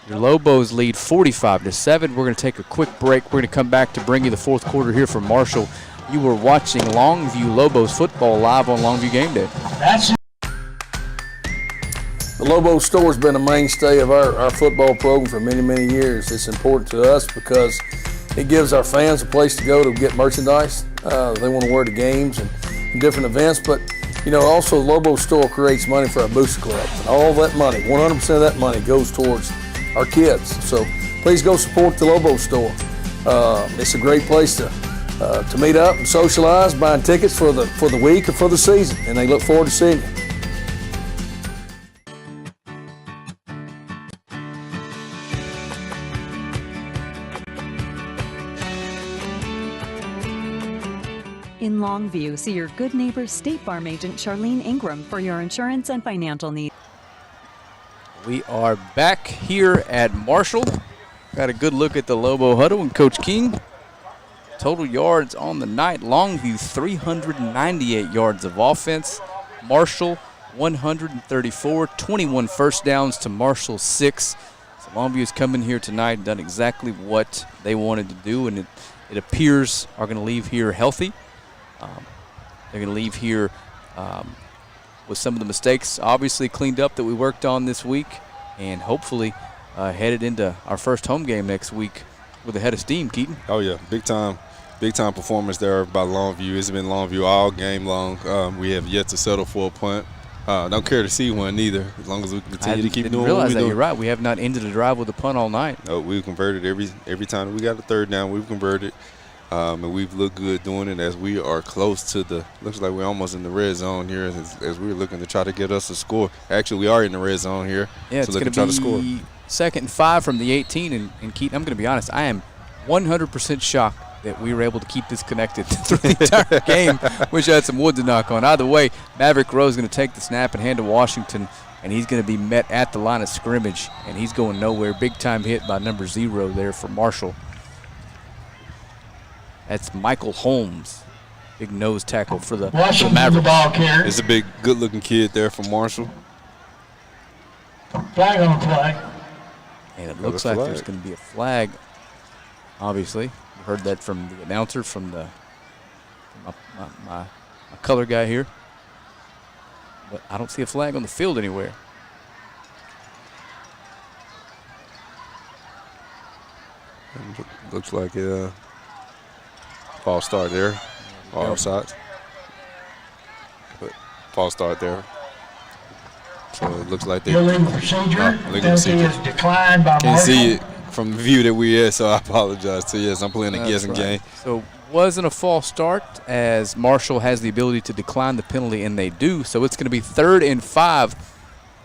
Your Lobos lead 45-7. We're going to take a quick break. We're going to come back to bring you the fourth quarter here from Marshall. You were watching Longview Lobos football live on Longview Game Day. That's it. The Lobos store has been a mainstay of our football program for many, many years. It's important to us because it gives our fans a place to go to get merchandise. They want to wear the games and different events, but also the Lobos store creates money for our booster club. And all that money, 100% of that money goes towards our kids. So please go support the Lobos store. It's a great place to meet up and socialize, buying tickets for the week or for the season, and they look forward to seeing you. In Longview, see your good neighbor State Farm agent Charlene Ingram for your insurance and financial needs. We are back here at Marshall. Got a good look at the Lobo huddle and Coach King. Total yards on the night, Longview 398 yards of offense. Marshall 134, 21 first downs to Marshall 6. So Longview's come in here tonight and done exactly what they wanted to do, and it appears are going to leave here healthy. They're going to leave here with some of the mistakes obviously cleaned up that we worked on this week, and hopefully headed into our first home game next week with a head of steam, Keaton. Oh, yeah, big time performance there by Longview. It's been Longview all game long. We have yet to settle for a punt. Don't care to see one either, as long as we continue to keep doing what we're doing. I didn't realize that. You're right. We have not ended a drive with a punt all night. No, we've converted every time we got a third down. We've converted, and we've looked good doing it as we are close to looks like we're almost in the red zone here as we're looking to try to get us a score. Actually, we are in the red zone here. Yeah, it's going to be 2nd and 5 from the 18. And Keaton, I'm going to be honest, I am 100% shocked that we were able to keep this connected through the entire game. Wish I had some wood to knock on. Either way, Maverick Rowe is going to take the snap and hand to Washington, and he's going to be met at the line of scrimmage, and he's going nowhere. Big-time hit by number 0 there for Marshall. That's Michael Holmes, big nose tackle for the Mavericks. The ball carrier. It's a big, good-looking kid there for Marshall. Flag on the play. And it looks like there's going to be a flag, obviously. Heard that from the announcer, from my color guy here. But I don't see a flag on the field anywhere. Looks like a false start there. Offside. But false start there. So it looks like they're illegal procedure. Penalty is declined by Marshall. Can't see it from the view that we're at, so I apologize to you. Yes, I'm playing a guessing game. So wasn't a false start, as Marshall has the ability to decline the penalty, and they do. So it's going to be 3rd and 5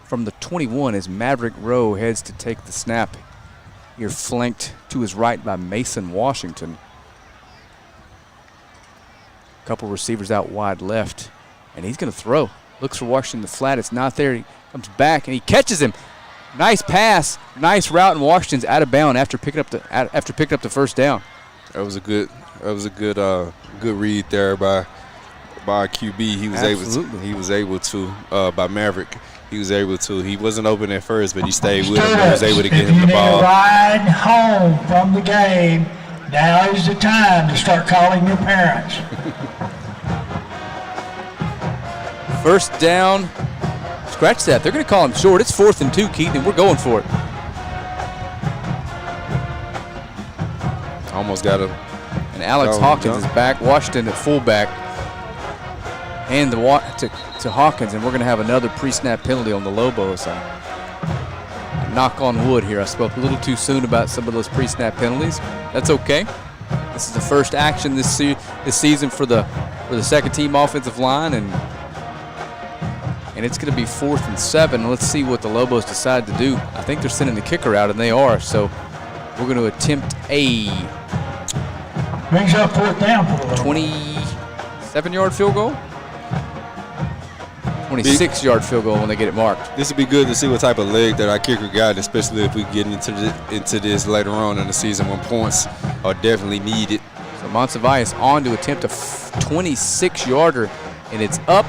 from the 21 as Maverick Rowe heads to take the snap. Here flanked to his right by Mason Washington. A couple receivers out wide left, and he's going to throw. Looks for Washington in the flat. It's not there. He comes back, and he catches him. Nice pass, nice route, and Washington's out of bounds after picking up the first down. That was a good read there by QB. He was able to by Maverick. He wasn't open at first, but he stayed with him and was able to get him the ball. Ride home from the game. Now is the time to start calling your parents. First down. Scratch that. They're going to call him short. It's 4th and 2, Keaton, and we're going for it. Almost got him. And Alex Hawkins is back. Washington at fullback. And to Hawkins, and we're going to have another pre-snap penalty on the Lobos. Knock on wood here. I spoke a little too soon about some of those pre-snap penalties. That's okay. This is the first action this season for the second-team offensive line, and it's going to be 4th and 7. Let's see what the Lobos decide to do. I think they're sending the kicker out, and they are. So we're going to attempt a brings up 4th down for the 27-yard field goal. 26-yard field goal when they get it marked. This would be good to see what type of leg that our kicker got, especially if we get into this later on in the season when points are definitely needed. So Monsiváis on to attempt a 26-yarder, and it's up.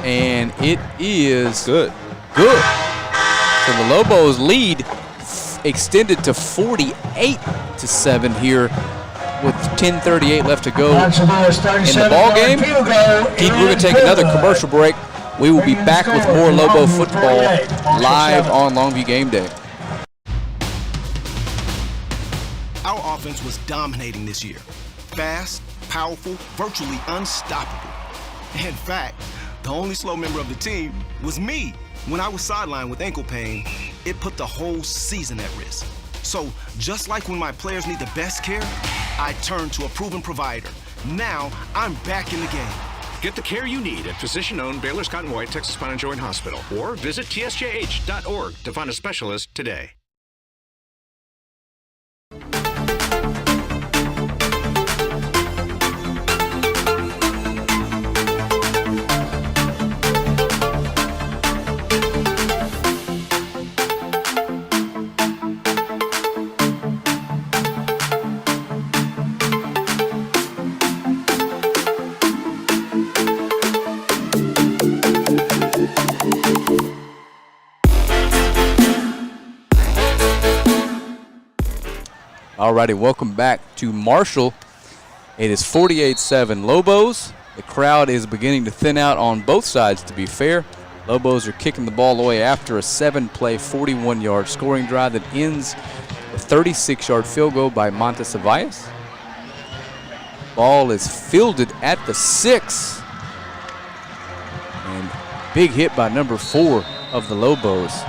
And it is good. So the Lobos lead extended to 48-7 here with 10:38 left to go in the ball game. We're going to take another commercial break. We will be back with more Lobo football live on Longview Game Day. Our offense was dominating this year. Fast, powerful, virtually unstoppable. In fact, the only slow member of the team was me. When I was sidelined with ankle pain, it put the whole season at risk. So, just like when my players need the best care, I turned to a proven provider. Now, I'm back in the game. Get the care you need at physician-owned Baylor Scott & White Texas Spine and Joint Hospital, or visit tsjh.org to find a specialist today. All righty, welcome back to Marshall. It is 48-7 Lobos. The crowd is beginning to thin out on both sides, to be fair. Lobos are kicking the ball away after a 7-play, 41-yard scoring drive that ends a 36-yard field goal by Montes Cevallos. Ball is fielded at the 6. And big hit by number 4 of the Lobos.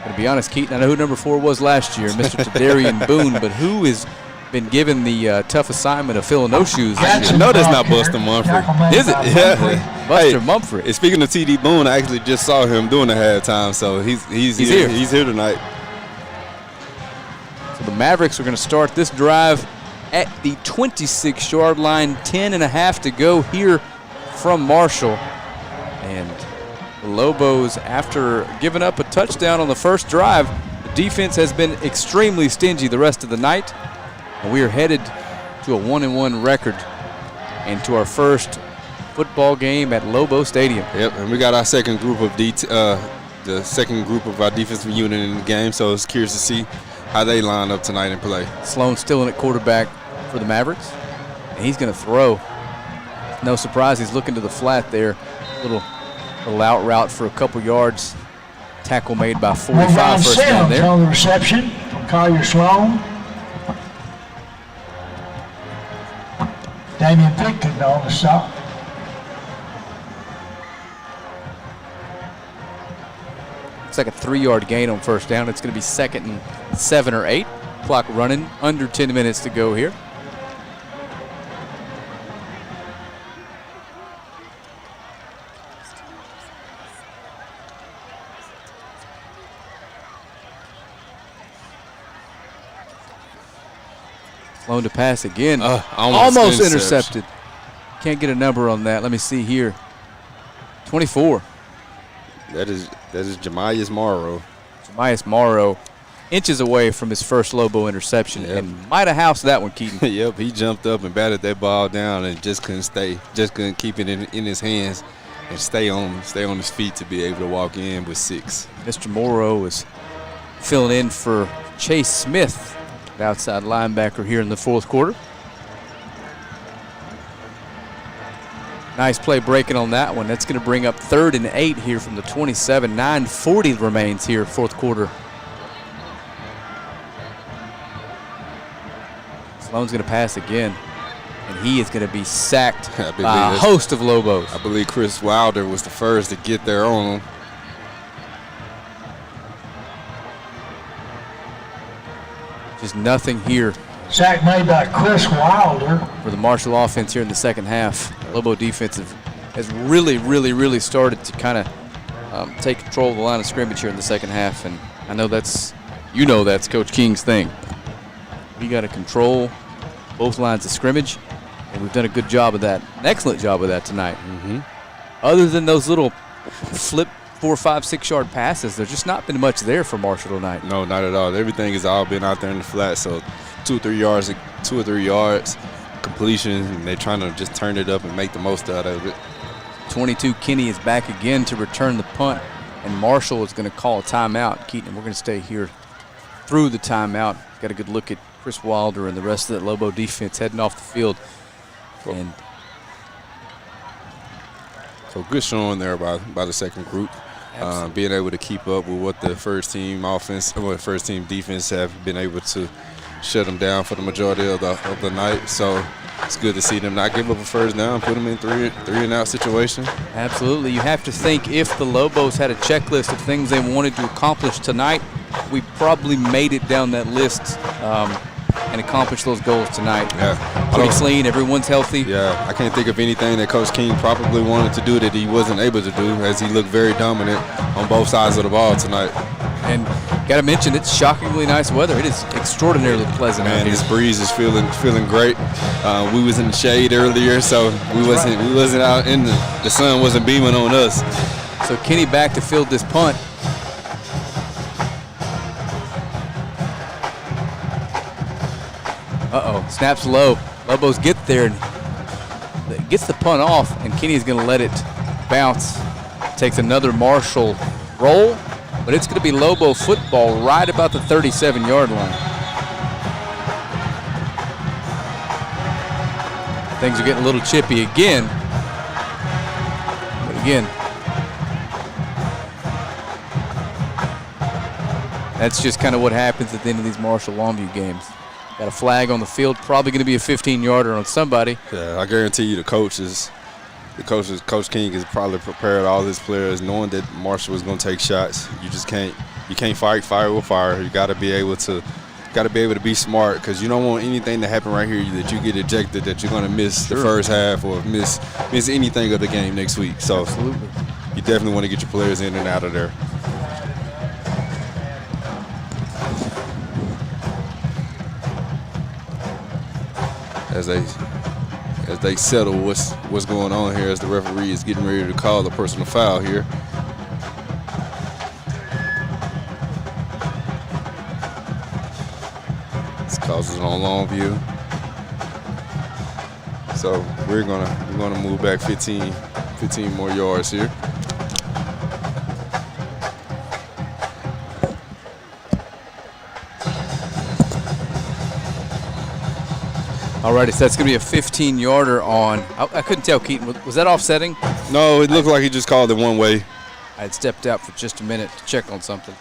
To be honest, Keaton, I know who number 4 was last year, Mr. Tadarian Boone, but who has been given the tough assignment of filling those shoes this year? No, that's not Buster Mumford. Is it? Yeah. Buster Mumford. And speaking of T.D. Boone, I actually just saw him doing the halftime, so he's here. He's here tonight. So the Mavericks are going to start this drive at the 26-yard line, 10.5 to go here from Marshall. And the Lobos, after giving up a touchdown on the first drive, the defense has been extremely stingy the rest of the night. And we are headed to a 1-1 record and to our first football game at Lobo Stadium. Yep, and we got our second group of the second group of our defensive unit in the game, so it's curious to see how they line up tonight and play. Sloan still in at quarterback for the Mavericks, and he's going to throw. No surprise, he's looking to the flat there. Little out route for a couple yards. Tackle made by 45, first down there. On the reception, Collier Sloan. Damian Picton on the stop. It's like a 3-yard gain on first down. It's going to be 2nd and 7 or 8. Clock running, under 10 minutes to go here. Sloan to pass again. Almost intercepted. Can't get a number on that. Let me see here. 24. That is Jamias Morrow. Jamias Morrow, inches away from his first Lobo interception, and might have housed that one, Keaton. Yep, he jumped up and batted that ball down and just couldn't keep it in his hands and stay on his feet to be able to walk in with 6. Mr. Morrow is filling in for Chase Smith, the outside linebacker here in the fourth quarter. Nice play breaking on that one. That's going to bring up 3rd and 8 here from the 27. 9:40 remains here, fourth quarter. Sloan's going to pass again, and he is going to be sacked by a host of Lobos. I believe Chris Wilder was the first to get there on him. Just nothing here. Sack made by Chris Wilder. For the Marshall offense here in the second half. Lobo defense has really started to kind of take control of the line of scrimmage here in the second half. And I know that's Coach King's thing. We got to control both lines of scrimmage, and we've done a good job of that, an excellent job of that tonight. Other than those little flip 4, 5, 6-yard passes, there's just not been much there for Marshall tonight. No, not at all. Everything has all been out there in the flat, so 2 or 3 yards completion, and they're trying to just turn it up and make the most out of it. 22, Kenny is back again to return the punt, and Marshall is going to call a timeout. Keaton, we're going to stay here through the timeout. Got a good look at Chris Wilder and the rest of that Lobo defense heading off the field. And so good showing there by the second group. Being able to keep up with what the first team defense have been able to shut them down for the majority of the night. So it's good to see them not give up a first down, put them in three and out situation. Absolutely. You have to think if the Lobos had a checklist of things they wanted to accomplish tonight, we probably made it down that list and accomplished those goals tonight. Yeah. Pretty clean. Everyone's healthy. Yeah. I can't think of anything that Coach King probably wanted to do that he wasn't able to do, as he looked very dominant on both sides of the ball tonight. And got to mention, it's shockingly nice weather. It is extraordinarily pleasant out here. This breeze is feeling great. We was in the shade earlier, so we wasn't out in the sun wasn't beaming on us. So Kenny back to field this punt. Snaps low. Lobos get there and gets the punt off, and Kenny's going to let it bounce. Takes another Marshall roll, but it's going to be Lobo football right about the 37-yard line. Things are getting a little chippy again. But again, that's just kind of what happens at the end of these Marshall Longview games. Got a flag on the field, probably going to be a 15-yarder on somebody. Yeah, I guarantee you Coach King has probably prepared all his players knowing that Marshall was going to take shots. You can't fight fire with fire. You got to be able to be smart, because you don't want anything to happen right here that you get ejected, that you're going to miss the first half or miss anything of the game next week. So absolutely, you definitely want to get your players in and out of there. As they settle what's going on here, as the referee is getting ready to call a personal foul here. Causes it on Longview. So we're gonna move back 15 more yards here. Alrighty, so that's gonna be a 15-yarder on. I couldn't tell, Keaton. Was that offsetting? No, it looked like he just called it one way. I had stepped out for just a minute to check on something.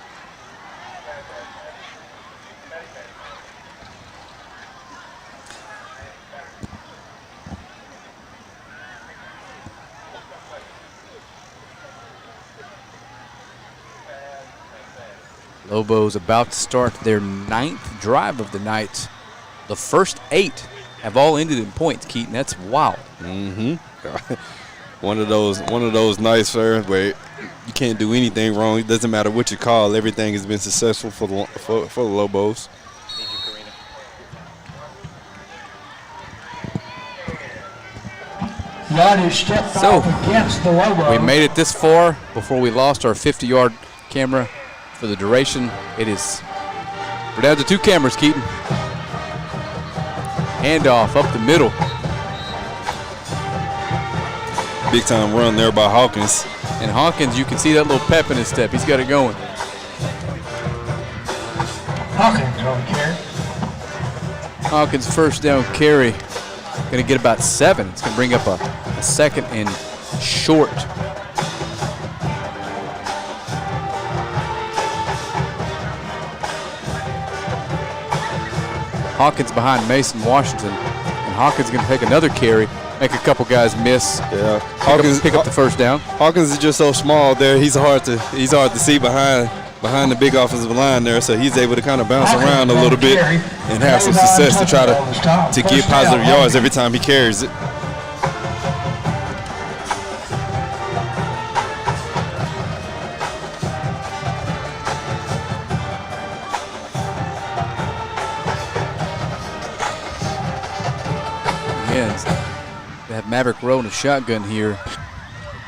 Lobos about to start their 9th drive of the night. The first 8 have all ended in points, Keaton. That's wild. Mm-hmm. one of those nights, sir, where you can't do anything wrong. It doesn't matter what you call. Everything has been successful for the Lobos. Yardage stepped off against the Lobos. We made it this far before we lost our 50-yard camera for the duration. We're down to 2 cameras, Keaton. Handoff up the middle. Big time run there by Hawkins. And Hawkins, you can see that little pep in his step. He's got it going. Hawkins on carry. Hawkins first down carry. Going to get about 7. It's going to bring up a second and short. Hawkins behind Mason Washington, and Hawkins going to take another carry, make a couple guys miss. Yeah, pick up the first down. Hawkins is just so small there. He's hard to see behind the big offensive line there, so he's able to kind of bounce around a little bit and have some success to try to get positive yards every time he carries it. They have Maverick Rowe in a shotgun here.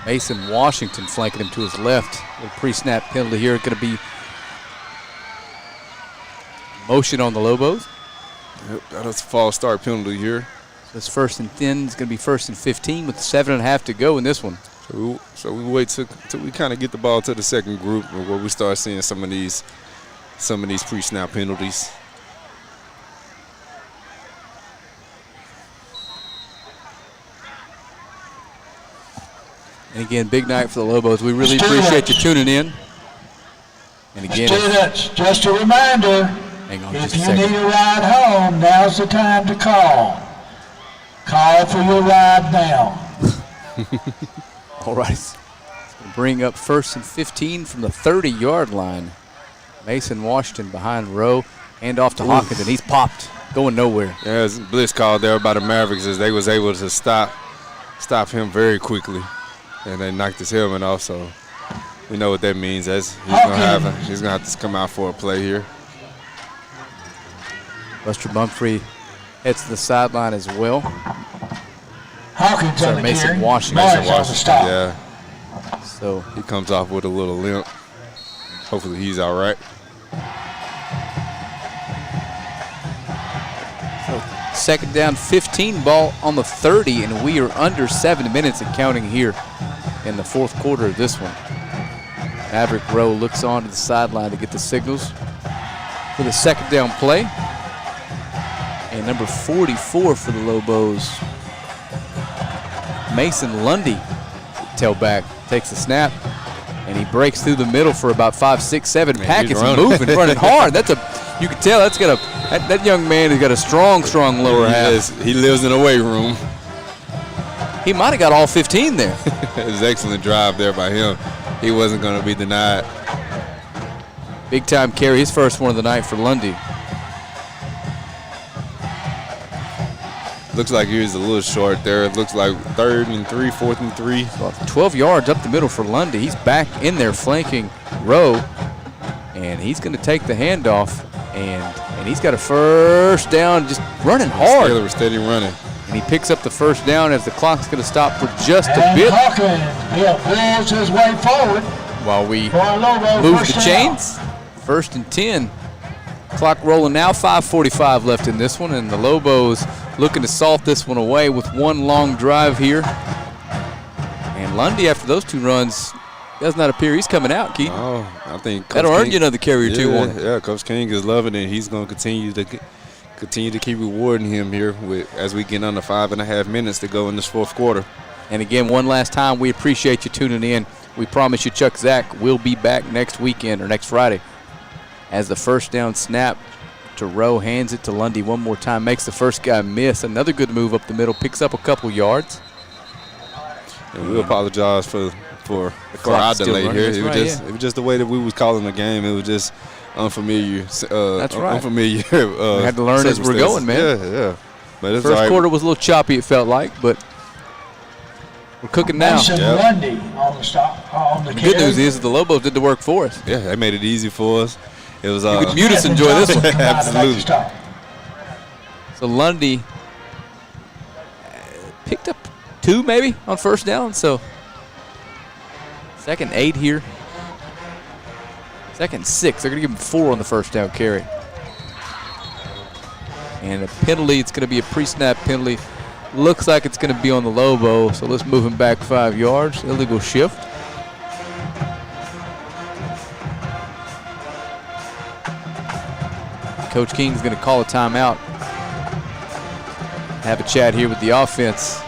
Mason Washington flanking him to his left. A pre-snap penalty here. Going to be motion on the Lobos. Yep, that's a false start penalty here. So it's 1st and 10. It's going to be 1st and 15 with 7.5 to go in this one. So we wait till we kind of get the ball to the second group, where we start seeing some of these pre-snap penalties. And again, big night for the Lobos. We really appreciate you tuning in. And again, Students, just a reminder, if you need a ride home, now's the time to call. Call for your ride now. All right. It's going to bring up 1st and 15 from the 30-yard line. Mason Washington behind Rowe. Hand off to Hawkins, and he's popped, going nowhere. Yeah, it's a blitz call there by the Mavericks, as they was able to stop him very quickly. And they knocked his helmet off, so we know what that means. As he's gonna have to come out for a play here. Buster Mumphrey heads to the sideline as well. Hawkins on the Mason carry. Washington. Yeah. So he comes off with a little limp. Hopefully he's all right. So 2nd down, 15, ball on the 30, and we are under 7 minutes and counting here in the 4th quarter of this one. Maverick Rowe looks on to the sideline to get the signals for the 2nd down play. And number 44 for the Lobos Mason Lundy, tailback, takes the snap, and he breaks through the middle for about 5, 6, 7 packets, moving, running hard. You can tell that young man has got a strong lower half. He lives in a weight room. He might have got all 15 there. It was an excellent drive there by him. He wasn't going to be denied. Big time carry, his first one of the night for Lundy. Looks like he was a little short there. It looks like 3rd and 3, 4th and 3. 12 yards up the middle for Lundy. He's back in there flanking Rowe, and he's going to take the handoff, and he's got a first down, just running hard. Taylor was steady running. And he picks up the first down as the clock's going to stop for just a bit. Hawkins pulls his way forward. While we move the chains. 1st and 10. Clock rolling now, 5:45 left in this one, and the Lobos looking to salt this one away with one long drive here. And Lundy, after those 2 runs, does not appear he's coming out, Keith. Oh, I think that'll earn you another carry or 2 on it. Yeah, Coach King is loving it. He's going to continue to keep rewarding him here as we get under 5.5 minutes to go in this 4th quarter. And again, one last time, we appreciate you tuning in. We promise you Chuck Zach will be back next weekend or next Friday. As the first down snap to Rowe, hands it to Lundy one more time, makes the first guy miss. Another good move up the middle, picks up a couple yards. And we apologize for our delay here. It was just the way that we was calling the game. It was just unfamiliar. That's right. Unfamiliar. We had to learn as we're going, man. Yeah. But it's first quarter was a little choppy, it felt like, but we're cooking now. Lundy on the The good news is the Lobos did the work for us. Yeah, they made it easy for us. It was. You could mute us, enjoy this one. Absolutely. So Lundy picked up 2 maybe on first down. So 2nd and 8 here. 2nd and 6. They're going to give him 4 on the first down carry. And a penalty. It's going to be a pre-snap penalty. Looks like it's going to be on the Lobo. So let's move him back 5 yards. Illegal shift. Coach King's going to call a timeout. Have a chat here with the offense.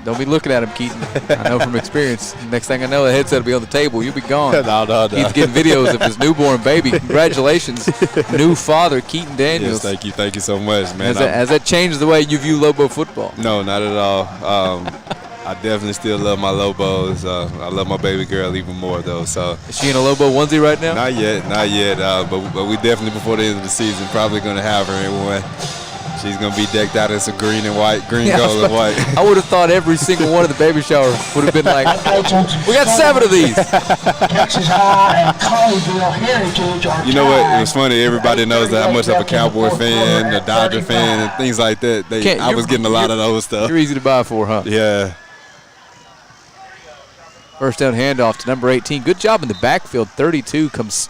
Don't be looking at him, Keaton. I know from experience. Next thing I know, the headset will be on the table. You'll be gone. No. He's getting videos of his newborn baby. Congratulations, new father, Keaton Daniels. Yes, thank you so much, man. Has that changed the way you view Lobo football? No, not at all. I definitely still love my Lobos. I love my baby girl even more, though. So is she in a Lobo onesie right now? Not yet. But we definitely, before the end of the season, probably going to have her in one. She's going to be decked out in some green, gold, and white. I would have thought every single one of the baby showers would have been like, we got 7 of these. Texas High and Colleyville Heritage are You know what? It was funny. Everybody knows that I'm much of a Cowboy fan, a Dodger fan, and things like that. I was getting a lot of those stuff. You're easy to buy for, huh? Yeah. First down handoff to number 18. Good job in the backfield. 32 comes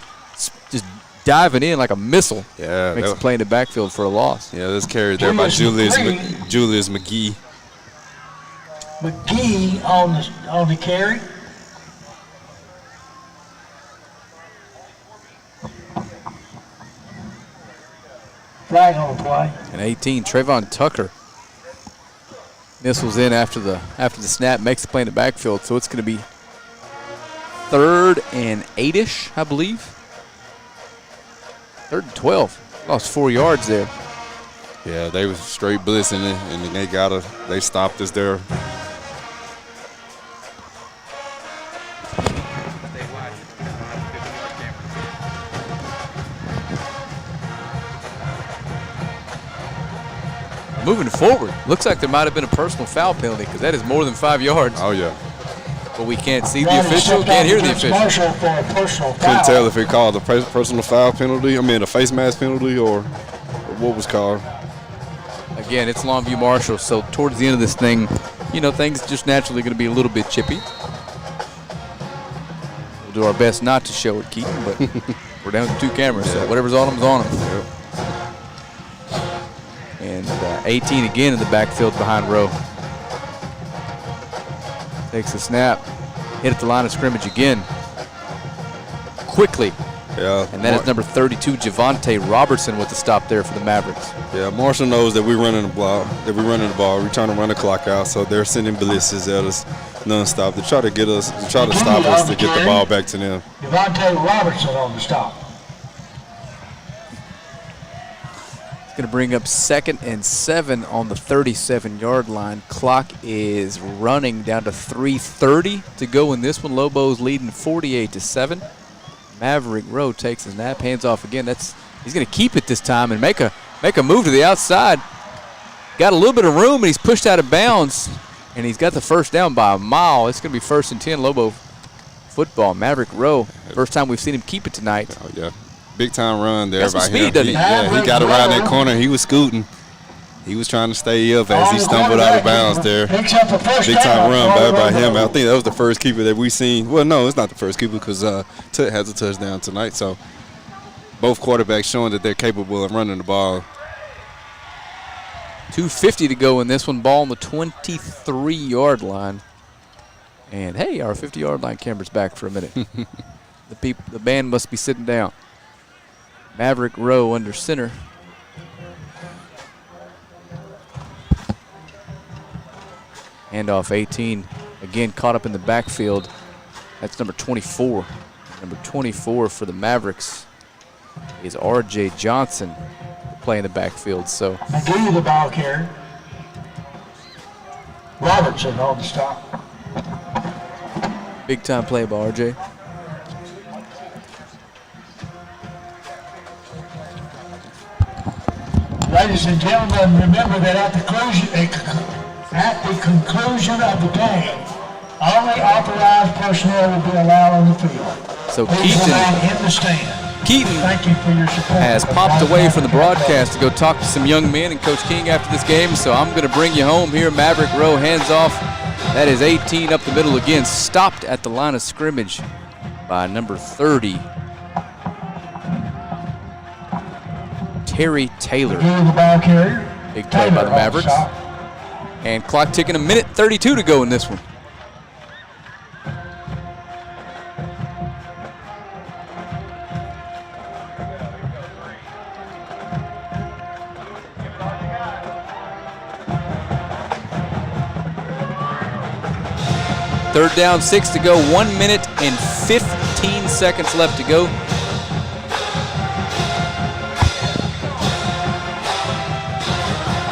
just diving in like a missile. Yeah. Makes a play in the backfield for a loss. Yeah, this carried there by Julius McGee. McGee on the carry. Flag on the play. And 18, Trayvon Tucker. Missiles in after the snap, makes the play in the backfield. So it's going to be 3rd and 8-ish, I believe. 3rd and 12. Lost 4 yards there. Yeah, they was straight blitzing it, and they stopped us there. Moving forward, looks like there might have been a personal foul penalty because that is more than 5 yards. Oh, yeah. But we can't see the official, can't hear the official. Couldn't tell if it called a personal foul penalty, a face mask penalty, or what was called. Again, it's Longview Marshall, so towards the end of this thing, things just naturally going to be a little bit chippy. We'll do our best not to show it, Keaton, but we're down to 2 cameras, so whatever's on them's on them. Yep. And 18 again in the backfield behind Rowe. Takes the snap, hit at the line of scrimmage again. Quickly Yeah. And that is number 32, Javante Robertson, with the stop there for the Mavericks. Yeah, Marshall knows that we're running the ball. We're trying to run the clock out, so they're sending blitzes at us nonstop to try to get us, to try to stop us to get the ball back to them. Javante Robertson on the stop. It's going to bring up 2nd and 7 on the 37-yard line. Clock is running down to 3:30 to go in this one. Lobos leading 48-7. Maverick Rowe takes his snap, hands off again. He's going to keep it this time and make a move to the outside. Got a little bit of room, and he's pushed out of bounds, and he's got the first down by a mile. It's going to be 1st and 10 Lobo football. Maverick Rowe, first time we've seen him keep it tonight. Oh, yeah. Big time run there got by some speed, him. doesn't he? He got around that corner. He was scooting. He was trying to stay up as he stumbled out of bounds there. Big time run by him. I think that was the first keeper that we've seen. Well, no, it's not the first keeper because Tut has a touchdown tonight. So both quarterbacks showing that they're capable of running the ball. 2:50 to go in this one. Ball on the 23-yard line. And, hey, our 50-yard line camera's back for a minute. The band must be sitting down. Maverick Rowe under center. Handoff 18. Again, caught up in the backfield. That's number 24. Number 24 for the Mavericks is R.J. Johnson playing the backfield. So I give you the ball carrier. Robertson on the stop. big time play by R.J. Ladies and gentlemen, remember that at the conclusion of the game, only authorized personnel will be allowed on the field. So Please remain in the stand. Keaton Thank you for your support. has popped away from the broadcast to go talk to some young men and Coach King after this game, so I'm going to bring you home here. Maverick Rowe hands off. That is 18 up the middle again, stopped at the line of scrimmage by number 30, Terry Taylor. The ball carrier. Big play by the Mavericks. And clock ticking, 1:32 to go in this one. Third down, 6 to go, 1 minute and 15 seconds left to go.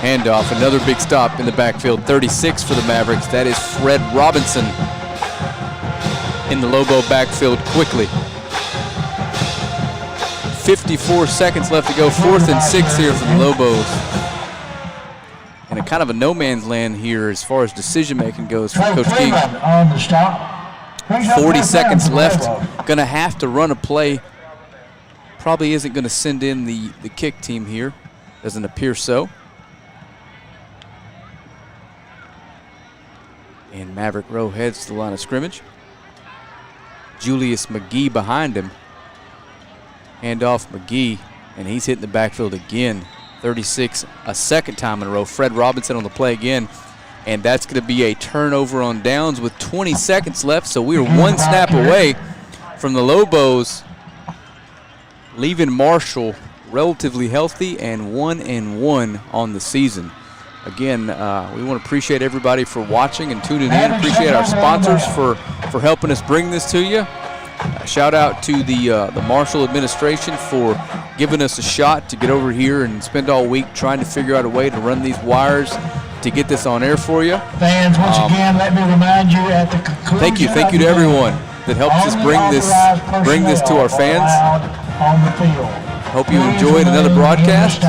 Handoff, another big stop in the backfield, 36 for the Mavericks. That is Fred Robinson in the Lobo backfield quickly. 54 seconds left to go, 4th and 6 here for the Lobos. And a kind of a no man's land here as far as decision making goes for Coach King. 40 seconds left, gonna have to run a play. Probably isn't gonna send in the kick team here, doesn't appear so. And Maverick Rowe heads to the line of scrimmage. Julius McGee behind him. Handoff McGee, and he's hitting the backfield again. 36 a second time in a row. Fred Robinson on the play again. And that's going to be a turnover on downs with 20 seconds left. So we are one snap away from the Lobos leaving Marshall relatively healthy and 1-1 on the season. Again, we want to appreciate everybody for watching and tuning in. Appreciate our sponsors for helping us bring this to you. Shout out to the Marshall administration for giving us a shot to get over here and spend all week trying to figure out a way to run these wires to get this on air for you. Fans, once again, let me remind you at the conclusion. Thank you to everyone that helps us bring this to our fans. On the field. Hope you enjoyed another broadcast.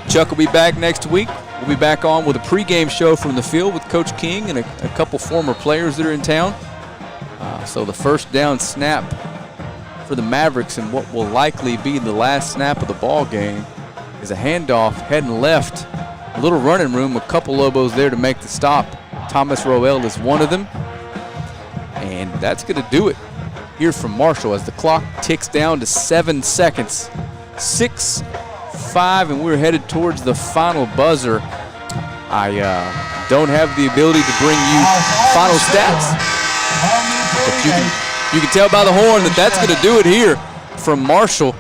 Chuck will be back next week. We'll be back on with a pregame show from the field with Coach King and a couple former players that are in town. So the first down snap for the Mavericks and what will likely be the last snap of the ball game is a handoff heading left. A little running room, a couple Lobos there to make the stop. Thomas Roel is one of them. And that's going to do it here from Marshall as the clock ticks down to 7 seconds. 6-5, and we're headed towards the final buzzer. I don't have the ability to bring you final stats, but You can tell by the horn that that's going to do it here from Marshall.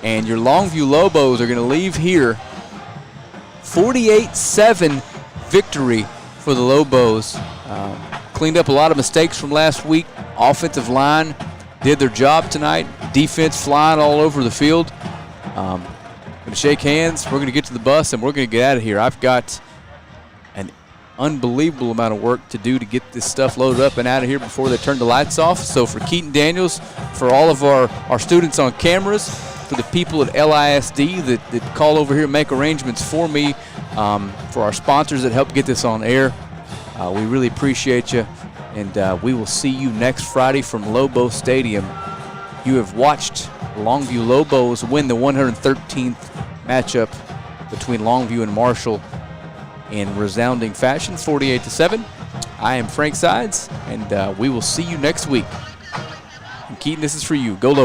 And your Longview Lobos are going to leave here 48-7 victory for the Lobos. Cleaned up a lot of mistakes from last week. Offensive line did their job tonight. Defense flying all over the field. Going to shake hands. We're going to get to the bus, and we're going to get out of here. I've got an unbelievable amount of work to do to get this stuff loaded up and out of here before they turn the lights off. So for Keaton Daniels, for all of our students on cameras, for the people at LISD that call over here and make arrangements for me, for our sponsors that help get this on air, we really appreciate you. And we will see you next Friday from Lobos Stadium. You have watched Longview Lobos win the 113th matchup between Longview and Marshall in resounding fashion, 48-7. I am Frank Sides, and we will see you next week. And Keaton, this is for you. Go Lobos.